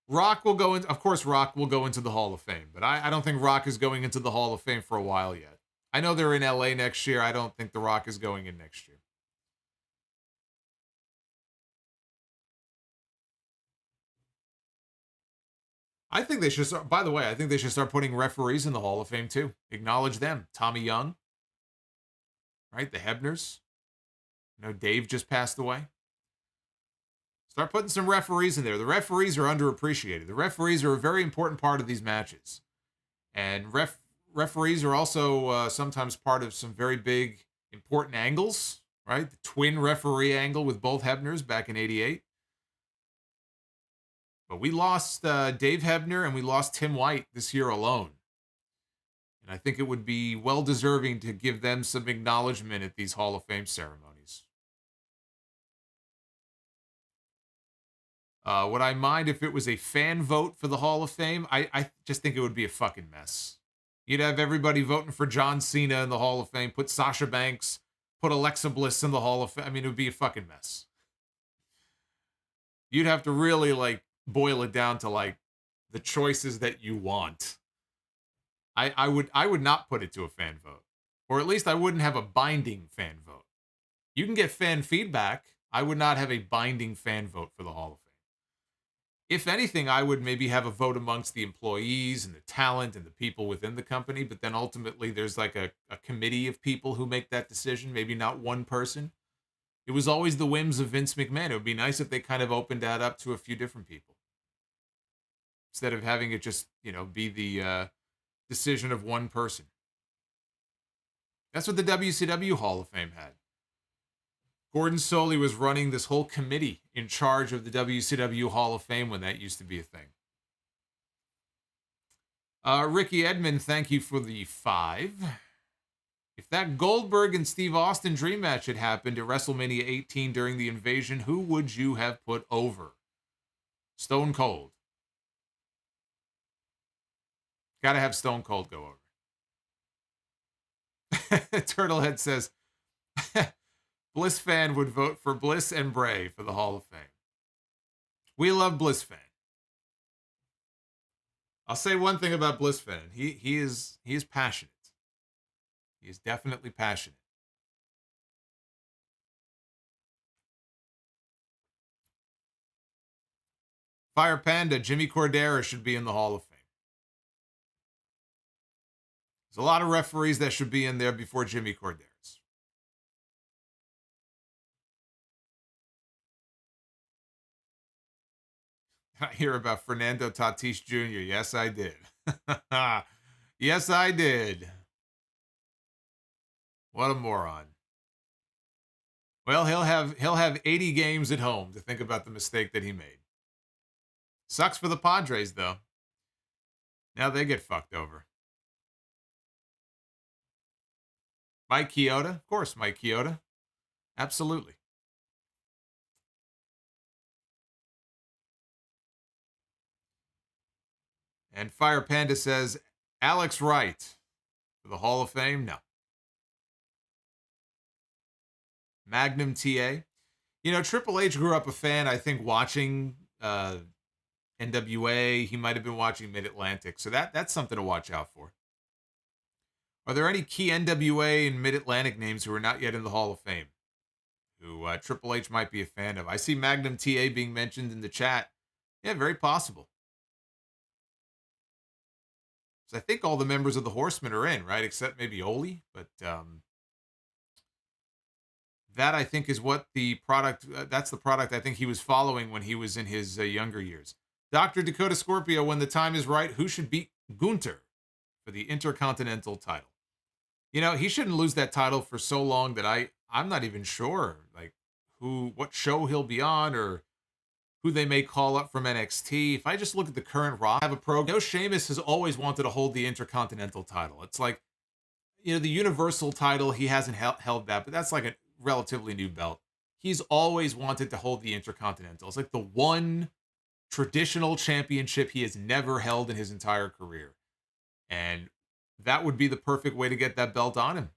[SPEAKER 1] Rock will go in. Of course, Rock will go into the Hall of Fame, but I don't think Rock is going into the Hall of Fame for a while yet. I know they're in LA next year. I don't think The Rock is going in next year. I think they should start, by the way, I think they should start putting referees in the Hall of Fame too. Acknowledge them. Tommy Young, right? The Hebners. Dave just passed away. Start putting some referees in there. The referees are underappreciated. The referees are a very important part of these matches. And referees are also sometimes part of some very big, important angles, right? The twin referee angle with both Hebners back in '88. But we lost Dave Hebner and we lost Tim White this year alone. And I think it would be well-deserving to give them some acknowledgement at these Hall of Fame ceremonies. Would I mind if it was a fan vote for the Hall of Fame? I just think it would be a fucking mess. You'd have everybody voting for John Cena in the Hall of Fame, put Sasha Banks, put Alexa Bliss in the Hall of Fame. It would be a fucking mess. You'd have to really, boil it down to, the choices that you want. I would not put it to a fan vote. Or at least I wouldn't have a binding fan vote. You can get fan feedback. I would not have a binding fan vote for the Hall of Fame. If anything, I would maybe have a vote amongst the employees and the talent and the people within the company, but then ultimately there's like a committee of people who make that decision, maybe not one person. It was always the whims of Vince McMahon. It would be nice if they kind of opened that up to a few different people, instead of having it just, be the decision of one person. That's what the WCW Hall of Fame had. Gordon Soley was running this whole committee in charge of the WCW Hall of Fame when that used to be a thing. Ricky Edmond, thank you for the 5. If that Goldberg and Steve Austin dream match had happened at WrestleMania 18 during the invasion, who would you have put over? Stone Cold. Gotta have Stone Cold go over. Turtlehead says, Bliss fan would vote for Bliss and Bray for the Hall of Fame. We love Bliss fan. I'll say one thing about Bliss fan. He is passionate. He is definitely passionate. Fire Panda, Jimmy Cordero should be in the Hall of Fame. There's a lot of referees that should be in there before Jimmy Cordero. I hear about Fernando Tatis Jr. Yes, I did. Yes, I did. What a moron. Well, he'll have 80 games at home to think about the mistake that he made. Sucks for the Padres, though. Now they get fucked over. Mike Chioda? Of course, Mike Chioda. Absolutely. And Fire Panda says, Alex Wright for the Hall of Fame? No. Magnum TA. Triple H grew up a fan, I think, watching NWA. He might have been watching Mid-Atlantic. So that's something to watch out for. Are there any key NWA and Mid-Atlantic names who are not yet in the Hall of Fame, who Triple H might be a fan of? I see Magnum TA being mentioned in the chat. Yeah, very possible. So I think all the members of the Horsemen are in, right? Except maybe Oli. But that, I think, is what the product... that's the product I think he was following when he was in his younger years. Dr. Dakota Scorpio, when the time is right, who should beat Gunther for the Intercontinental title? He shouldn't lose that title for so long that I'm not even sure, like, what show he'll be on or who they may call up from NXT. If I just look at the current Raw, I have a program. Sheamus has always wanted to hold the Intercontinental title. It's like, the Universal title, he hasn't held that, but that's like a relatively new belt. He's always wanted to hold the Intercontinental. It's like the one traditional championship he has never held in his entire career. And that would be the perfect way to get that belt on him.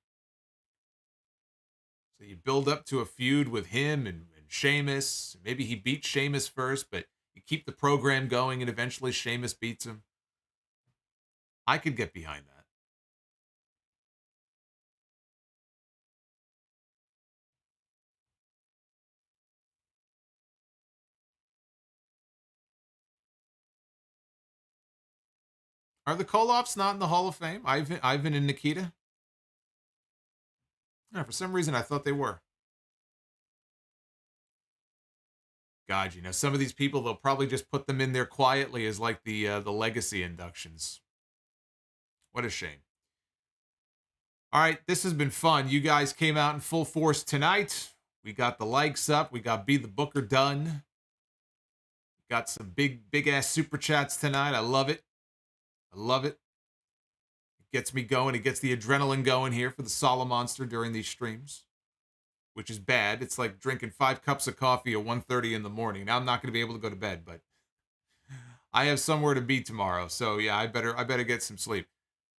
[SPEAKER 1] So you build up to a feud with him and Sheamus. Maybe he beats Sheamus first, but you keep the program going and eventually Sheamus beats him. I could get behind that. Are the Koloffs not in the Hall of Fame? Ivan and Nikita? No, for some reason I thought they were. God, some of these people, they'll probably just put them in there quietly as like the legacy inductions. What a shame. All right, this has been fun. You guys came out in full force tonight. We got the likes up. We got Be the Booker done. Got some big ass super chats tonight. I love it. I love it. It gets me going. It gets the adrenaline going here for the Solomonster during these streams, which is bad. It's like drinking 5 cups of coffee at 1:30 in the morning. Now I'm not going to be able to go to bed, but I have somewhere to be tomorrow. So yeah, I better get some sleep.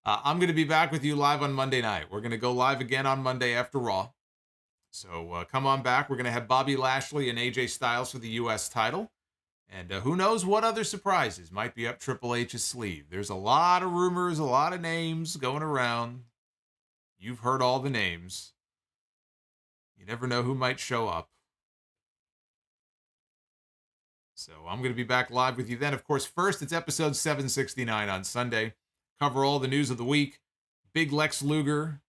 [SPEAKER 1] I'm going to be back with you live on Monday night. We're going to go live again on Monday after Raw. So come on back. We're going to have Bobby Lashley and AJ Styles for the U.S. title. And who knows what other surprises might be up Triple H's sleeve. There's a lot of rumors, a lot of names going around. You've heard all the names. You never know who might show up. So I'm going to be back live with you then. Of course, first, it's episode 769 on Sunday. Cover all the news of the week. Big Lex Luger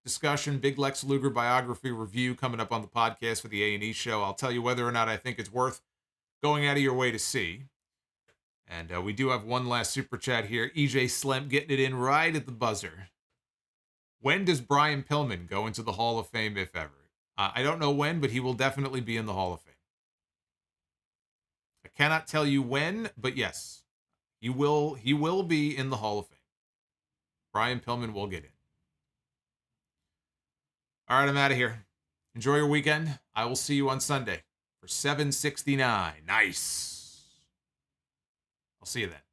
[SPEAKER 1] discussion, big Lex Luger biography review coming up on the podcast for the A&E show. I'll tell you whether or not I think it's worth going out of your way to see. And we do have one last super chat here. EJ Slemp getting it in right at the buzzer. When does Brian Pillman go into the Hall of Fame, if ever? I don't know when, but he will definitely be in the Hall of Fame. I cannot tell you when, but yes, he will be in the Hall of Fame. Brian Pillman will get in. All right, I'm out of here. Enjoy your weekend. I will see you on Sunday for 769. Nice. I'll see you then.